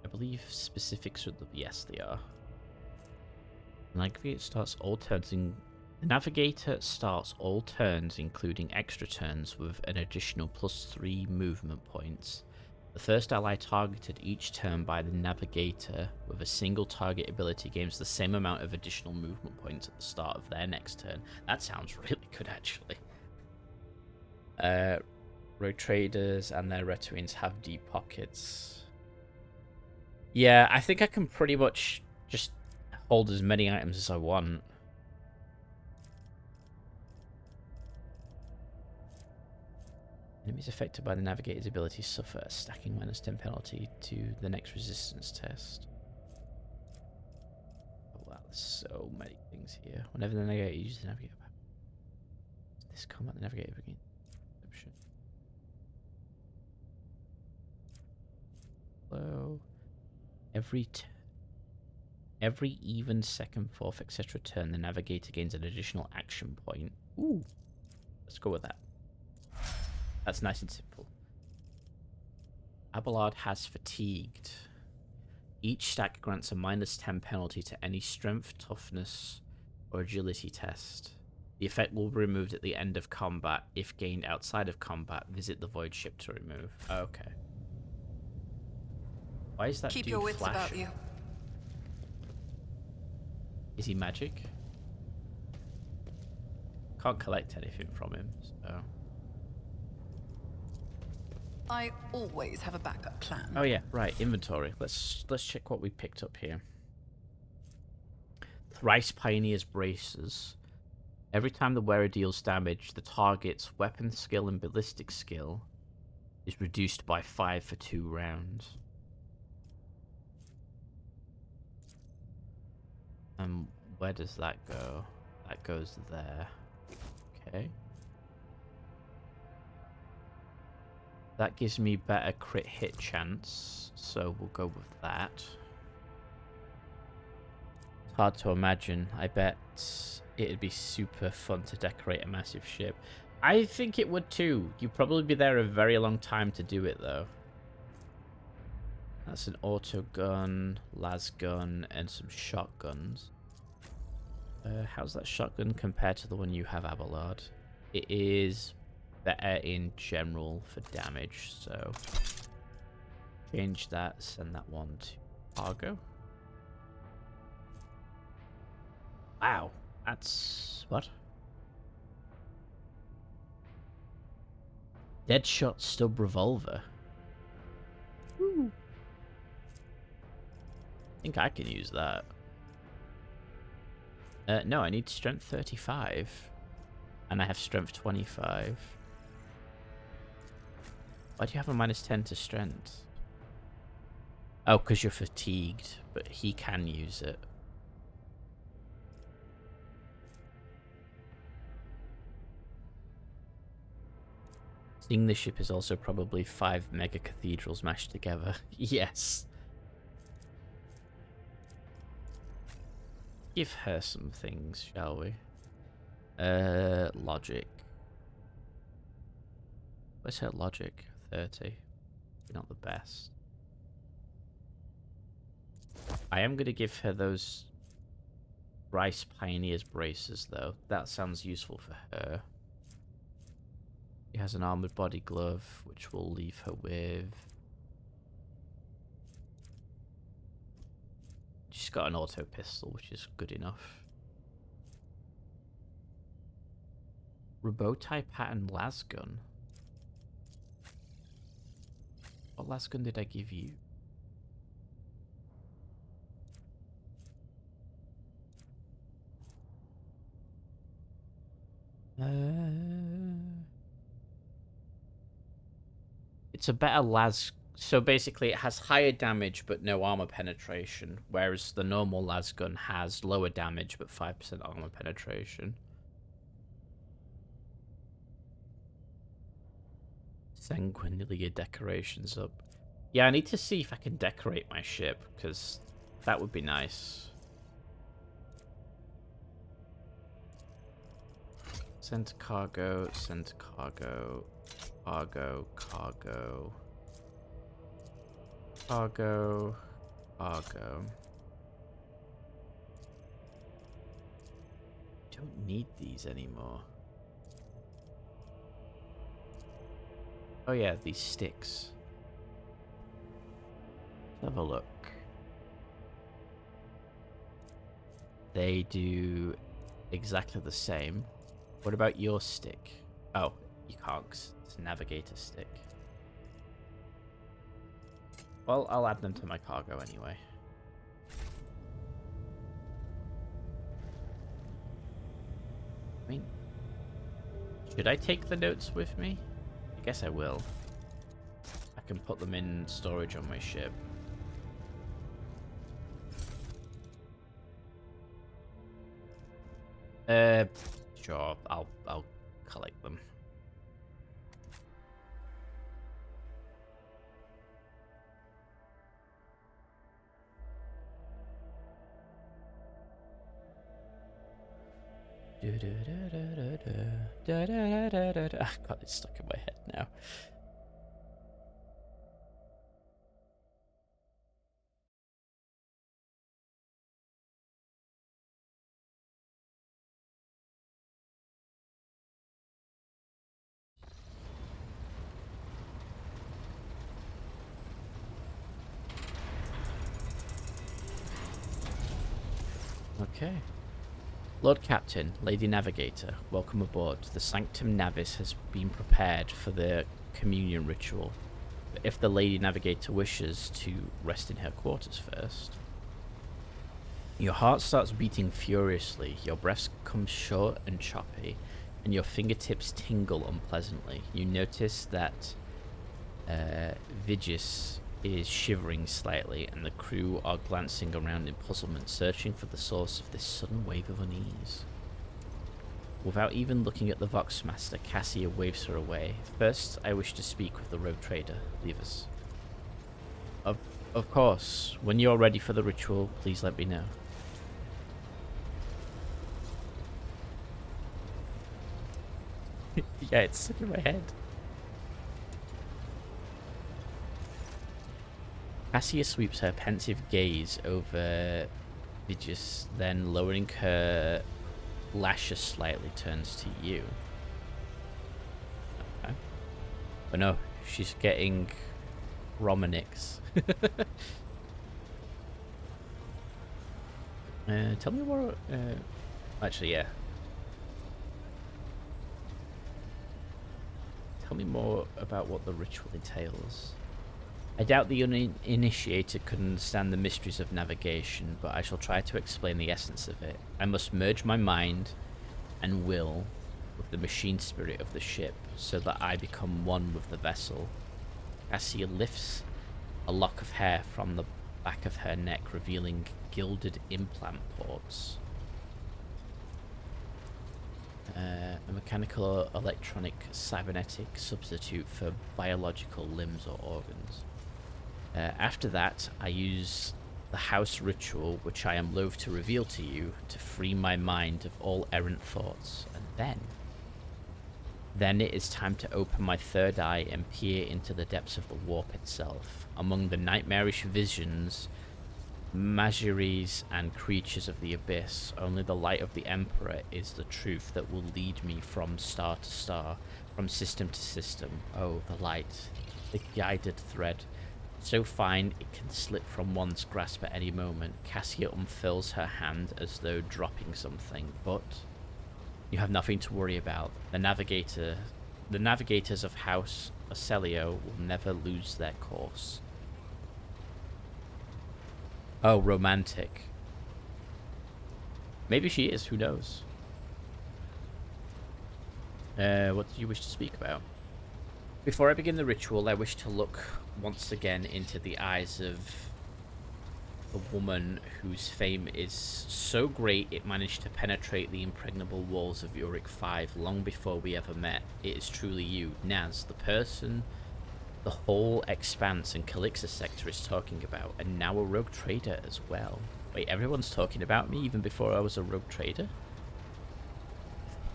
I believe specifics are the... Yes, they are. Navigator starts all turns in... The navigator starts all turns, including extra turns, with an additional +3 movement points. The first ally targeted each turn by the navigator with a single target ability gains the same amount of additional movement points at the start of their next turn. That sounds really good, actually. Road traders and their Retuins have deep pockets. Yeah, I think I can pretty much just hold as many items as I want. Enemies affected by the navigator's ability suffer a stacking -10 penalty to the next resistance test. Oh wow, there's so many things here. Whenever the navigator uses the navigator power. This combat the navigator begins. Hello. Every even, second, fourth, etc. turn, the navigator gains an additional action point. Ooh. Let's go with that. That's nice and simple. Abelard has fatigued. Each stack grants a -10 penalty to any strength, toughness, or agility test. The effect will be removed at the end of combat. If gained outside of combat, visit the void ship to remove. Okay. Why is that Keep dude your wits flashing? about you. Is he magic? Can't collect anything from him, so... I always have a backup plan. Oh yeah, right, inventory. Let's check what we picked up here. Thrice Pioneer's Braces. Every time the wearer deals damage, the target's weapon skill and ballistic skill is reduced by 5 for 2 rounds. And where does that go? That goes there. Okay. That gives me better crit hit chance, so we'll go with that. It's hard to imagine. I bet it'd be super fun to decorate a massive ship. I think it would too. You'd probably be there a very long time to do it though. That's an auto gun, las gun, and some shotguns. How's that shotgun compared to the one you have, Abelard? It is better in general for damage, so change that, send that one to cargo. Wow, that's what? Deadshot stub revolver. Woo. I think I can use that. No, I need strength 35. And I have strength 25. Why do you have a -10 to strength? Oh, because you're fatigued, but he can use it. Seeing the ship is also probably 5 mega cathedrals mashed together. Yes. Give her some things, shall we? Logic. Where's her logic? 30. Not the best. I am going to give her those Rice Pioneer's braces, though. That sounds useful for her. She has an armored body glove, which we'll leave her with. She's got an auto pistol, which is good enough. Robotai pattern lasgun. What lasgun did I give you? It's a better las. So basically, it has higher damage but no armor penetration, whereas the normal lasgun has lower damage but 5% armor penetration. Sanguinalia decorations up. Yeah, I need to see if I can decorate my ship, because that would be nice. Send to cargo, send to cargo, cargo, cargo, cargo, cargo. Don't need these anymore. Oh yeah, these sticks. Let's have a look. They do exactly the same. What about your stick? Oh, you can't, 'cause it's a navigator stick. Well, I'll add them to my cargo anyway. I mean, should I take the notes with me? I guess I will. I can put them in storage on my ship. Sure, I'll collect them. I've got it stuck in my head now. Okay. Lord Captain, Lady Navigator, welcome aboard. The Sanctum Navis has been prepared for the communion ritual. But if the Lady Navigator wishes to rest in her quarters first... Your heart starts beating furiously, your breath comes short and choppy, and your fingertips tingle unpleasantly. You notice that Vigis is shivering slightly, and the crew are glancing around in puzzlement, searching for the source of this sudden wave of unease. Without even looking at the Voxmaster, Cassia waves her away. First, I wish to speak with the rogue trader. Leave us. Of course. When you're ready for the ritual, please let me know. Yeah, it's stuck in my head. Cassia sweeps her pensive gaze over Vigis, then lowering her lashes slightly, turns to you. Okay. But no, she's getting Romanix. Tell me what... actually, yeah. Tell me more about what the ritual entails. I doubt the uninitiated could understand the mysteries of navigation, but I shall try to explain the essence of it. I must merge my mind and will with the machine spirit of the ship, so that I become one with the vessel. Cassia lifts a lock of hair from the back of her neck, revealing gilded implant ports. A mechanical or electronic cybernetic substitute for biological limbs or organs. After that, I use the house ritual, which I am loath to reveal to you, to free my mind of all errant thoughts. And then it is time to open my third eye and peer into the depths of the warp itself. Among the nightmarish visions, Mageries and creatures of the abyss, only the light of the Emperor is the truth that will lead me from star to star, from system to system. Oh, the light, the guided thread, so fine it can slip from one's grasp at any moment. Cassia unfurls her hand as though dropping something, but you have nothing to worry about. The navigators of House Celio will never lose their course. Oh, romantic. Maybe she is, who knows? What did you wish to speak about? Before I begin the ritual, I wish to look once again into the eyes of a woman whose fame is so great it managed to penetrate the impregnable walls of Uric 5 long before we ever met. It is truly you, Naz, the person the whole Expanse and Calixus sector is talking about, and now a rogue trader as well. Wait, everyone's talking about me even before I was a rogue trader?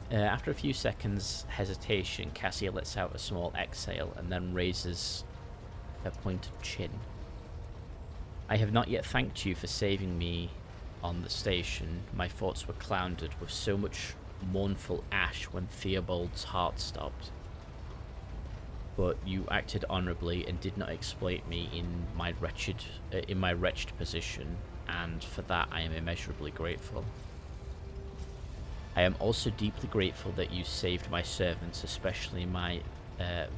After a few seconds hesitation, Cassia lets out a small exhale and then raises her pointed chin. I have not yet thanked you for saving me on the station. My thoughts were clouded with so much mournful ash when Theobald's heart stopped. But you acted honorably and did not exploit me in my wretched position, and for that I am immeasurably grateful. I am also deeply grateful that you saved my servants, especially my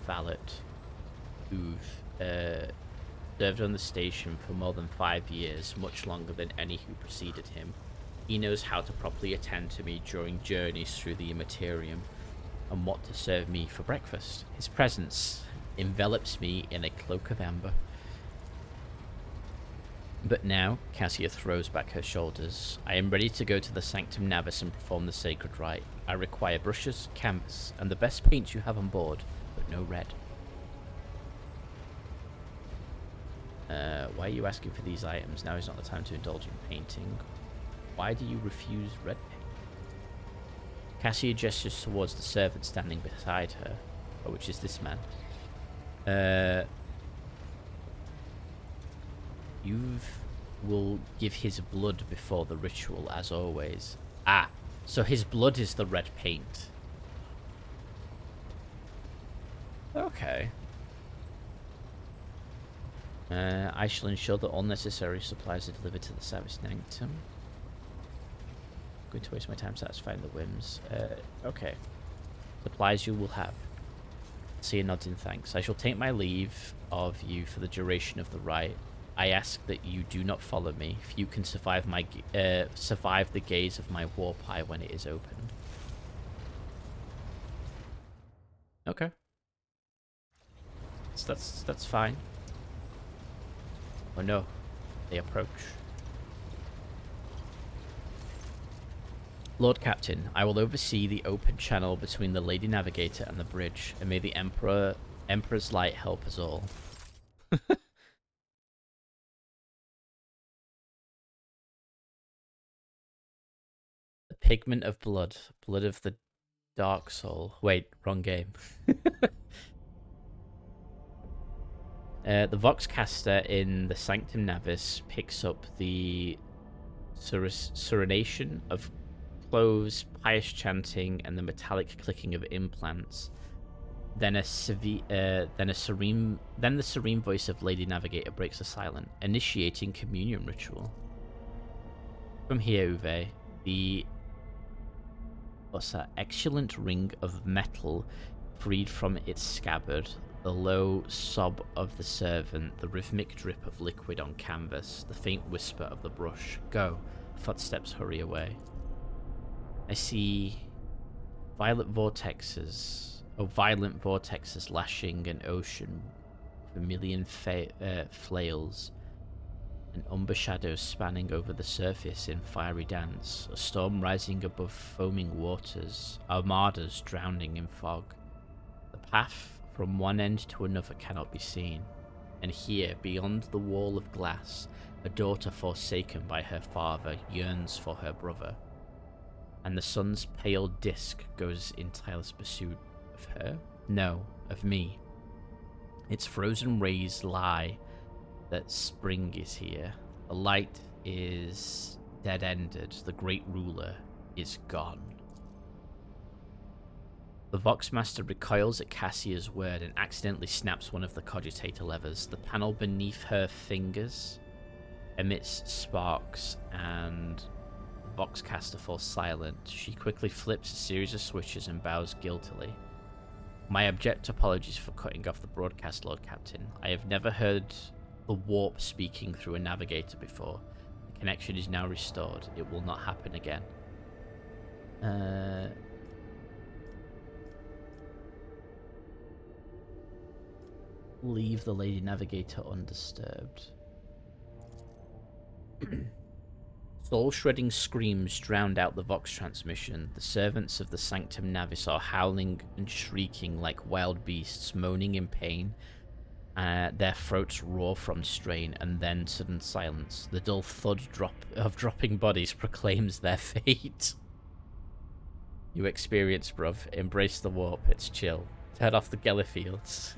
valet, who've served on the station for more than 5 years, much longer than any who preceded him. He knows how to properly attend to me during journeys through the Immaterium, and what to serve me for breakfast. His presence envelops me in a cloak of amber. But now, Cassia throws back her shoulders. I am ready to go to the Sanctum Navis and perform the sacred rite. I require brushes, canvas, and the best paints you have on board, but no red. Why are you asking for these items? Now is not the time to indulge in painting. Why do you refuse red paint? Cassia gestures towards the servant standing beside her, which is this man. You will give his blood before the ritual, as always. Ah, so his blood is the red paint. Okay. I shall ensure that all necessary supplies are delivered to the Sanctum. going to waste my time satisfying the whims. Okay. Supplies you will have. See a nod in thanks. I shall take my leave of you for the duration of the rite. I ask that you do not follow me. If you can survive my survive the gaze of my warp eye when it is opened. Okay. So that's fine. Oh no, they approach. Lord Captain, I will oversee the open channel between the Lady Navigator and the bridge, and may the Emperor's light help us all. The pigment of blood, blood of the dark soul. Wait, wrong game. The Voxcaster in the Sanctum Navis picks up the serenation of cloves, pious chanting, and the metallic clicking of implants. Then the serene voice of Lady Navigator breaks the silence, initiating communion ritual. From here, Uwe, the excellent ring of metal freed from its scabbard, the low sob of the servant, the rhythmic drip of liquid on canvas, the faint whisper of the brush. Go. Footsteps hurry away. I see violent vortexes lashing an ocean with a million flails, and umber shadows spanning over the surface in fiery dance, a storm rising above foaming waters, armadas drowning in fog. The path from one end to another cannot be seen, and here, beyond the wall of glass, a daughter forsaken by her father yearns for her brother, and the sun's pale disk goes in tireless pursuit of her? No, of me. Its frozen rays lie that spring is here. The light is dead-ended. The great ruler is gone. The Voxmaster recoils at Cassia's word and accidentally snaps one of the cogitator levers. The panel beneath her fingers emits sparks and the Voxcaster falls silent. She quickly flips a series of switches and bows guiltily. My abject apologies for cutting off the broadcast, Lord Captain. I have never heard the warp speaking through a navigator before. The connection is now restored. It will not happen again. Leave the Lady Navigator undisturbed. Soul-shredding screams drowned out the Vox transmission. The servants of the Sanctum Navis are howling and shrieking like wild beasts, moaning in pain. Their throats roar from strain, and then sudden silence. The dull thud of dropping bodies proclaims their fate. You experience, bruv. Embrace the warp. It's chill. Turn off the Gellerfields.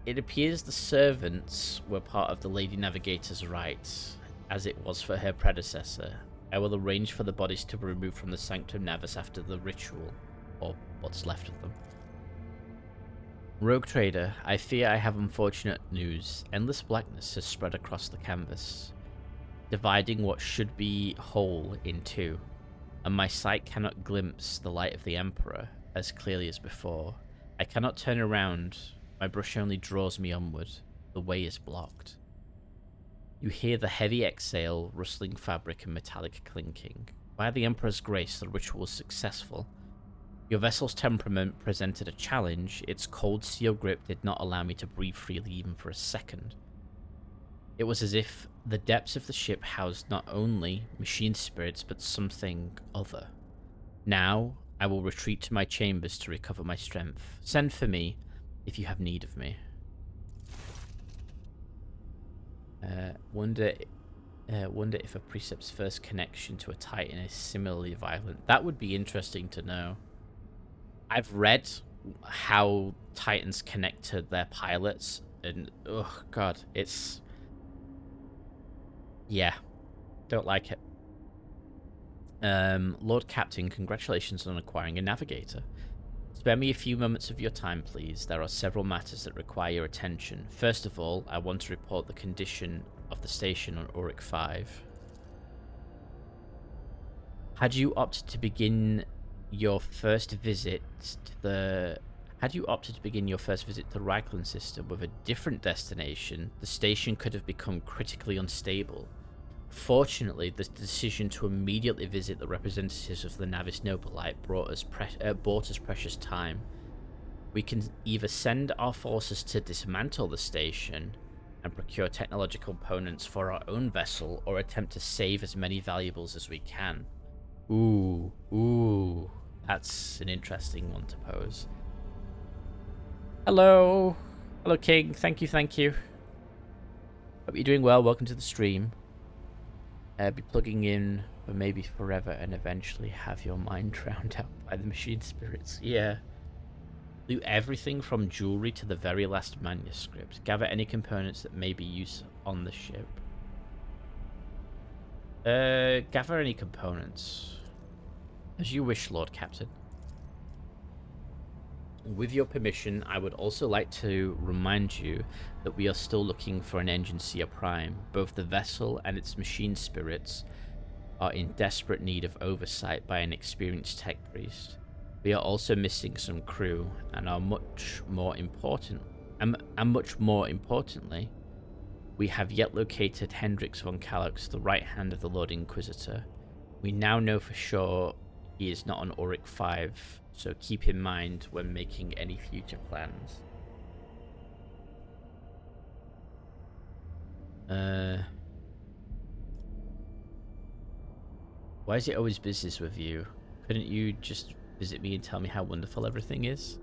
It appears the servants were part of the Lady Navigator's rites, as it was for her predecessor. I will arrange for the bodies to be removed from the Sanctum Navis after the ritual, or what's left of them. Rogue Trader, I fear I have unfortunate news. Endless blackness has spread across the canvas, dividing what should be whole in two, and my sight cannot glimpse the light of the Emperor as clearly as before. I cannot turn around. My brush only draws me onward. The way is blocked. You hear the heavy exhale, rustling fabric, and metallic clinking. By the Emperor's grace, the ritual was successful. Your vessel's temperament presented a challenge. Its cold steel grip did not allow me to breathe freely even for a second. It was as if the depths of the ship housed not only machine spirits, but something other. Now, I will retreat to my chambers to recover my strength. Send for me if you have need of me. Wonder if a Precept's first connection to a Titan is similarly violent. That would be interesting to know. I've read how Titans connect to their pilots, and oh god, it's... yeah, don't like it. Lord Captain, congratulations on acquiring a navigator. Spare me a few moments of your time, please. There are several matters that require your attention. First of all, I want to report the condition of the station on Auric 5. Had you opted to begin your first visit to the Reichland system with a different destination, the station could have become critically unstable. Fortunately, the decision to immediately visit the representatives of the Navis Nobilite bought us precious time. We can either send our forces to dismantle the station and procure technological components for our own vessel, or attempt to save as many valuables as we can. Ooh, that's an interesting one to pose. Hello, King. Thank you. Hope you're doing well. Welcome to the stream. Be plugging in for maybe forever and eventually have your mind drowned out by the machine spirits. Yeah. Do everything from jewelry to the very last manuscript. Gather any components that may be used on the ship. Gather any components. As you wish, Lord Captain. With your permission, I would also like to remind you that we are still looking for an Engine Seer Prime. Both the vessel and its machine spirits are in desperate need of oversight by an experienced tech priest. We are also missing some crew, and much more importantly, we have yet located Hendrix von Kalox, the right hand of the Lord Inquisitor. We now know for sure he is not on Auric 5, so keep in mind when making any future plans. Why is it always business with you? Couldn't you just visit me and tell me how wonderful everything is?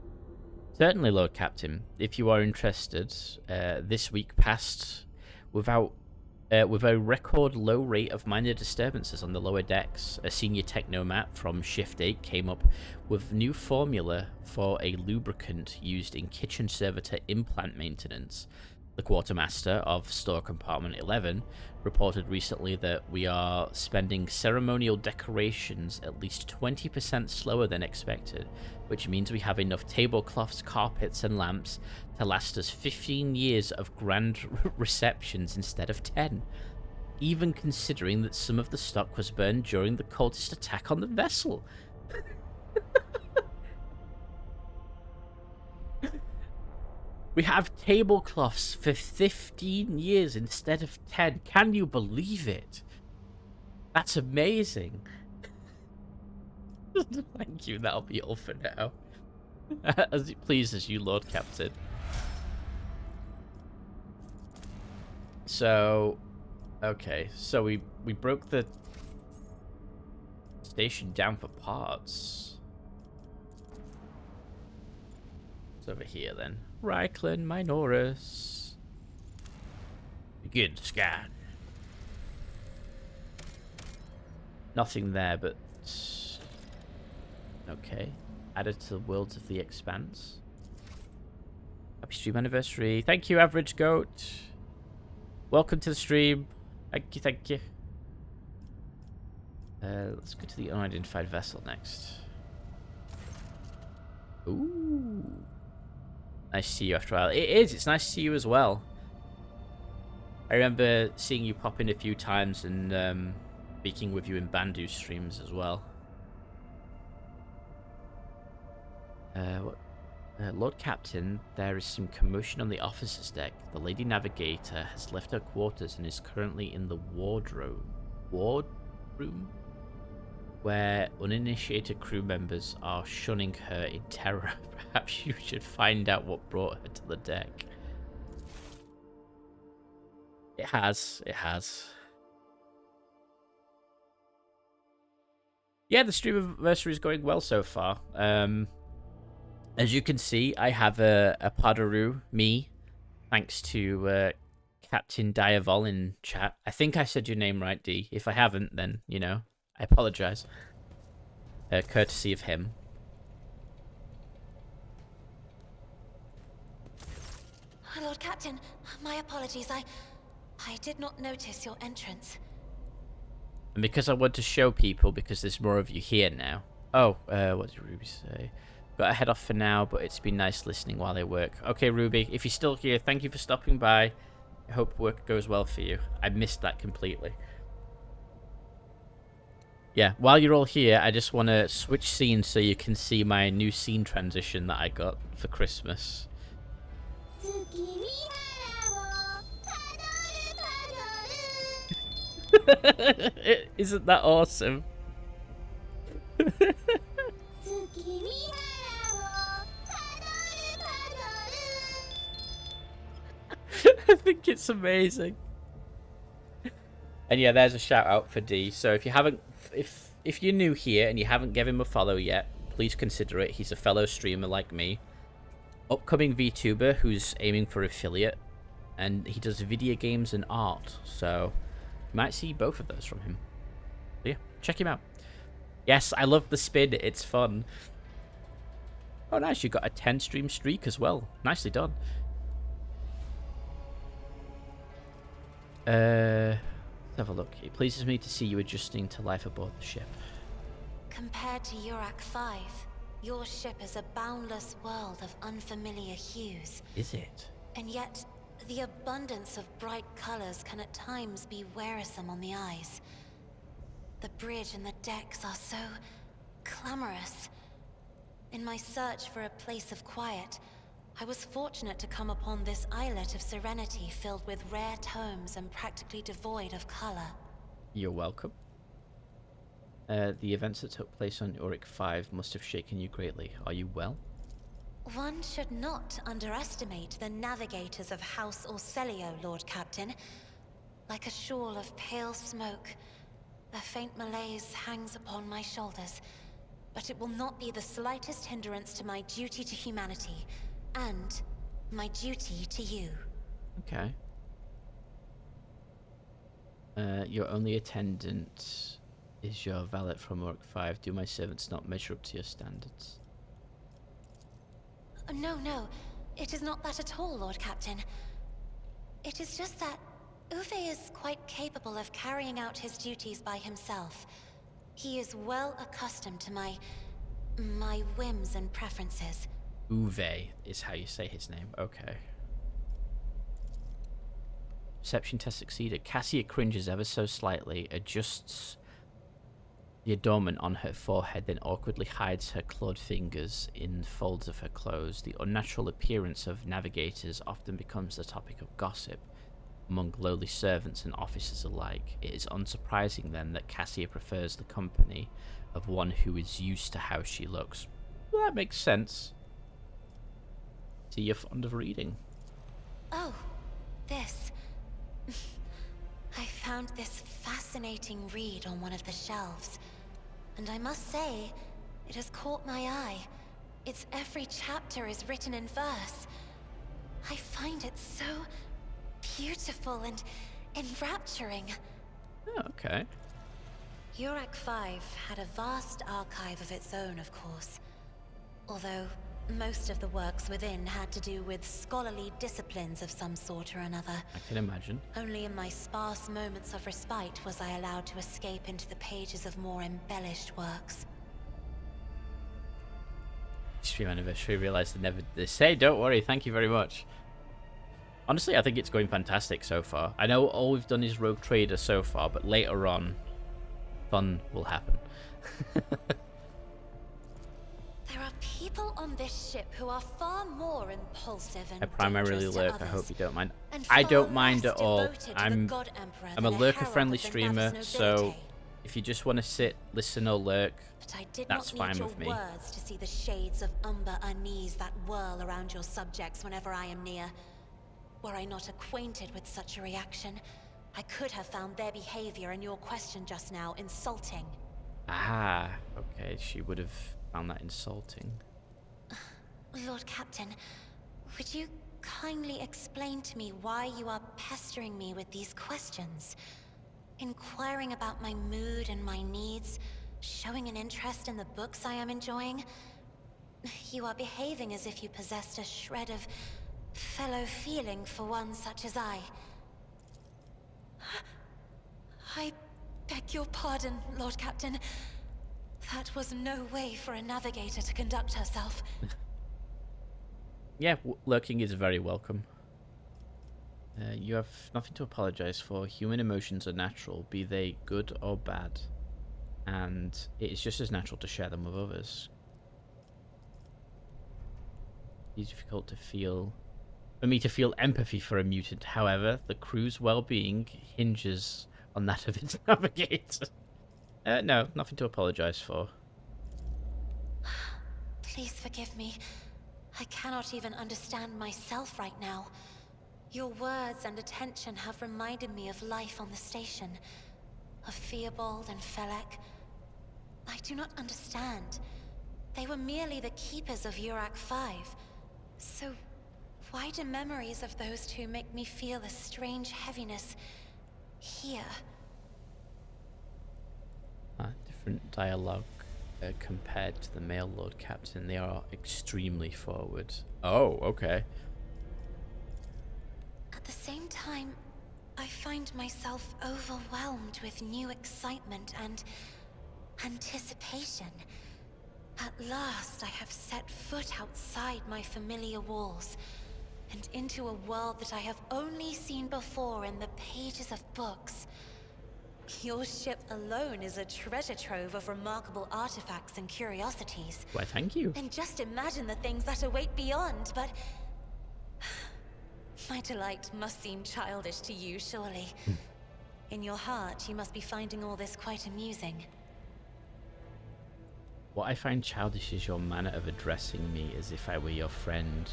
Certainly, Lord Captain. If you are interested, this week passed with a record low rate of minor disturbances on the lower decks. A senior technomat from Shift 8 came up with new formula for a lubricant used in kitchen servitor implant maintenance. The quartermaster of Store Compartment 11 reported recently that we are spending ceremonial decorations at least 20% slower than expected, which means we have enough tablecloths, carpets, and lamps to last us 15 years of grand receptions instead of 10, even considering that some of the stock was burned during the cultist attack on the vessel. We have tablecloths for 15 years instead of 10. Can you believe it? That's amazing. Thank you, that'll be all for now. As it pleases you, Lord Captain. So, okay, so we broke the station down for parts. It's over here then. Reichland Minoris. Begin scan. Nothing there, but okay. Added to the worlds of the expanse. Happy stream anniversary. Thank you, Average Goat. Welcome to the stream. Thank you. Let's go to the unidentified vessel next. Ooh. Nice to see you after a while. It is. It's nice to see you as well. I remember seeing you pop in a few times and speaking with you in Bandu streams as well. Lord Captain, there is some commotion on the officer's deck. The Lady Navigator has left her quarters and is currently in the wardroom, where uninitiated crew members are shunning her in terror. Perhaps you should find out what brought her to the deck. It has. Yeah, the Streamaversary is going well so far. As you can see, I have a Padaru, me, thanks to Captain Diavol in chat. I think I said your name right, D. If I haven't, then, you know, I apologize. Courtesy of him. Lord Captain, my apologies. I did not notice your entrance. And because I want to show people, because there's more of you here now. Oh, what did Ruby say? Got to head off for now, but it's been nice listening while they work. Okay, Ruby, if you're still here, thank you for stopping by. I hope work goes well for you. I missed that completely. Yeah, while you're all here, I just want to switch scenes so you can see my new scene transition that I got for Christmas. Isn't that awesome? I think it's amazing. And yeah, there's a shout out for D. So if you haven't, if you're new here and you haven't given him a follow yet, please consider it. He's a fellow streamer like me, upcoming VTuber who's aiming for affiliate, and he does video games and art. So you might see both of those from him. So yeah, check him out. Yes, I love the spin. It's fun. Oh, nice. You got a 10 stream streak as well. Nicely done. Let's have a look. It pleases me to see you adjusting to life aboard the ship. Compared to Urak 5, your ship is a boundless world of unfamiliar hues. Is it? And yet, the abundance of bright colors can at times be wearisome on the eyes. The bridge and the decks are so clamorous. In my search for a place of quiet, I was fortunate to come upon this islet of serenity filled with rare tomes and practically devoid of color. You're welcome. The events that took place on Urik 5 must have shaken you greatly. Are you well? One should not underestimate the navigators of House Orcelio, Lord Captain. Like a shawl of pale smoke, a faint malaise hangs upon my shoulders, but it will not be the slightest hindrance to my duty to humanity, and my duty to you. Okay. Your only attendant is your valet from Urik 5. Do my servants not measure up to your standards? No, it is not that at all, Lord Captain. It is just that Uwe is quite capable of carrying out his duties by himself. He is well accustomed to my whims and preferences. Uwe is how you say his name. Okay. Perception test succeeded. Cassia cringes ever so slightly, adjusts the adornment on her forehead, then awkwardly hides her clawed fingers in folds of her clothes. The unnatural appearance of navigators often becomes the topic of gossip among lowly servants and officers alike. It is unsurprising then that Cassia prefers the company of one who is used to how she looks. Well, that makes sense. See, you're fond of reading. Oh, this. I found this fascinating read on one of the shelves, and I must say, it has caught my eye. Its every chapter is written in verse. I find it so beautiful and enrapturing. Oh, okay. Urak 5 had a vast archive of its own, of course. Although most of the works within had to do with scholarly disciplines of some sort or another. I can imagine. Only in my sparse moments of respite was I allowed to escape into the pages of more embellished works. Streamaversary realized they never did this. Hey, don't worry, thank you very much. Honestly, I think it's going fantastic so far. I know all we've done is Rogue Trader so far, but later on, fun will happen. There are people on this ship who are far more impulsive and I primarily dangerous to lurk. I others, hope you don't mind. and I far don't mind less at all. devoted to the I'm God Emperor a than lurker-friendly herald of the Nav's streamer, so nobility. if you just want to sit, listen, or lurk, But I did that's not fine need your with me. words to see the shades of umber unease that whirl around your subjects whenever I am near. Were I not acquainted with such a reaction, I could have found their behavior and your question just now insulting. Ah, okay, she would have found that insulting. Lord Captain, would you kindly explain to me why you are pestering me with these questions? Inquiring about my mood and my needs, showing an interest in the books I am enjoying? You are behaving as if you possessed a shred of fellow feeling for one such as I. I beg your pardon, Lord Captain. That was no way for a navigator to conduct herself. Yeah, lurking is very welcome. You have nothing to apologize for. Human emotions are natural, be they good or bad. and it's just as natural to share them with others. It's difficult for me to feel empathy for a mutant. However, the crew's well-being hinges on that of its navigator. No, nothing to apologize for. Please forgive me. I cannot even understand myself right now. Your words and attention have reminded me of life on the station, of Theobald and Felek. I do not understand. They were merely the keepers of Urak 5. So, why do memories of those two make me feel a strange heaviness here? Different dialogue compared to the male Lord Captain. They are extremely forward. Oh, okay. At the same time, I find myself overwhelmed with new excitement and anticipation. At last, I have set foot outside my familiar walls, and into a world that I have only seen before in the pages of books. Your ship alone is a treasure trove of remarkable artifacts and curiosities. Why, thank you. And just imagine the things that await beyond, but... my delight must seem childish to you, surely. In your heart, you must be finding all this quite amusing. What I find childish is your manner of addressing me as if I were your friend,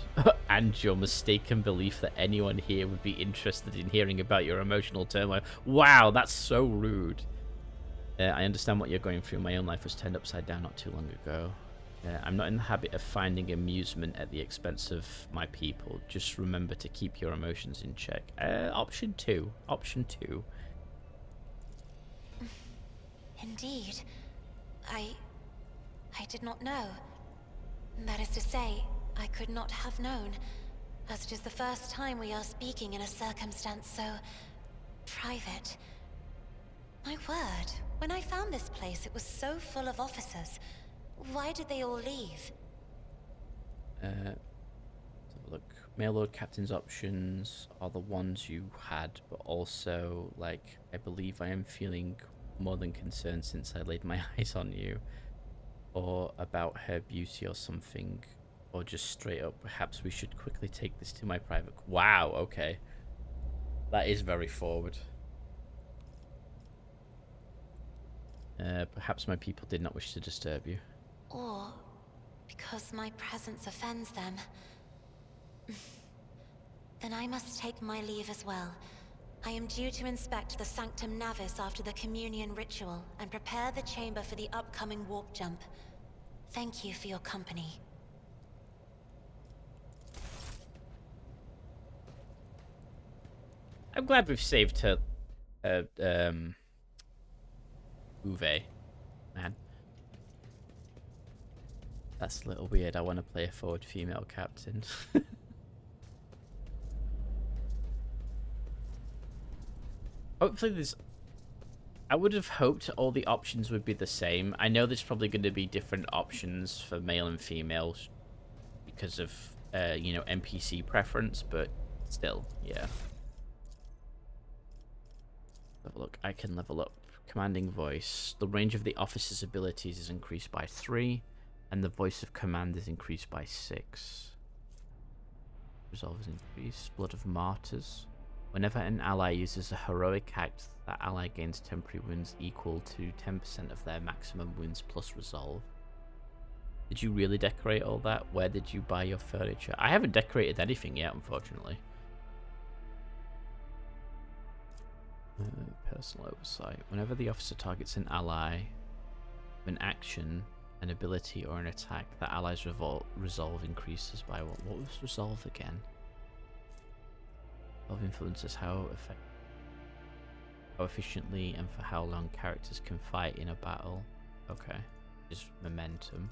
and your mistaken belief that anyone here would be interested in hearing about your emotional turmoil. Wow, that's so rude. I understand what you're going through. My own life was turned upside down not too long ago. I'm not in the habit of finding amusement at the expense of my people. Just remember to keep your emotions in check. Option 2. Option 2. Indeed. I did not know. That is to say, I could not have known, as it is the first time we are speaking in a circumstance so... private. My word, when I found this place, it was so full of officers. Why did they all leave? Let's have a look. Male Lord Captain's options are the ones you had, but also, like, I believe I am feeling more than concerned since I laid my eyes on you. Or about her beauty or something. Or just straight up, perhaps we should quickly take this to my private... Wow, okay. That is very forward. Perhaps my people did not wish to disturb you. Or because my presence offends them. Then I must take my leave as well. I am due to inspect the Sanctum Navis after the communion ritual and prepare the chamber for the upcoming warp jump. Thank you for your company. I'm glad we've saved her. Uwe. Man. That's a little weird. I want to play a forward female captain. Hopefully there's... I would have hoped all the options would be the same. I know there's probably going to be different options for male and females because of, you know, NPC preference, but still, yeah. Have a look. I can level up. Commanding voice. The range of the officer's abilities is increased by 3, and the voice of command is increased by 6. Resolve is increased. Blood of Martyrs. Whenever an ally uses a heroic act, that ally gains temporary wounds equal to 10% of their maximum wounds plus resolve. Did you really decorate all that? Where did you buy your furniture? I haven't decorated anything yet, unfortunately. Personal oversight. Whenever the officer targets an ally with an action, an ability, or an attack, the ally's resolve increases by what? What was resolve again? Resolve influences how efficiently and for how long characters can fight in a battle. Okay. Just momentum.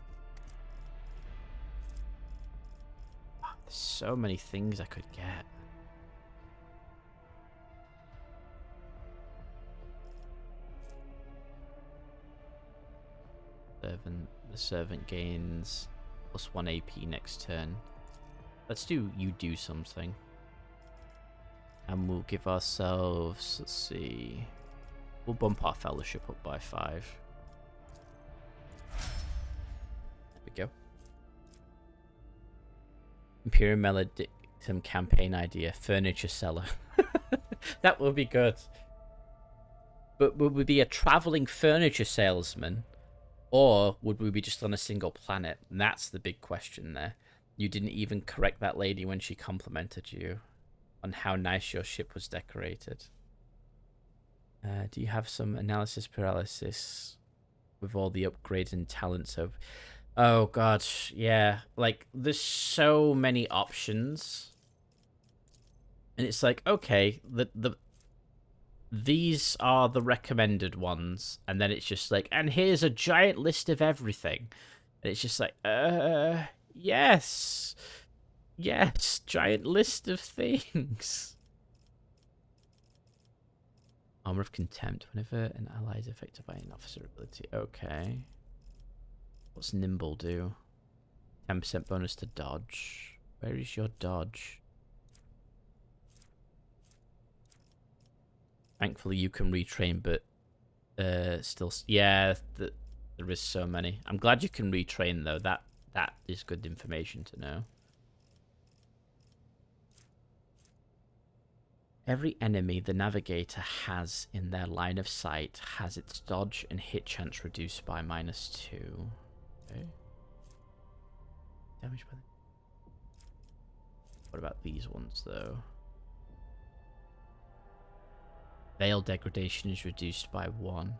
Wow, there's so many things I could get. The servant gains +1 AP next turn. Let's do you do something. And we'll give ourselves, let's see, we'll bump our fellowship up by 5. Imperial Maledictum campaign idea. Furniture seller. That would be good. But would we be a traveling furniture salesman? Or would we be just on a single planet? And that's the big question there. You didn't even correct that lady when she complimented you on how nice your ship was decorated. Do you have some analysis paralysis with all the upgrades and talents of... Oh, God, yeah. Like, there's so many options. And it's like, okay, these are the recommended ones. And then it's just like, and here's a giant list of everything. And it's just like, yes. Yes, giant list of things. Armor of Contempt. Whenever an ally is affected by an officer ability. Okay. What's Nimble do? 10% bonus to dodge. Where is your dodge? Thankfully you can retrain, but still... Yeah, there is so many. I'm glad you can retrain, though. That is good information to know. Every enemy the navigator has in their line of sight has its dodge and hit chance reduced by -2. Okay. Damage by... What about these ones, though? Veil degradation is reduced by 1.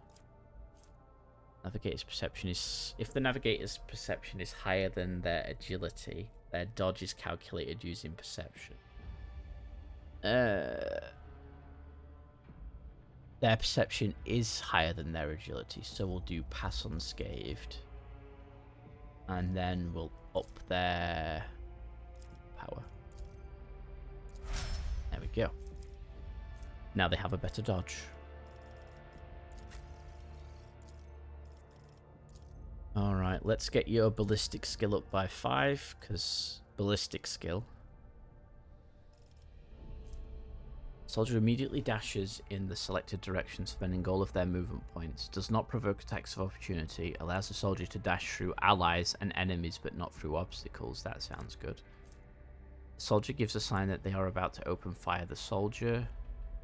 Navigator's perception is... If the navigator's perception is higher than their agility, their dodge is calculated using perception. Their perception is higher than their agility, so we'll do pass unscathed. And then we'll up their power. There we go. Now they have a better dodge. Alright, let's get your ballistic skill up by 5, because ballistic skill. Soldier immediately dashes in the selected direction, spending all of their movement points. Does not provoke attacks of opportunity. Allows the soldier to dash through allies and enemies, but not through obstacles. That sounds good. The soldier gives a sign that they are about to open fire. The soldier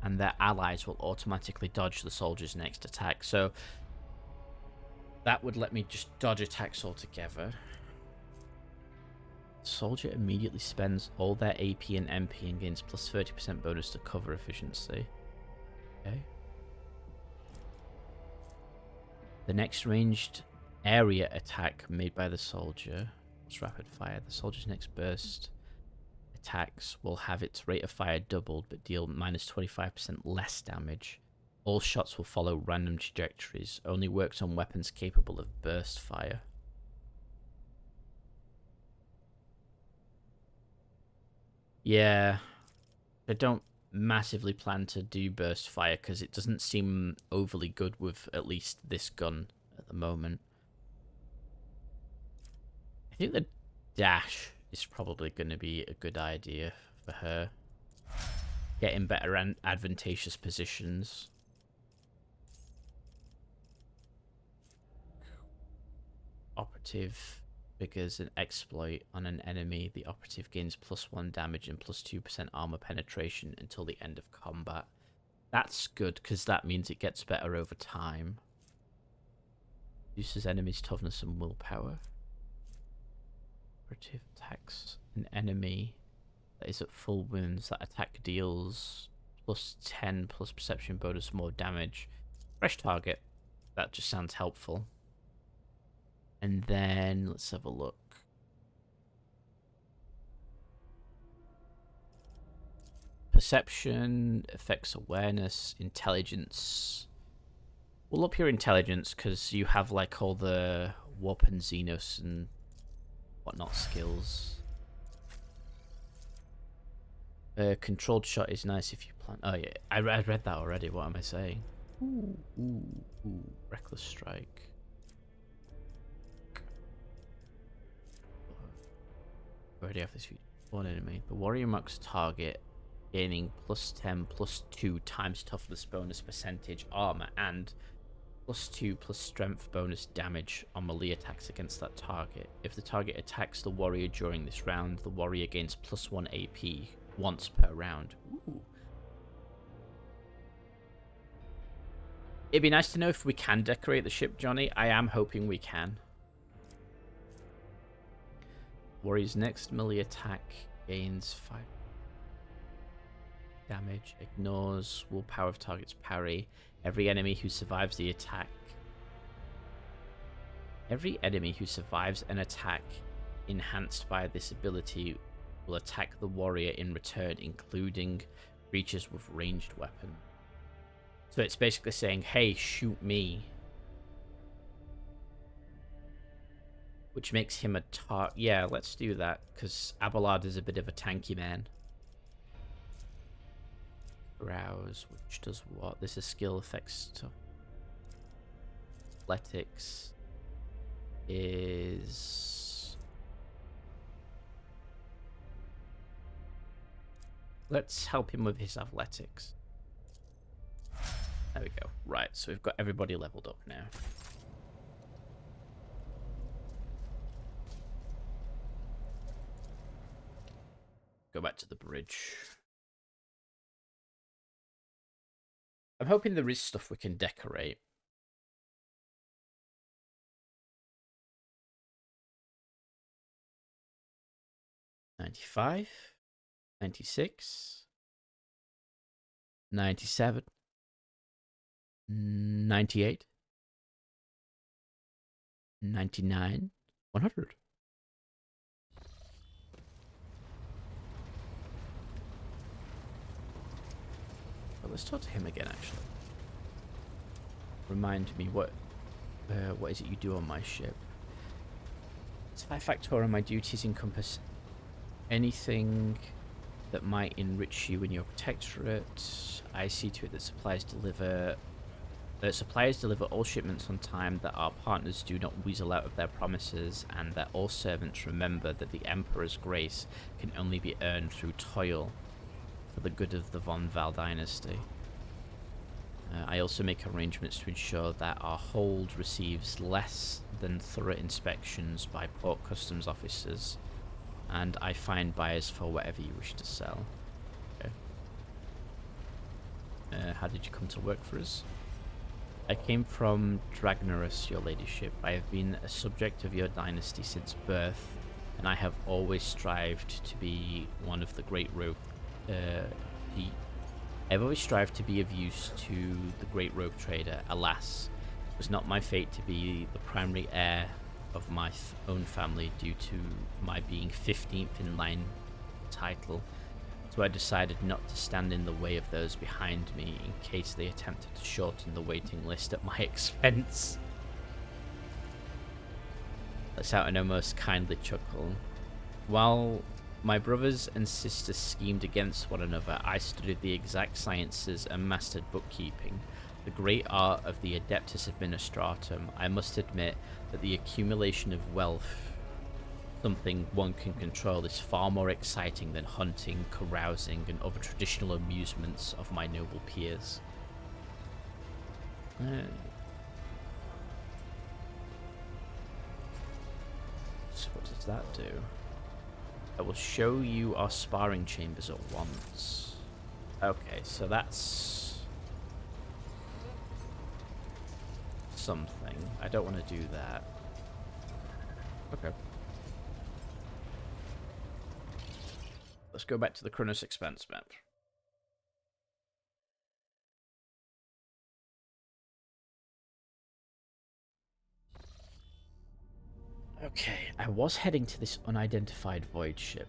and their allies will automatically dodge the soldier's next attack. So that would let me just dodge attacks altogether. Soldier immediately spends all their AP and MP and gains plus 30% bonus to cover efficiency. Okay. The next ranged area attack made by the soldier is rapid fire. The soldier's next burst attacks will have its rate of fire doubled but deal minus 25% less damage. All shots will follow random trajectories. Only works on weapons capable of burst fire. Yeah, I don't massively plan to do burst fire because it doesn't seem overly good with at least this gun at the moment. I think the dash is probably going to be a good idea for her. Getting better and advantageous positions. Operative triggers an exploit on an enemy. The operative gains +1 damage and +2% armor penetration until the end of combat. That's good because that means it gets better over time. Reduces enemies' toughness and willpower. Operative attacks an enemy that is at full wounds. That attack deals +10 plus perception bonus more damage. Fresh target. That just sounds helpful. And then let's have a look. Perception affects awareness, intelligence. We'll up your intelligence because you have like all the warp and Xenos and whatnot skills. Controlled shot is nice if you plan. Oh yeah, I read that already. What am I saying? Ooh, reckless strike. Already have this feature. One enemy. The warrior marks target, gaining +10 +2 times toughness bonus percentage armor and +2 + strength bonus damage on melee attacks against that target. If the target attacks the warrior during this round, the warrior gains +1 AP once per round. Ooh. It'd be nice to know if we can decorate the ship, Johnny. I am hoping we can. Warrior's next melee attack gains 5 damage, ignores willpower of target's parry. Every enemy who survives the attack. Every enemy who survives an attack enhanced by this ability will attack the warrior in return, including creatures with ranged weapons. So it's basically saying, hey, shoot me. Which makes him a target. Yeah, let's do that, because Abelard is a bit of a tanky man. Rouse, which does what? This is skill effects to athletics is... Let's help him with his athletics. There we go. Right, so we've got everybody leveled up now. Go back to the bridge. I'm hoping there is stuff we can decorate. $95, $96, $97, $98, $99, $100. Well, let's talk to him again, actually. Remind me, what is it you do on my ship? Sci-Fi and my duties encompass anything that might enrich you in your protectorate. I see to it that suppliers deliver all shipments on time, that our partners do not weasel out of their promises, and that all servants remember that the Emperor's grace can only be earned through toil for the good of the Von Val dynasty. I also make arrangements to ensure that our hold receives less than thorough inspections by port customs officers, and I find buyers for whatever you wish to sell. Okay. How did you come to work for us? I came from Dragnorus, your ladyship. I have been a subject of your dynasty since birth, and I have always strived to be one of the great rogue. I've always strived to be of use to the great rogue trader. Alas, it was not my fate to be the primary heir of my own family due to my being 15th in line title, so I decided not to stand in the way of those behind me in case they attempted to shorten the waiting list at my expense. Let's out an almost kindly chuckle. While my brothers and sisters schemed against one another, I studied the exact sciences and mastered bookkeeping, the great art of the Adeptus Administratum. I must admit that the accumulation of wealth, something one can control, is far more exciting than hunting, carousing, and other traditional amusements of my noble peers. So what does that do? I will show you our sparring chambers at once. Okay, so that's something. I don't want to do that. Okay. Let's go back to the Kronos Expanse map. Okay, I was heading to this unidentified void ship.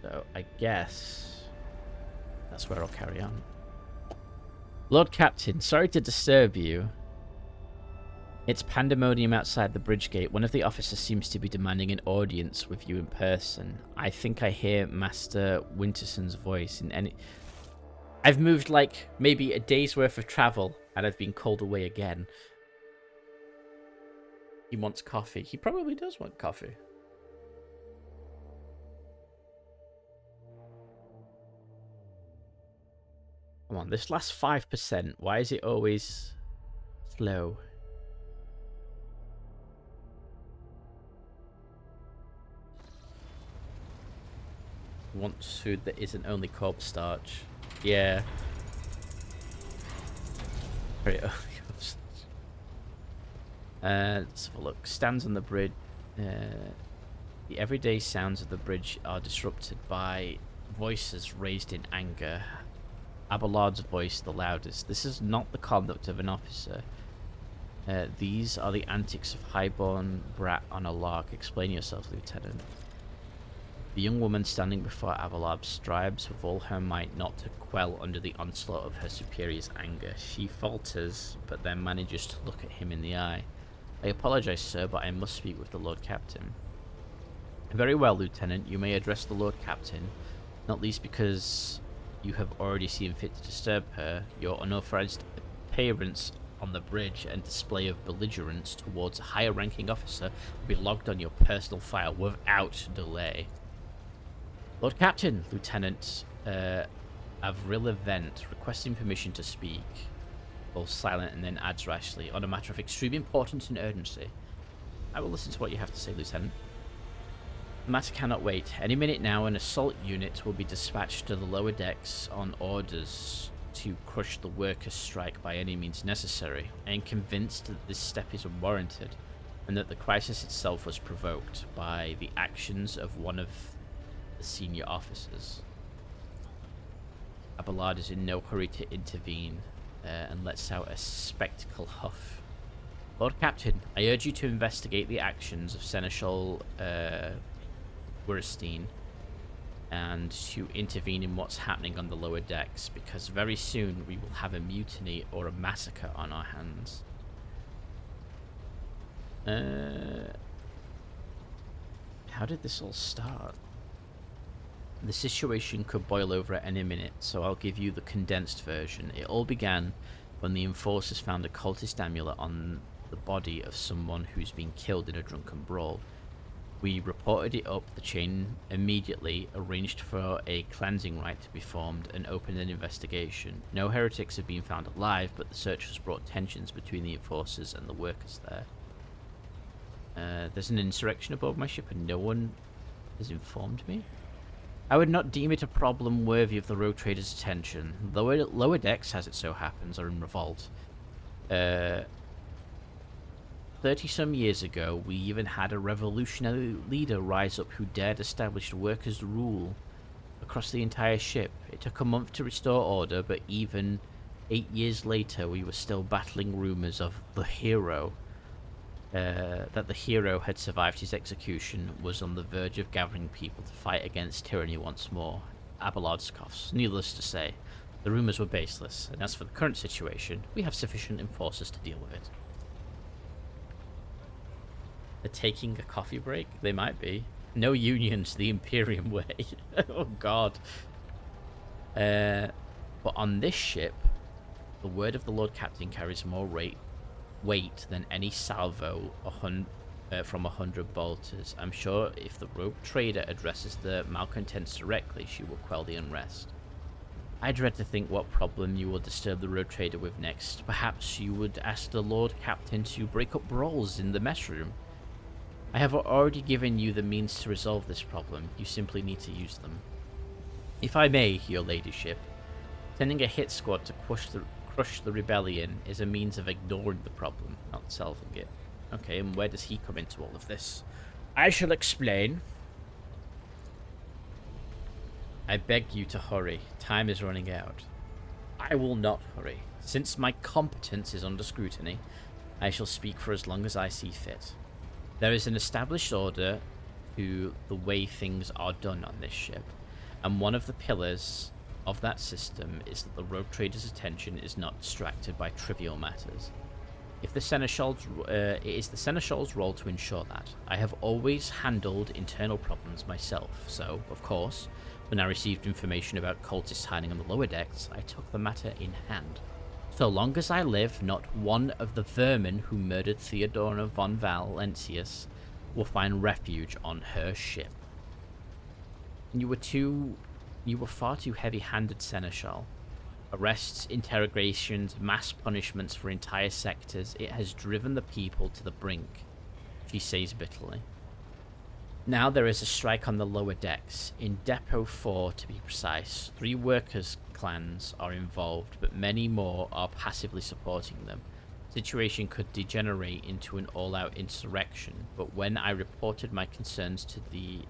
So I guess that's where I'll carry on. Lord Captain, sorry to disturb you. It's pandemonium outside the bridge gate. One of the officers seems to be demanding an audience with you in person. I think I hear Master Winterson's voice in any... I've moved like maybe a day's worth of travel and I've been called away again. He wants coffee. He probably does want coffee. Come on, this last 5%. Why is it always... slow. Wants food that isn't only corpse starch. Yeah. Very only corpse starch. Let's have a look. Stands on the bridge. The everyday sounds of the bridge are disrupted by voices raised in anger. Abelard's voice the loudest. This is not the conduct of an officer. These are the antics of highborn brat on a lark. Explain yourself, Lieutenant. The young woman standing before Abelard strives with all her might not to quell under the onslaught of her superior's anger. She falters, but then manages to look at him in the eye. I apologize, sir, but I must speak with the Lord Captain. Very well, Lieutenant. You may address the Lord Captain, not least because you have already seen fit to disturb her. Your unauthorized appearance on the bridge and display of belligerence towards a higher-ranking officer will be logged on your personal file without delay. Lord Captain, Lieutenant Avril Event, requesting permission to speak. Falls silent and then adds rashly, on a matter of extreme importance and urgency. I will listen to what you have to say, Lieutenant. The matter cannot wait. Any minute now, an assault unit will be dispatched to the lower decks on orders to crush the workers' strike by any means necessary. I am convinced that this step is unwarranted, and that the crisis itself was provoked by the actions of one of the senior officers. Abelard is in no hurry to intervene, and lets out a spectacle huff. Lord Captain, I urge you to investigate the actions of Seneschal Wirstein and to intervene in what's happening on the lower decks, because very soon we will have a mutiny or a massacre on our hands. How did this all start? The situation could boil over at any minute, so I'll give you the condensed version. It all began when the enforcers found a cultist amulet on the body of someone who's been killed in a drunken brawl. We reported it up the chain immediately, arranged for a cleansing rite to be formed, and opened an investigation. No heretics have been found alive, but the search has brought tensions between the enforcers and the workers there. There's an insurrection aboard my ship and no one has informed me? I would not deem it a problem worthy of the rogue trader's attention. Lower decks, as it so happens, are in revolt. 30-some years ago, we even had a revolutionary leader rise up who dared establish workers' rule across the entire ship. It took a month to restore order, but even 8 years later, we were still battling rumors of the hero. That the hero had survived his execution, was on the verge of gathering people to fight against tyranny once more. Abelard scoffs. Needless to say, the rumors were baseless, and as for the current situation, we have sufficient enforcers to deal with it. They're taking a coffee break? They might be. No unions the Imperium way. Oh god. But on this ship, the word of the Lord Captain carries more weight than any salvo from 100 bolters. I'm sure if the rogue trader addresses the malcontents directly, she will quell the unrest. I dread to think what problem you will disturb the rogue trader with next. Perhaps you would ask the Lord Captain to break up brawls in the mess room. I have already given you the means to resolve this problem. You simply need to use them. If I may, your ladyship, sending a hit squad to crush the rebellion is a means of ignoring the problem, not solving it. Okay, and where does he come into all of this? I shall explain. I beg you to hurry. Time is running out. I will not hurry. Since my competence is under scrutiny, I shall speak for as long as I see fit. There is an established order to the way things are done on this ship, and one of the pillars of that system is that the rogue trader's attention is not distracted by trivial matters. It is the Seneschal's role to ensure that. I have always handled internal problems myself, so, of course, when I received information about cultists hiding on the lower decks, I took the matter in hand. So long as I live, not one of the vermin who murdered Theodora von Valentius will find refuge on her ship. You were far too heavy-handed, Seneschal. arrests, interrogations, mass punishments for entire sectors. It has driven the people to the brink, she says bitterly. Now there is a strike on the lower decks. In Depot 4, to be precise, 3 workers' clans are involved, but many more are passively supporting them. The situation could degenerate into an all-out insurrection, but when I reported my concerns to the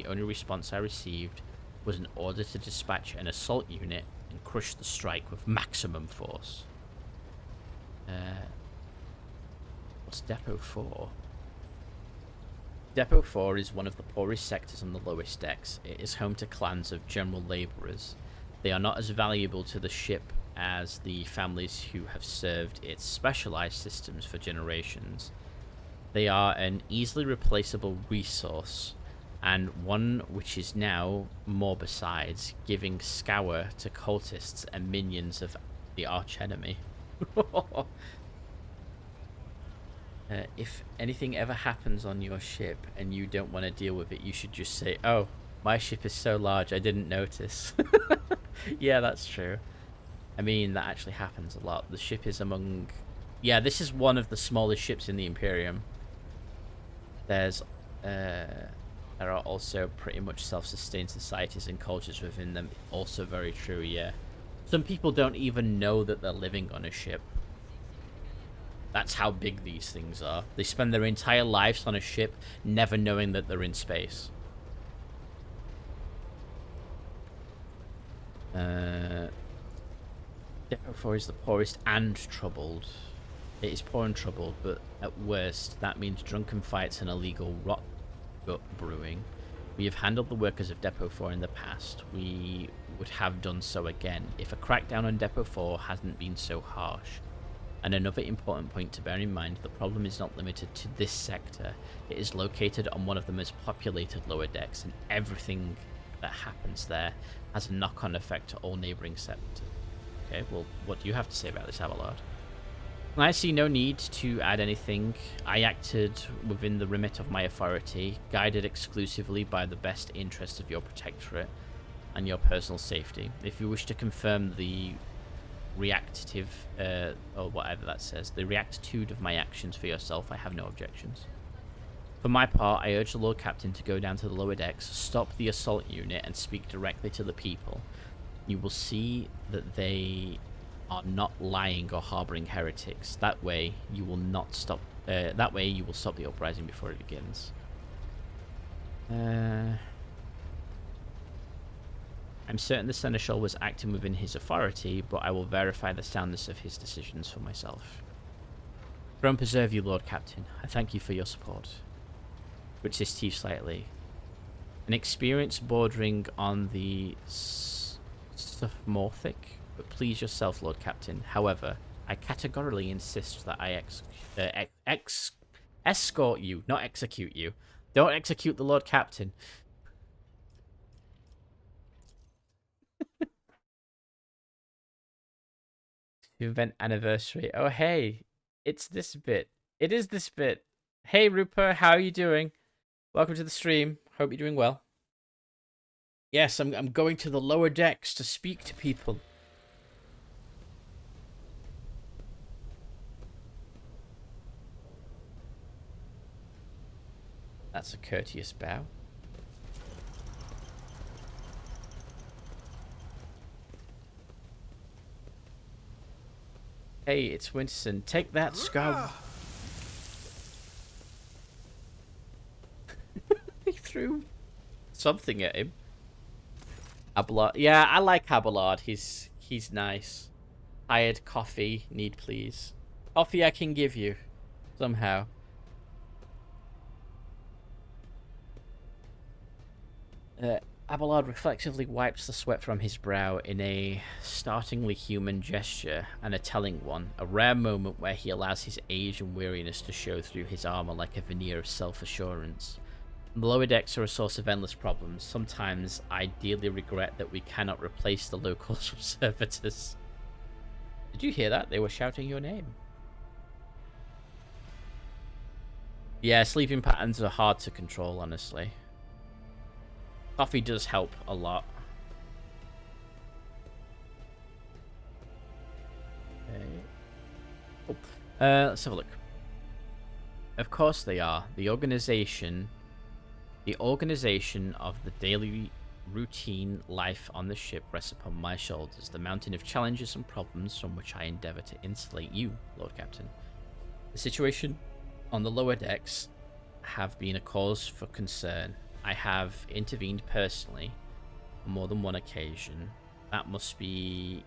only response I received was an order to dispatch an assault unit and crush the strike with maximum force. What's Depot 4? Depot 4 is one of the poorest sectors on the lowest decks. It is home to clans of general labourers. They are not as valuable to the ship as the families who have served its specialised systems for generations. They are an easily replaceable resource, and one which is now more besides, giving scour to cultists and minions of the archenemy. If anything ever happens on your ship and you don't want to deal with it, you should just say, oh, my ship is so large I didn't notice. Yeah, that's true. I mean, that actually happens a lot. The ship is among... Yeah, this is one of the smallest ships in the Imperium. There's... there are also pretty much self-sustained societies and cultures within them. Also very true, yeah. Some people don't even know that they're living on a ship. That's how big these things are. They spend their entire lives on a ship, never knowing that they're in space. Depot 4 is the poorest and troubled. It is poor and troubled, but at worst, that means drunken fights and illegal rot gut brewing. We have handled the workers of Depot 4 in the past. We would have done so again if a crackdown on Depot 4 hadn't been so harsh. And another important point to bear in mind, the problem is not limited to this sector. It is located on one of the most populated lower decks, and everything that happens there has a knock-on effect to all neighbouring sectors. Okay, well, what do you have to say about this, Abelard? I see no need to add anything. I acted within the remit of my authority, guided exclusively by the best interest of your protectorate and your personal safety. If you wish to confirm the reactive, or whatever that says, the reactitude of my actions for yourself, I have no objections. For my part, I urge the Lord Captain to go down to the lower decks, stop the assault unit, and speak directly to the people. You will see that they are not lying or harboring heretics. That way, you will not stop. That way, you will stop the uprising before it begins. I'm certain the Seneschal was acting within his authority, but I will verify the soundness of his decisions for myself. Throne preserve you, Lord Captain. I thank you for your support. Grits his teeth slightly. An experience bordering on the sophomorphic, but please yourself, Lord Captain. However, I categorically insist that I escort you, not execute you. Don't execute the Lord Captain. Event anniversary. Oh, hey, it's this bit. It is this bit. Hey, Rupert, how are you doing? Welcome to the stream. Hope you're doing well. Yes, I'm going to the lower decks to speak to people. That's a courteous bow. Hey, it's Winterson. Take that, scum. He threw something at him. Abelard. Yeah, I like Abelard. He's nice. Tired coffee. Need please. Coffee I can give you. Somehow. Abelard reflexively wipes the sweat from his brow in a startlingly human gesture, and a telling one, a rare moment where he allows his age and weariness to show through his armor like a veneer of self-assurance. The lower decks are a source of endless problems. Sometimes I dearly regret that we cannot replace the locals with servitors. Did you hear that? They were shouting your name. Yeah, sleeping patterns are hard to control, honestly. Coffee does help a lot. Cool. Let's have a look. Of course they are. The organization of the daily routine life on the ship rests upon my shoulders. The mountain of challenges and problems from which I endeavor to insulate you, Lord Captain. The situation on the lower decks have been a cause for concern. I have intervened personally on more than one occasion. That must be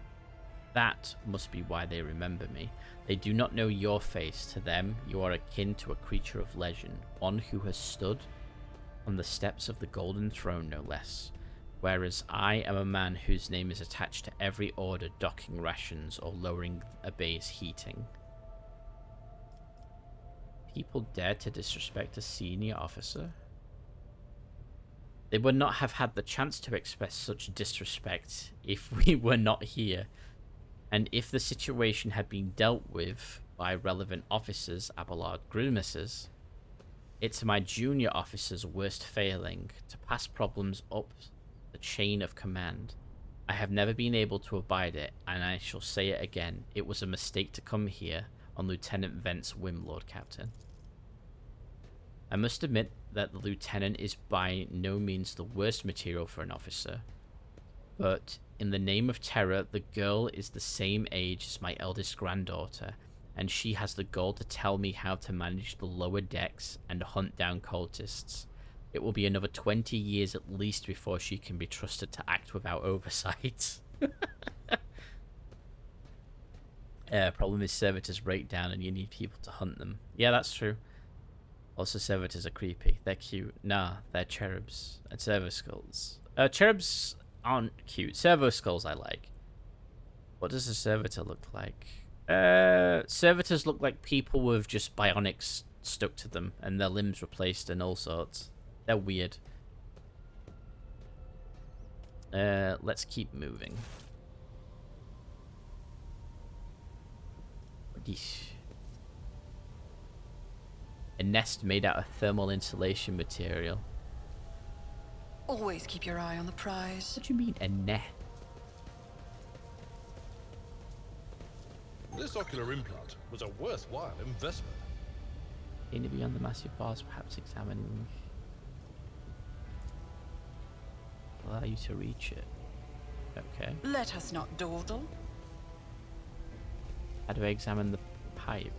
why they remember me. They do not know your face. To them, you are akin to a creature of legend, one who has stood on the steps of the Golden Throne, no less. Whereas I am a man whose name is attached to every order docking rations or lowering a bay's heating. People dare to disrespect a senior officer? They would not have had the chance to express such disrespect if we were not here. And if the situation had been dealt with by relevant officers, Abelard grimaces, it's my junior officer's worst failing to pass problems up the chain of command. I have never been able to abide it, and I shall say it again. It was a mistake to come here on Lieutenant Vent's whim, Lord Captain. I must admit that the lieutenant is by no means the worst material for an officer, but in the name of terror, the girl is the same age as my eldest granddaughter, and she has the gall to tell me how to manage the lower decks and hunt down cultists. It will be another 20 years at least before she can be trusted to act without oversight. Problem is servitors break down and you need people to hunt them. Yeah, that's true. Also, servitors are creepy. They're cute. Nah, they're cherubs and servo skulls. Cherubs aren't cute. Servo skulls I like. What does a servitor look like? Servitors look like people with just bionics stuck to them and their limbs replaced and all sorts. They're weird. Let's keep moving. A nest made out of thermal insulation material. Always keep your eye on the prize. What do you mean, a nest? This ocular implant was a worthwhile investment. Aiming beyond the massive bars, perhaps examining. Allow you to reach it. Okay. Let us not dawdle. How do I examine the pipe?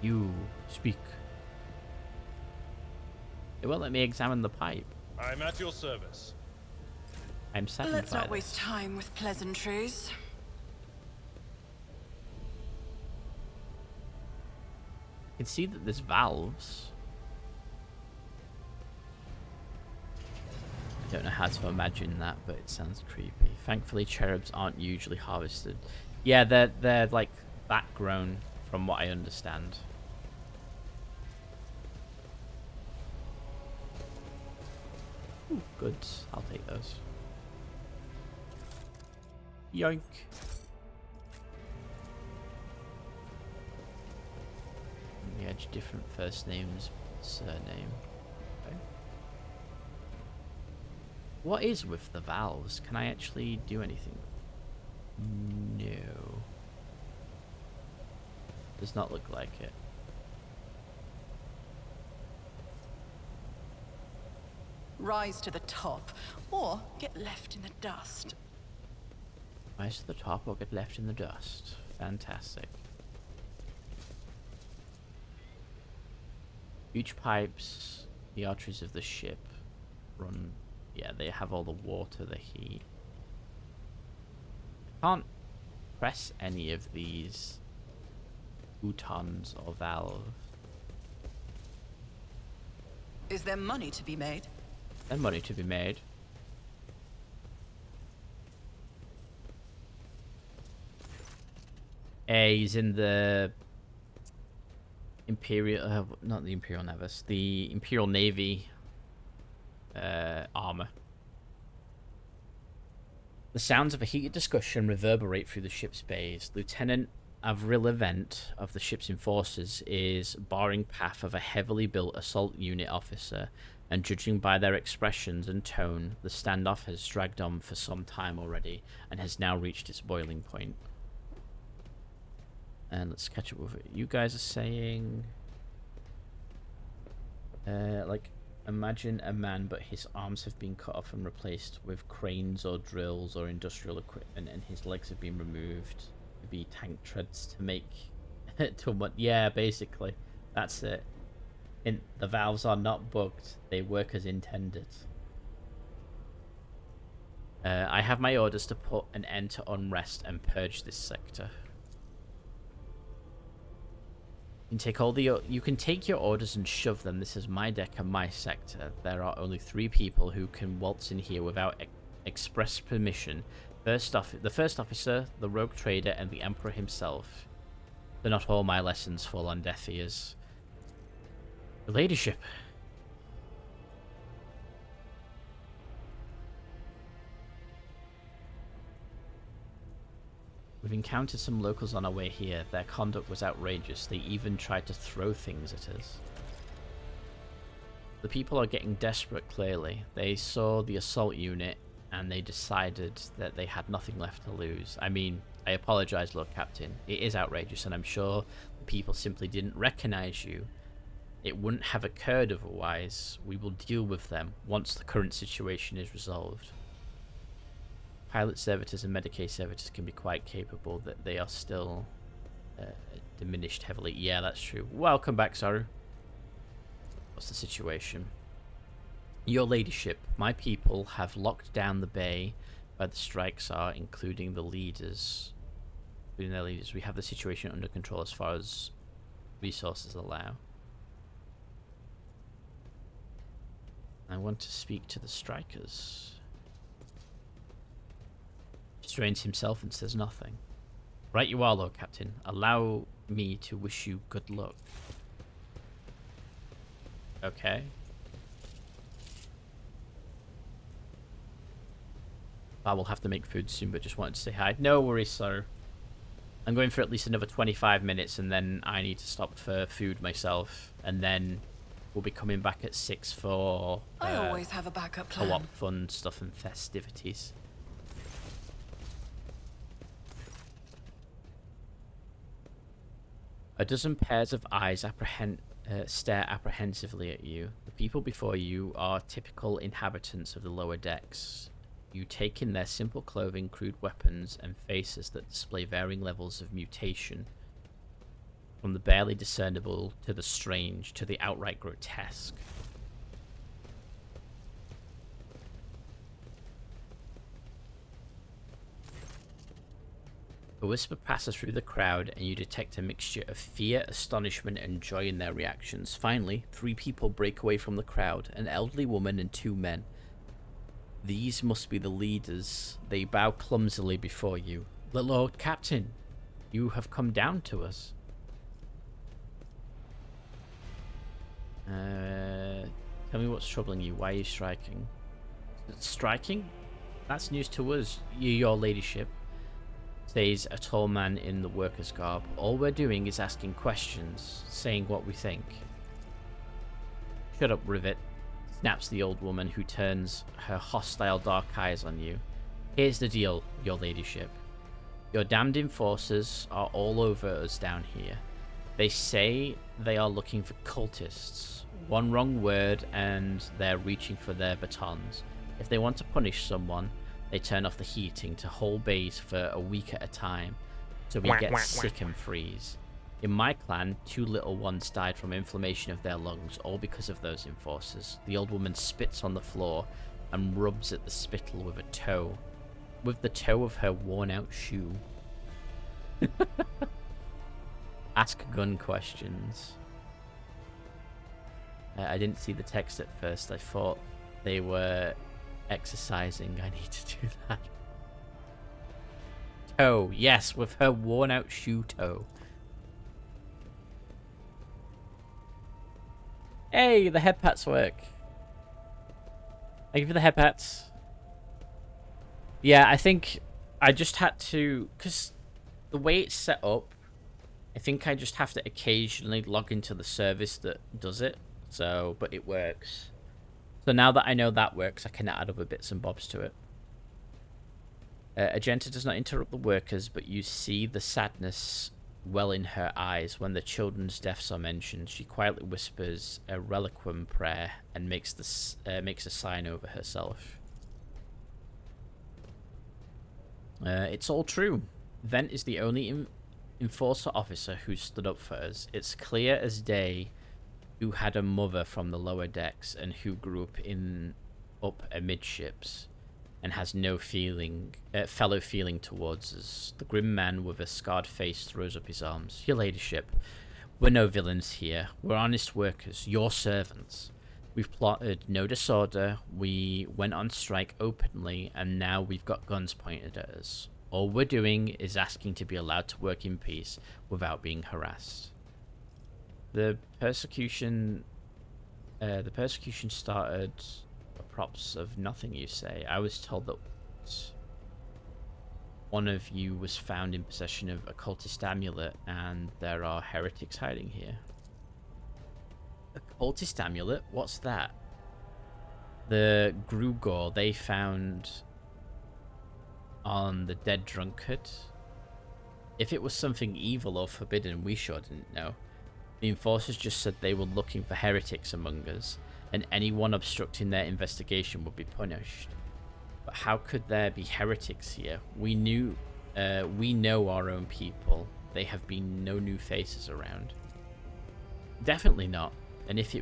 You speak. It won't let me examine the pipe. I'm at your service. I'm saddened Let's by not this. waste time with pleasantries. I can see that there's valves. I don't know how to imagine that, but it sounds creepy. Thankfully, cherubs aren't usually harvested. Yeah, they're like back grown, from what I understand. Ooh, goods. I'll take those. Yoink. On the edge, different first names, surname. Okay. What is with the valves? Can I actually do anything? No. Does not look like it. Rise to the top, or get left in the dust. Rise to the top or get left in the dust. Fantastic. Huge pipes, the arteries of the ship run. Yeah, they have all the water, the heat. I can't press any of these boutons or valves. Is there money to be made? And money to be made. He's in the Imperial, not the Imperial Navis, the Imperial Navy armor. The sounds of a heated discussion reverberate through the ship's bays. Lieutenant Avril event of the ship's enforcers is barring path of a heavily built assault unit officer, and judging by their expressions and tone, the standoff has dragged on for some time already and has now reached its boiling point. And let's catch up with it. You guys are saying... like, imagine a man, but his arms have been cut off and replaced with cranes or drills or industrial equipment, and his legs have been removed to be tank treads to make... to what? Yeah, basically. That's it. The valves are not bugged. They work as intended. I have my orders to put an end to unrest and purge this sector. You can take your orders and shove them. This is my deck and my sector. There are only 3 people who can waltz in here without express permission. The first officer, the rogue trader, and the Emperor himself. But not all my lessons fall on deaf ears. Your ladyship. We've encountered some locals on our way here. Their conduct was outrageous. They even tried to throw things at us. The people are getting desperate, clearly. They saw the assault unit and they decided that they had nothing left to lose. I mean, I apologize, Lord Captain. It is outrageous, and I'm sure the people simply didn't recognize you. It wouldn't have occurred otherwise. We will deal with them once the current situation is resolved. Pilot servitors and Medicaid servitors can be quite capable, that they are still diminished heavily. Yeah, that's true. Welcome back, Saru. What's the situation? Your ladyship, my people have locked down the bay where the strikes are, including the leaders. Including their leaders. We have the situation under control as far as resources allow. I want to speak to the strikers. Restrains himself and says nothing. Right you are, Lord Captain. Allow me to wish you good luck. Okay. I will have to make food soon, but just wanted to say hi. No worries, sir. I'm going for at least another 25 minutes, and then I need to stop for food myself, and then we'll be coming back at 6 for I always have a backup plan. Co-op fun stuff and festivities. A dozen pairs of eyes stare apprehensively at you. The people before you are typical inhabitants of the lower decks. You take in their simple clothing, crude weapons, and faces that display varying levels of mutation. From the barely discernible, to the strange, to the outright grotesque. A whisper passes through the crowd, and you detect a mixture of fear, astonishment, and joy in their reactions. Finally, 3 people break away from the crowd, an elderly woman and 2 men. These must be the leaders. They bow clumsily before you. The Lord Captain, you have come down to us. Tell me what's troubling you. Why are you striking? Striking? That's news to us, your ladyship. Says a tall man in the worker's garb. All we're doing is asking questions, saying what we think. Shut up, Rivet, snaps the old woman, who turns her hostile dark eyes on you. Here's the deal, your ladyship. Your damned enforcers are all over us down here. They say they are looking for cultists. One wrong word and they're reaching for their batons. If they want to punish someone, they turn off the heating to whole bays for a week at a time, so we get sick and freeze. In my clan, 2 little ones died from inflammation of their lungs, all because of those enforcers. The old woman spits on the floor and rubs at the spittle with the toe of her worn-out shoe. Ask gun questions. I didn't see the text at first. I thought they were exercising. I need to do that. Toe. Yes, with her worn-out shoe toe. Hey, the head pats work. Thank you for the head pats. Yeah, I think I just had to... Because the way it's set up, I think I just have to occasionally log into the service that does it. So, but it works. So now that I know that works, I can add other bits and bobs to it. Agenta does not interrupt the workers, but you see the sadness well in her eyes when the children's deaths are mentioned. She quietly whispers a reliquim prayer and makes a sign over herself. It's all true. Vent is the only enforcer officer who stood up for us. It's clear as day who had a mother from the lower decks and who grew up amidships and has no fellow feeling towards us. The grim man with a scarred face throws up his arms. Your ladyship, we're no villains here. We're honest workers, your servants. We've plotted no disorder, we went on strike openly, and now we've got guns pointed at us. All we're doing is asking to be allowed to work in peace without being harassed. The persecution started props of nothing, you say. I was told that one of you was found in possession of a cultist amulet and there are heretics hiding here. A cultist amulet? What's that? The Grugor they found on the dead drunkard? If it was something evil or forbidden, we sure didn't know. The enforcers just said they were looking for heretics among us, and anyone obstructing their investigation would be punished. But how could there be heretics here? We know our own people. They have been no new faces around. Definitely not. And if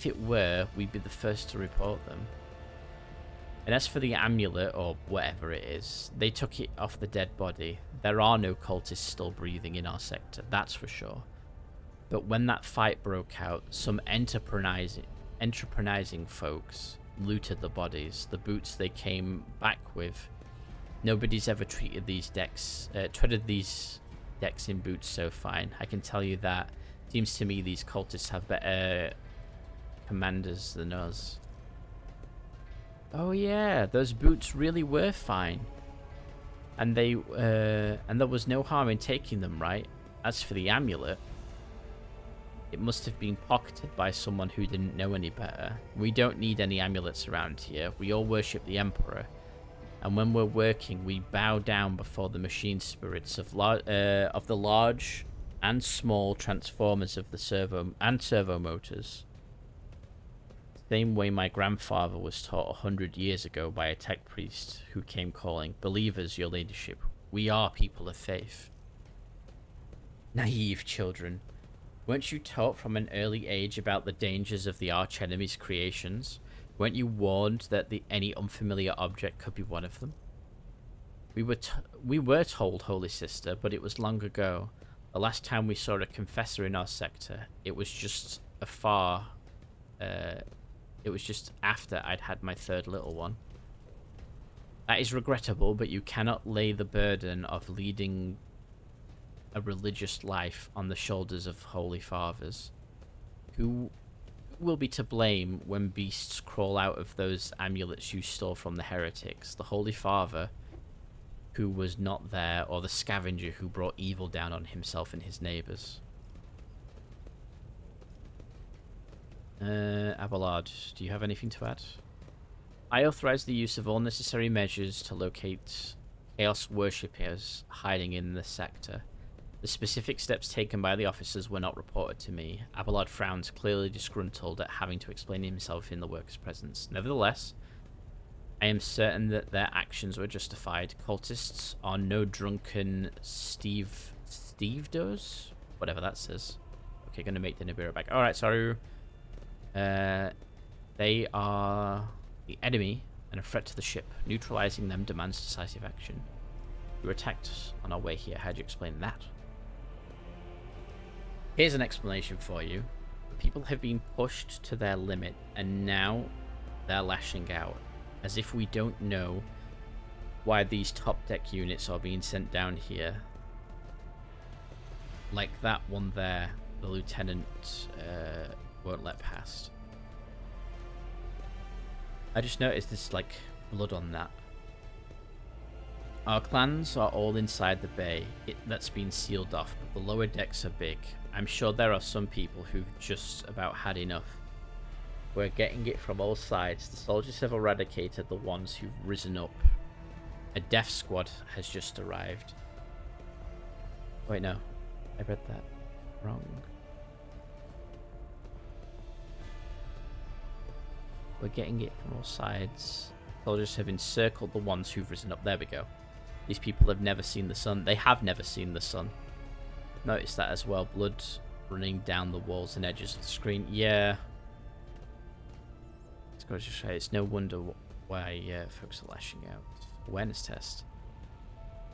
it were, we'd be the first to report them. And as for the amulet, or whatever it is, they took it off the dead body. There are no cultists still breathing in our sector, that's for sure. But when that fight broke out, some enterprising folks looted the bodies, the boots they came back with. Nobody's ever treated these decks in boots so fine. I can tell you that. Seems to me these cultists have better commanders than us. Oh yeah, those boots really were fine. And there was no harm in taking them, right? As for the amulet, it must have been pocketed by someone who didn't know any better. We don't need any amulets around here. We all worship the Emperor. And when we're working, we bow down before the machine spirits of the large and small transformers of the servo motors. Same way my grandfather was taught 100 years ago by a tech priest who came calling, "Believers, your ladyship, we are people of faith." Naive children. Weren't you taught from an early age about the dangers of the archenemy's creations? Weren't you warned that any unfamiliar object could be one of them? We were told, Holy Sister, but it was long ago. The last time we saw a confessor in our sector, it was just after I'd had my third little one. That is regrettable, but you cannot lay the burden of leading a religious life on the shoulders of holy fathers. Who will be to blame when beasts crawl out of those amulets you stole from the heretics? The Holy Father, who was not there, or the scavenger who brought evil down on himself and his neighbors? Abelard, do you have anything to add? I authorize the use of all necessary measures to locate Chaos worshippers hiding in the sector. The specific steps taken by the officers were not reported to me. Abelard frowns, clearly disgruntled at having to explain himself in the workers' presence. Nevertheless, I am certain that their actions were justified. Cultists are no drunken stevedores? Whatever that says. Okay, gonna make the Nibiru back. Alright, sorry. They are the enemy and a threat to the ship. Neutralizing them demands decisive action. We were attacked on our way here. How do you explain that? Here's an explanation for you. People have been pushed to their limit, and now they're lashing out. As if we don't know why these top deck units are being sent down here. Like that one there, the lieutenant won't let past. I just noticed this, like, blood on that. Our clans are all inside the bay that's been sealed off, but the lower decks are big. I'm sure there are some people who've just about had enough. We're getting it from all sides. The soldiers have eradicated the ones who've risen up. A death squad has just arrived. Wait, no. I read that wrong. We're getting it from all sides. Soldiers have encircled the ones who've risen up. There we go. These people have never seen the sun. They have never seen the sun. Notice that as well. Blood running down the walls and edges of the screen. Yeah. It's no wonder why folks are lashing out. Awareness test.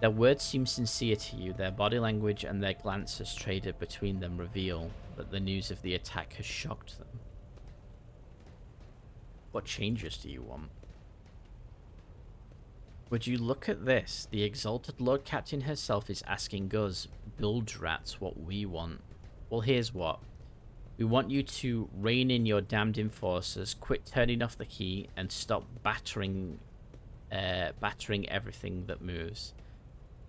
Their words seem sincere to you. Their body language and their glances traded between them reveal that the news of the attack has shocked them. What changes do you want? Would you look at this? The exalted Lord Captain herself is asking us, bilge rats, what we want. Well, here's what. We want you to rein in your damned enforcers, quit turning off the key, and stop battering everything that moves.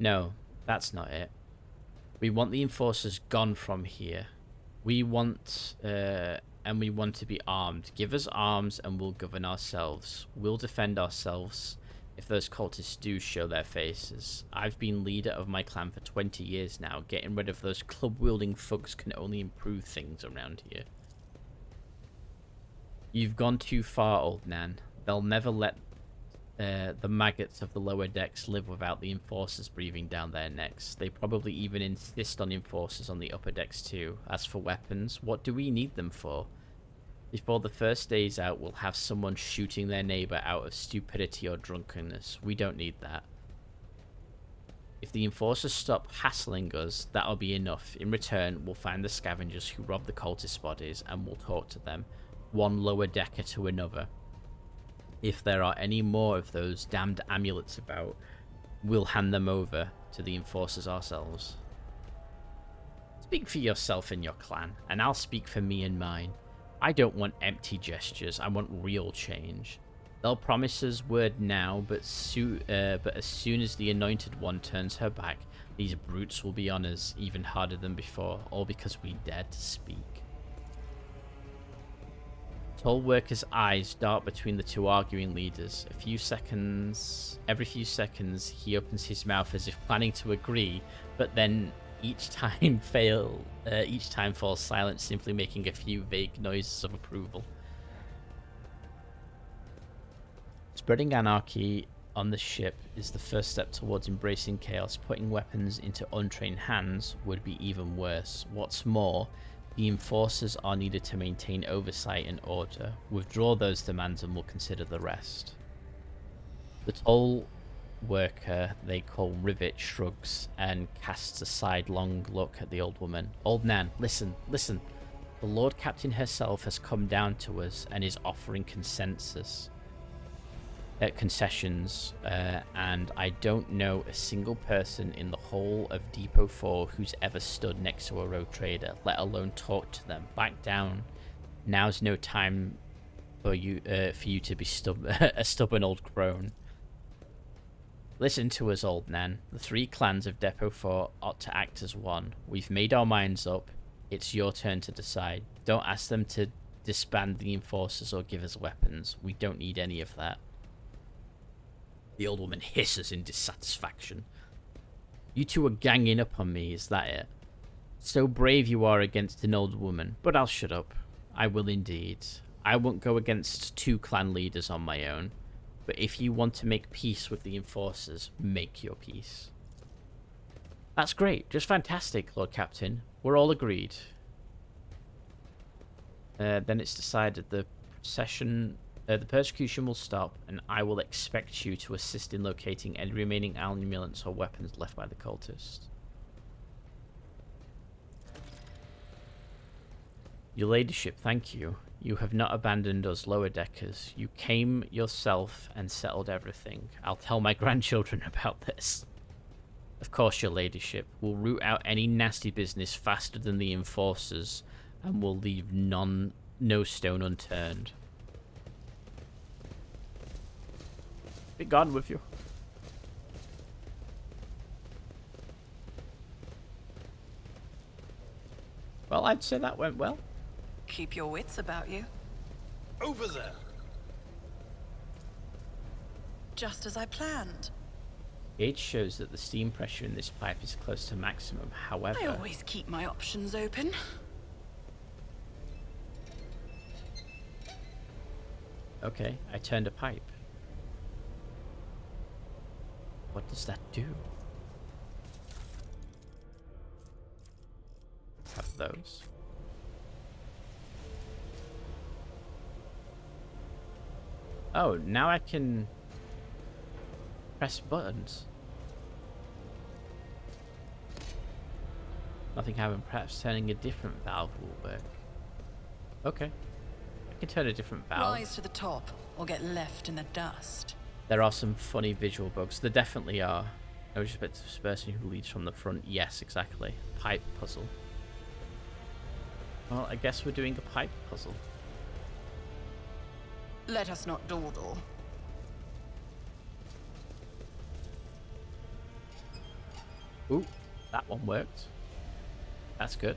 No, that's not it. We want the enforcers gone from here. We want, and we want to be armed. Give us arms and we'll govern ourselves. We'll defend ourselves if those cultists do show their faces. I've been leader of my clan for 20 years now. Getting rid of those club-wielding thugs can only improve things around here. You've gone too far, old Nan. They'll never let the maggots of the lower decks live without the enforcers breathing down their necks. They probably even insist on enforcers on the upper decks too. As for weapons, what do we need them for? Before the first day's out, we'll have someone shooting their neighbor out of stupidity or drunkenness. We don't need that. If the enforcers stop hassling us, that'll be enough. In return, we'll find the scavengers who robbed the cultist bodies and we'll talk to them, one lower decker to another. If there are any more of those damned amulets about, we'll hand them over to the enforcers ourselves. Speak for yourself and your clan, and I'll speak for me and mine. I don't want empty gestures, I want real change. They'll promise us word now, but as soon as the Anointed One turns her back, these brutes will be on us even harder than before, all because we dared to speak. Tall Worker's eyes dart between the two arguing leaders. Every few seconds, he opens his mouth as if planning to agree, but then each time falls silent, simply making a few vague noises of approval. Spreading anarchy on the ship is the first step towards embracing chaos. Putting weapons into untrained hands would be even worse. What's more, the enforcers are needed to maintain oversight and order. Withdraw those demands and we'll consider the rest. The Tall Worker they call Rivet shrugs and casts a sidelong look at the old woman. Old Nan, listen. The Lord Captain herself has come down to us and is offering concessions, and I don't know a single person in the whole of Depot 4 who's ever stood next to a rogue trader, let alone talk to them. Back down. Now's no time for you to be a stubborn old crone. Listen to us, old Nan. The three clans of Depot 4 ought to act as one. We've made our minds up. It's your turn to decide. Don't ask them to disband the enforcers or give us weapons. We don't need any of that. The old woman hisses in dissatisfaction. You two are ganging up on me, is that it? So brave you are against an old woman, but I'll shut up. I will indeed. I won't go against two clan leaders on my own. But if you want to make peace with the enforcers, make your peace. That's great. Just fantastic, Lord Captain. We're all agreed. Then it's decided the persecution will stop, and I will expect you to assist in locating any remaining amulets or weapons left by the cultists. Your ladyship, thank you. You have not abandoned us lower deckers. You came yourself and settled everything. I'll tell my grandchildren about this. Of course, your ladyship. We'll root out any nasty business faster than the enforcers, and we'll leave no stone unturned. Be gone with you. Well, I'd say that went well. Keep your wits about you. Over there. Just as I planned. Gauge shows that the steam pressure in this pipe is close to maximum. However, I always keep my options open. okay, I turned a pipe. What does that do? Have those. Oh, now I can press buttons. Nothing happened. Perhaps turning a different valve will work. Okay. I can turn a different valve. Rise to the top, or get left in the dust. There are some funny visual bugs. There definitely are. No respect to this person who leads from the front. Yes, exactly. Pipe puzzle. Well, I guess we're doing a pipe puzzle. Let us not dawdle. Ooh, that one worked. That's good.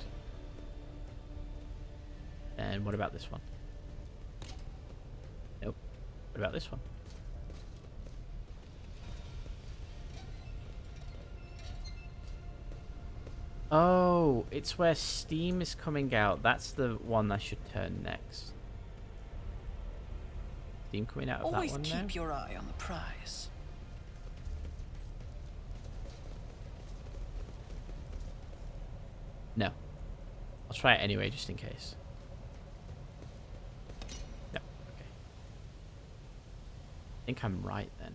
And what about this one? Nope. What about this one? Oh, it's where steam is coming out. That's the one I should turn next. Steam coming out of Always that one keep now? your eye on the prize. No. I'll try it anyway, just in case. No. Okay. I think I'm right then.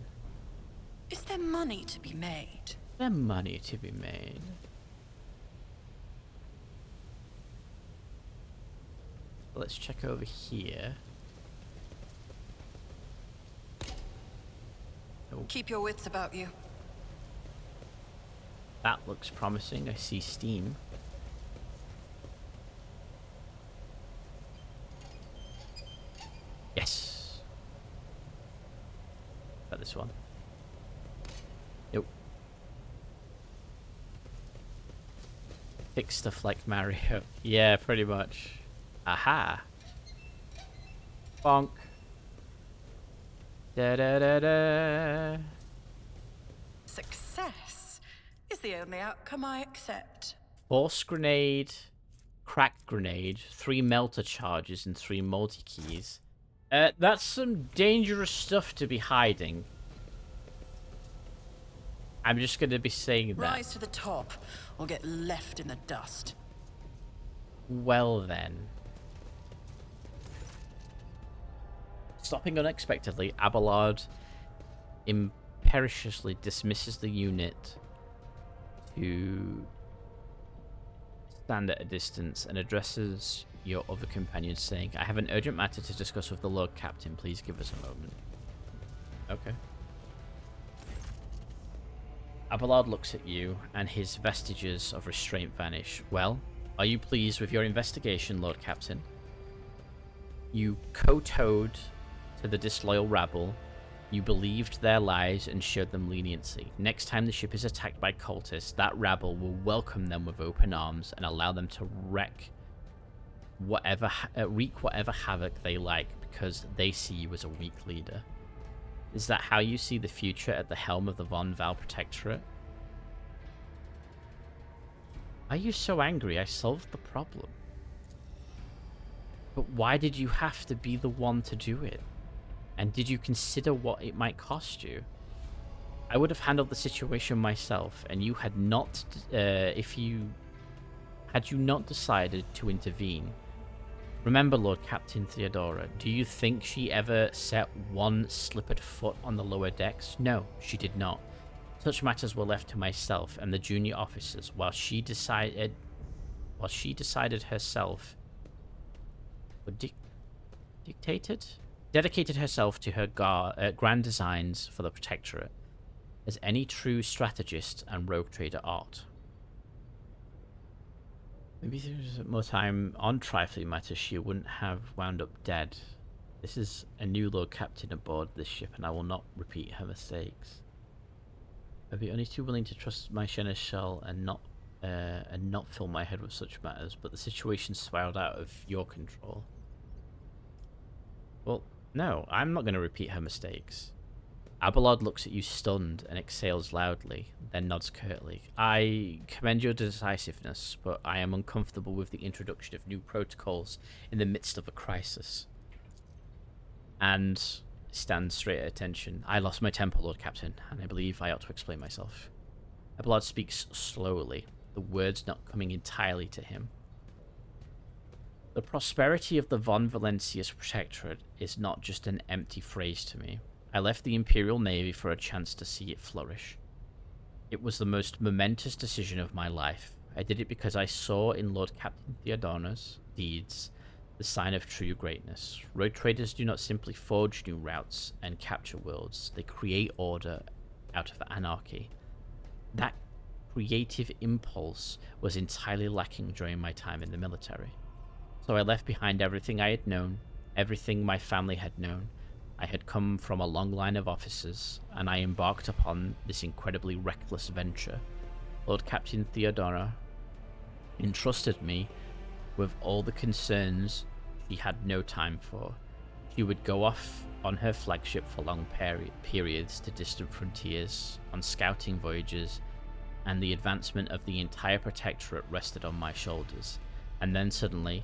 Is there money to be made? There's money to be made. Let's check over here. Oh, Keep your wits about you. that looks promising. I see steam. Yes. About this one. Nope. Fix stuff like Mario. Yeah, pretty much. Aha. Bonk. Da da da da. Success is the only outcome I accept. Force grenade, crack grenade, 3 melter charges, and 3 multi keys. That's some dangerous stuff to be hiding. I'm just gonna be saying that. Rise to the top, or get left in the dust. Well then. Stopping unexpectedly, Abelard imperiously dismisses the unit to stand at a distance and addresses your other companions, saying, I have an urgent matter to discuss with the Lord Captain. Please give us a moment. Okay. Abelard looks at you, and his vestiges of restraint vanish. Well, are you pleased with your investigation, Lord Captain? You kowtowed to the disloyal rabble. You believed their lies and showed them leniency. Next time the ship is attacked by cultists, that rabble will welcome them with open arms and allow them to wreak whatever havoc they like because they see you as a weak leader. Is that how you see the future at the helm of the Von Val Protectorate? Are you so angry I solved the problem? But why did you have to be the one to do it? And did you consider what it might cost you? I would have handled the situation myself, and you had not, had you not decided to intervene. Remember, Lord Captain Theodora, do you think she ever set one slippered foot on the lower decks? No, she did not. Such matters were left to myself and the junior officers, while she decided herself, or dedicated herself to her grand designs for the Protectorate, as any true strategist and rogue trader ought. Maybe if there was more time on trifling matters, she wouldn't have wound up dead. This is a new Lord Captain aboard this ship, and I will not repeat her mistakes. I'd be only too willing to trust my seneschal and not and not fill my head with such matters, but the situation spiraled out of your control. Well, no, I'm not going to repeat her mistakes. Abelard looks at you stunned and exhales loudly, then nods curtly. I commend your decisiveness, but I am uncomfortable with the introduction of new protocols in the midst of a crisis. And stands straight at attention. I lost my temper, Lord Captain, and I believe I ought to explain myself. Abelard speaks slowly, the words not coming entirely to him. The prosperity of the Von Valencius Protectorate is not just an empty phrase to me. I left the Imperial Navy for a chance to see it flourish. It was the most momentous decision of my life. I did it because I saw in Lord Captain Theodona's deeds the sign of true greatness. Road traders do not simply forge new routes and capture worlds. They create order out of anarchy. That creative impulse was entirely lacking during my time in the military. So I left behind everything I had known, everything my family had known. I had come from a long line of officers, and I embarked upon this incredibly reckless venture. Lord Captain Theodora entrusted me with all the concerns she had no time for. She would go off on her flagship for long periods to distant frontiers, on scouting voyages, and the advancement of the entire Protectorate rested on my shoulders. And then suddenly,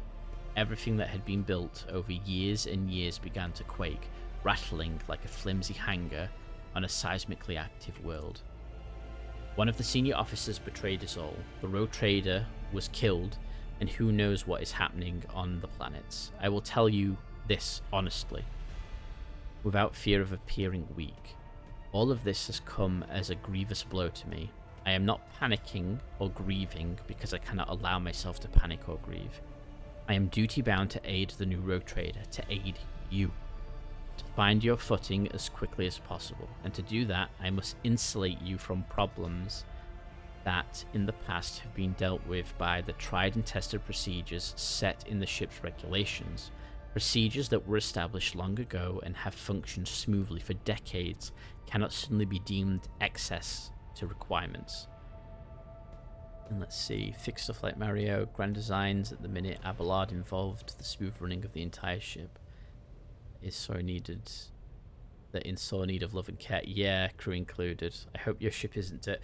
everything that had been built over years and years began to quake, rattling like a flimsy hanger on a seismically active world. One of the senior officers betrayed us all. The road trader was killed, and who knows what is happening on the planets. I will tell you this honestly, without fear of appearing weak. All of this has come as a grievous blow to me. I am not panicking or grieving because I cannot allow myself to panic or grieve. I am duty-bound to aid the new road trader, to aid you, to find your footing as quickly as possible, and to do that I must insulate you from problems that in the past have been dealt with by the tried and tested procedures set in the ship's regulations, procedures that were established long ago and have functioned smoothly for decades cannot suddenly be deemed excess to requirements. And let's see, fix stuff like Mario, grand designs at the minute. Abelard involved, the smooth running of the entire ship is so needed, that in sore need of love and care. Yeah, crew included. I hope your ship isn't dirty.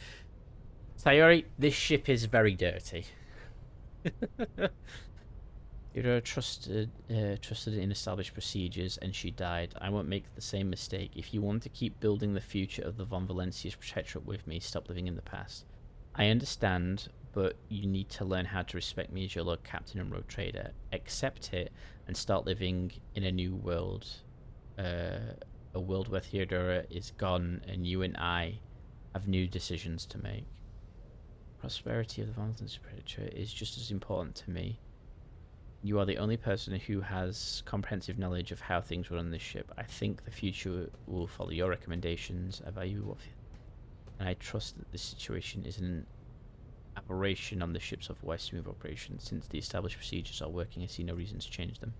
Sayori, this ship is very dirty. You're trusted in established procedures, and she died. I won't make the same mistake. If you want to keep building the future of the Von Valencius Protectorate with me, stop living in the past. I understand, but you need to learn how to respect me as your Lord Captain and Road Trader. Accept it and start living in a new world. A world where Theodora is gone and you and I have new decisions to make. Prosperity of the Von Valencius Protectorate is just as important to me. You are the only person who has comprehensive knowledge of how things run on this ship. I think the future will follow your recommendations. I value what, and I trust that this situation is an aberration on the ship's otherwise smooth operation. Since the established procedures are working, I see no reason to change them.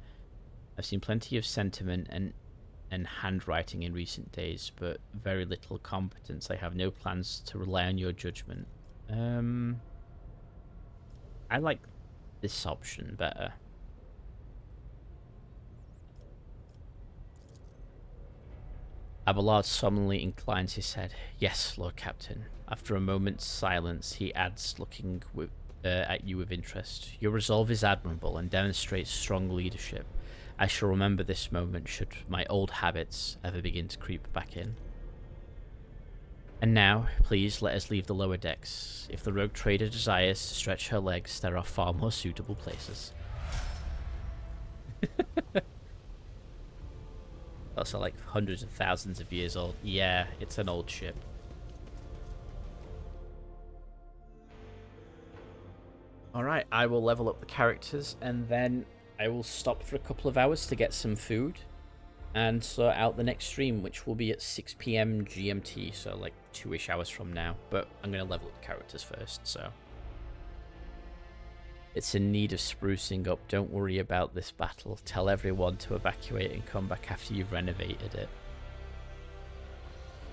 I've seen plenty of sentiment and handwriting in recent days, but very little competence. I have no plans to rely on your judgment. I like this option better. Abelard solemnly inclines his head. Yes, Lord Captain. After a moment's silence, he adds, looking at you with interest. Your resolve is admirable and demonstrates strong leadership. I shall remember this moment should my old habits ever begin to creep back in. And now, please let us leave the lower decks. If the rogue trader desires to stretch her legs, there are far more suitable places. Also, like hundreds of thousands of years old. Yeah, it's an old ship. Alright, I will level up the characters and then I will stop for a couple of hours to get some food and sort out the next stream, which will be at 6 PM GMT, so like 2-ish hours from now. But I'm going to level up the characters first, so. It's in need of sprucing up. Don't worry about this battle. Tell everyone to evacuate and come back after you've renovated it.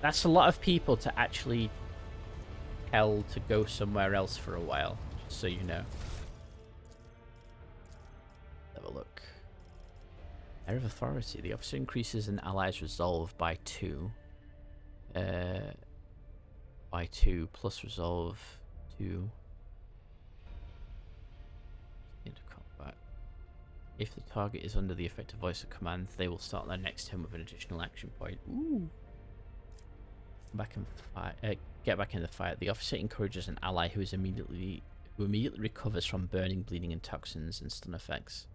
That's a lot of people to actually tell to go somewhere else for a while. so you know. Have a look. Area of Authority. The officer increases an ally's resolve by 2. By 2 plus resolve 2. Into combat. If the target is under the effective voice of command, they will start their next turn with an additional action point. Ooh. Back in fight. Get back in the fight. The officer encourages an ally who immediately recovers from burning, bleeding, and toxins and stun effects.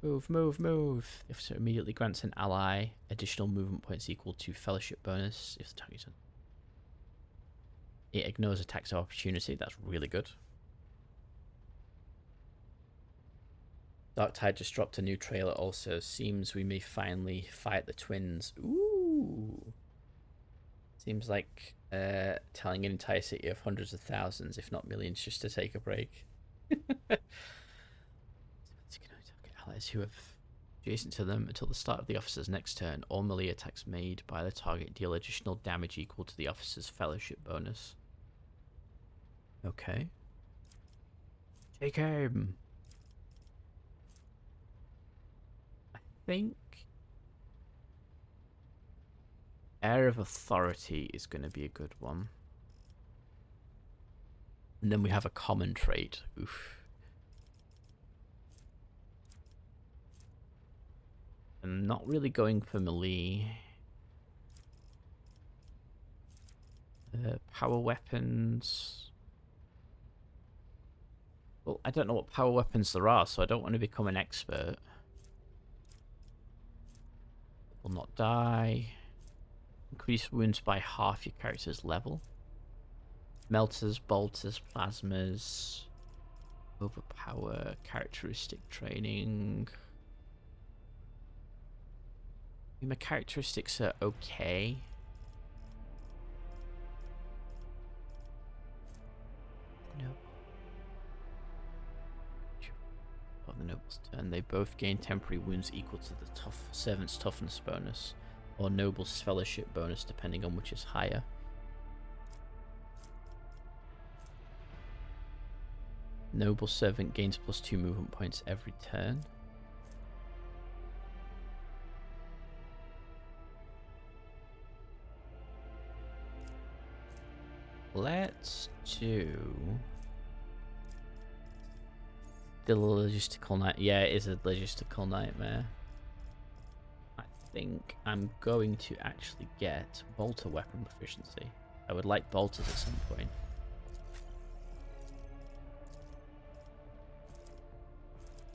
Move, move, move. The officer immediately grants an ally additional movement points equal to fellowship bonus if the target's on. It ignores attacks of opportunity. That's really good. Dark Tide just dropped a new trailer also. Seems we may finally fight the twins. Ooh. Seems like telling an entire city of hundreds of thousands, if not millions, just to take a break. Allies who have adjacent to them until the start of the officer's next turn. All melee attacks made by the target deal additional damage equal to the officer's fellowship bonus. Okay. Take aim. I think Area of Authority is going to be a good one. And then we have a common trait. Oof. I'm not really going for melee. Power weapons. Well, I don't know what power weapons there are, so I don't want to become an expert. Will not die. Increase wounds by half your character's level. Melters, bolters, plasmas. Overpower, characteristic training. I mean, my characteristics are okay. No. On the noble's turn, they both gain temporary wounds equal to the servant's toughness bonus, or noble's fellowship bonus, depending on which is higher. Noble servant gains +2 movement points every turn. Let's do the logistical night. Yeah, it is a logistical nightmare. I think I'm going to actually get bolter weapon proficiency. I would like bolters at some point.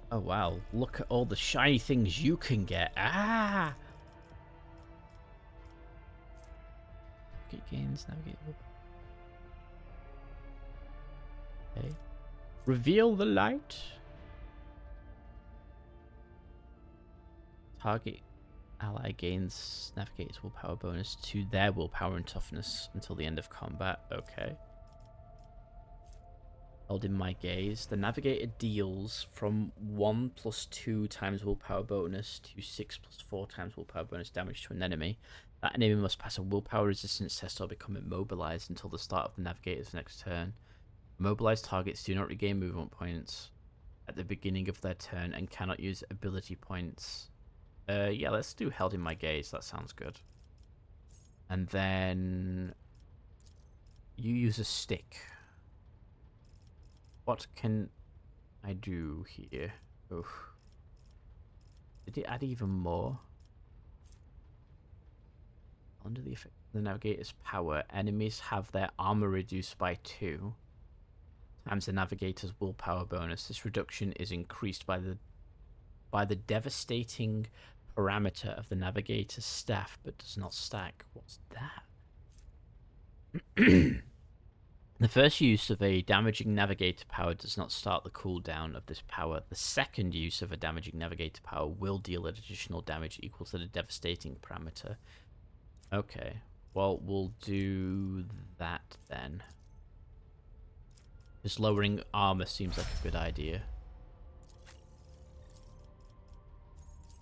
Oh wow, look at all the shiny things you can get. Ah! Get gains, navigate. Okay. Reveal the light. Target ally gains navigator's willpower bonus to their willpower and toughness until the end of combat. Okay. Held in my gaze. The navigator deals from 1 + 2 times willpower bonus to 6 + 4 times willpower bonus damage to an enemy. That enemy must pass a willpower resistance test or become immobilized until the start of the navigator's next turn. Immobilized targets do not regain movement points at the beginning of their turn and cannot use ability points. Yeah, let's do Held in My Gaze. That sounds good. And then you use a stick. What can I do here? Oof. Did it add even more? Under the effect of the navigator's power, enemies have their armor reduced by 2 times the navigator's willpower bonus. This reduction is increased by the devastating parameter of the navigator's staff, but does not stack. What's that? The first use of a damaging navigator power does not start the cooldown of this power. The second use of a damaging navigator power will deal additional damage equal to the devastating parameter. Okay, well, we'll do that then. Just lowering armor seems like a good idea.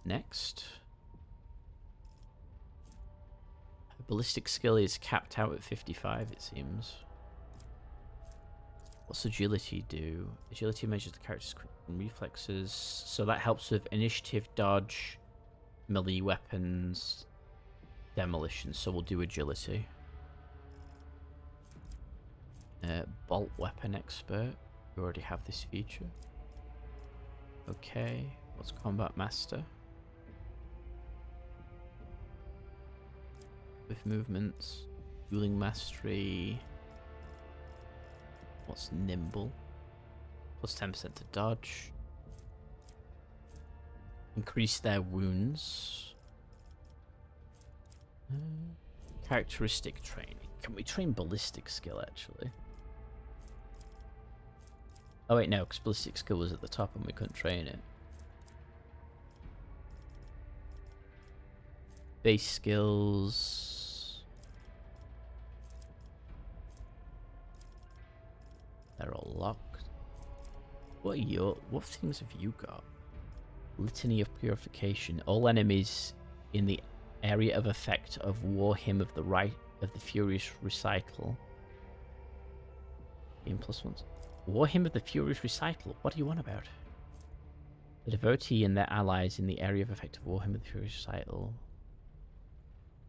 Next. Ballistic skill is capped out at 55, it seems. What's agility do? Agility measures the character's quick and reflexes, so that helps with initiative, dodge, melee weapons, demolition. So we'll do agility. Bolt weapon expert. We already have this feature. Okay, what's combat master? With movements, dueling mastery. What's nimble? Plus 10% to dodge. Increase their wounds. Characteristic training. Can we train ballistic skill actually? Oh wait, no, because ballistic skill was at the top and we couldn't train it. Base skills. They're all locked. What things have you got? Litany of Purification. All enemies in the area of effect of War Hymn of the Furious Recital. Game +1. War Hymn of the Furious Recital. What do you want about? The devotee and their allies in the area of effect of War Hymn of the Furious Recital.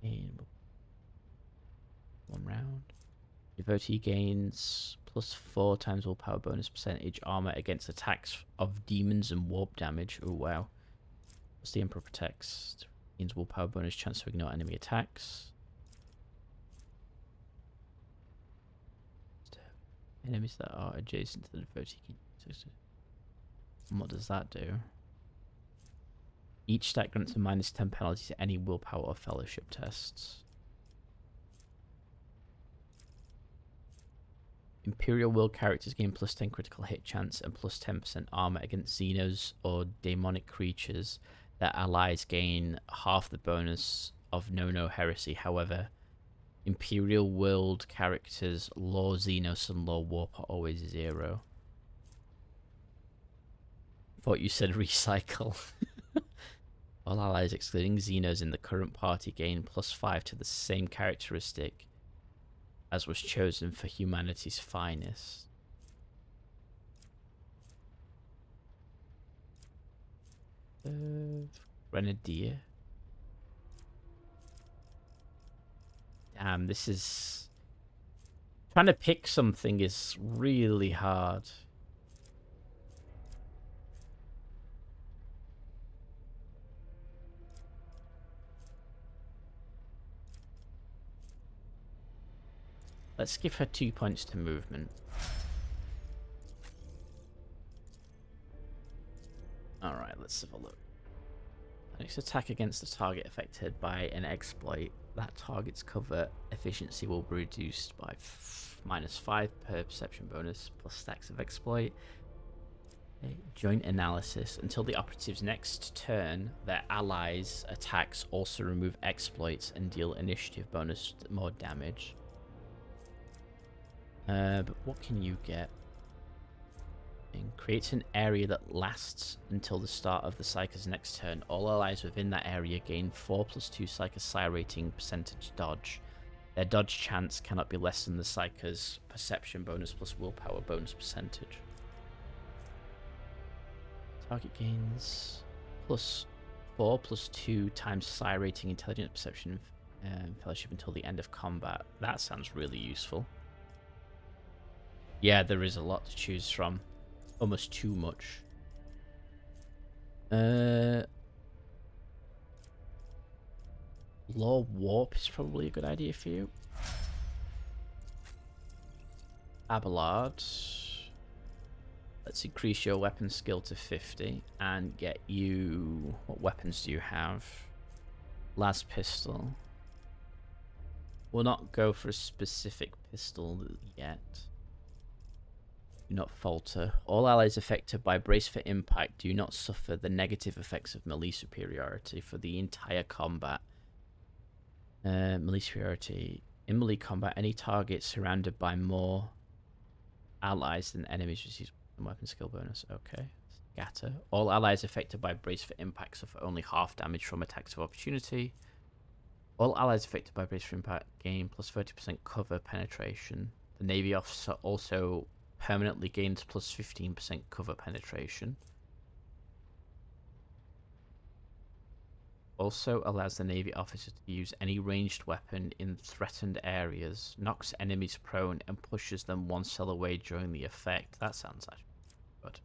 In 1 round. Devotee gains +4 times willpower bonus percentage armor against attacks of demons and warp damage. Oh wow. Plus the Emperor protects. Gains willpower bonus chance to ignore enemy attacks. Enemies that are adjacent to the devotee. And what does that do? Each stat grants a -10 penalty to any willpower or fellowship tests. Imperial Will characters gain +10 critical hit chance and +10% armor against Xenos or demonic creatures. Their allies gain half the bonus of No Heresy. However, Imperial World characters Law Xenos and Law Warp are always 0. Thought you said recycle. All allies excluding Xenos in the current party gain +5 to the same characteristic as was chosen for humanity's finest. Grenadier. Damn, this is... Trying to pick something is really hard. Let's give her 2 points to movement. Alright, let's have a look. Next attack against the target affected by an exploit. That target's cover efficiency will be reduced by -5 per perception bonus plus stacks of exploit. Okay. Joint analysis. Until the operative's next turn, their allies' attacks also remove exploits and deal initiative bonus more damage. But what can you get? It creates an area that lasts until the start of the Psyker's next turn. All allies within that area gain 4 + 2 Psyker Psi rating percentage dodge. Their dodge chance cannot be less than the Psyker's perception bonus plus willpower bonus percentage. Target gains +4 + 2 times Psi rating intelligence perception fellowship until the end of combat. That sounds really useful. Yeah, there is a lot to choose from. Almost too much. Law Warp is probably a good idea for you. Abelard. Let's increase your weapon skill to 50 and get you... What weapons do you have? Las pistol. We'll not go for a specific pistol yet. Do not falter. All allies affected by Brace for Impact do not suffer the negative effects of melee superiority for the entire combat. Melee superiority. In melee combat, any target surrounded by more allies than enemies receives a weapon skill bonus. Okay. Scatter. All allies affected by Brace for Impact suffer only half damage from attacks of opportunity. All allies affected by Brace for Impact gain +30% cover penetration. The Navy officer also permanently gains plus 15% cover penetration. Also allows the Navy officer to use any ranged weapon in threatened areas, knocks enemies prone, and pushes them 1 cell away during the effect. That sounds actually good.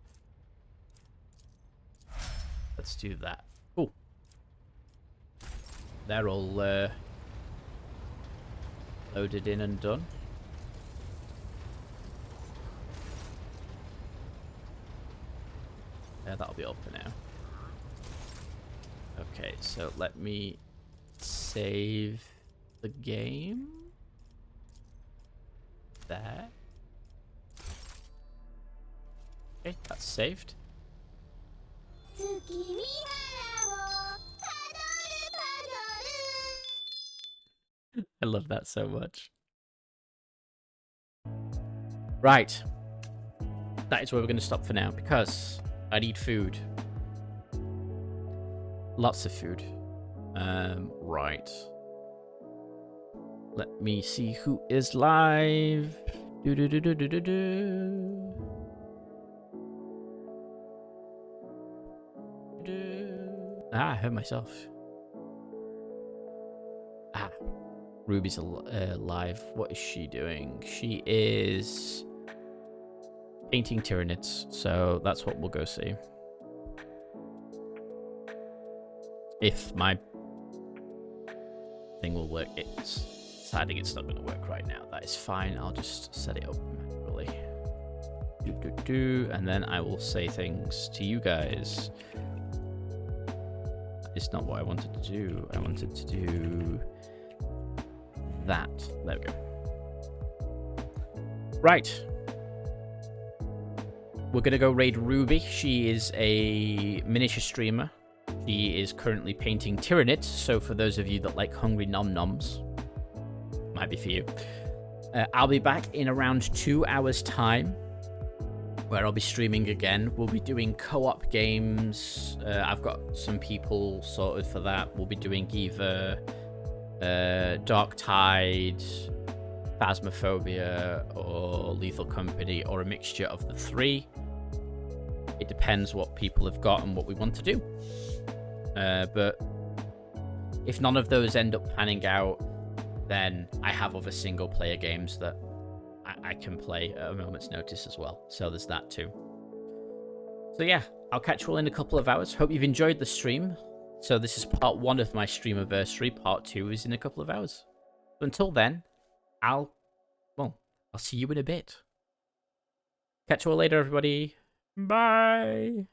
Let's do that. Cool. They're all loaded in and done. Yeah, that'll be open now. Okay, so let me save the game. There. Okay, that's saved. I love that so much. Right. That is where we're going to stop for now because I need food. Lots of food. Right. Let me see who is live. Ah, I heard myself. Ah, Ruby's live. What is she doing? She is painting Tyranids, so that's what we'll go see. If my thing will work, it's deciding it's not going to work right now. That is fine. I'll just set it up manually. And then I will say things to you guys. It's not what I wanted to do. I wanted to do that. There we go. Right. We're going to go raid Ruby. She is a miniature streamer. She is currently painting Tyranids, so for those of you that like hungry nom-noms, might be for you. I'll be back in around 2 hours' time, where I'll be streaming again. We'll be doing co-op games. I've got some people sorted for that. We'll be doing either Dark Tide, Phasmophobia, or Lethal Company, or a mixture of the 3. It depends what people have got and what we want to do. But if none of those end up panning out, then I have other single-player games that I can play at a moment's notice as well. So there's that too. So yeah, I'll catch you all in a couple of hours. Hope you've enjoyed the stream. So this is part 1 of my Streamaversary. Part 2 is in a couple of hours. So until then, I'll see you in a bit. Catch you all later, everybody. Bye.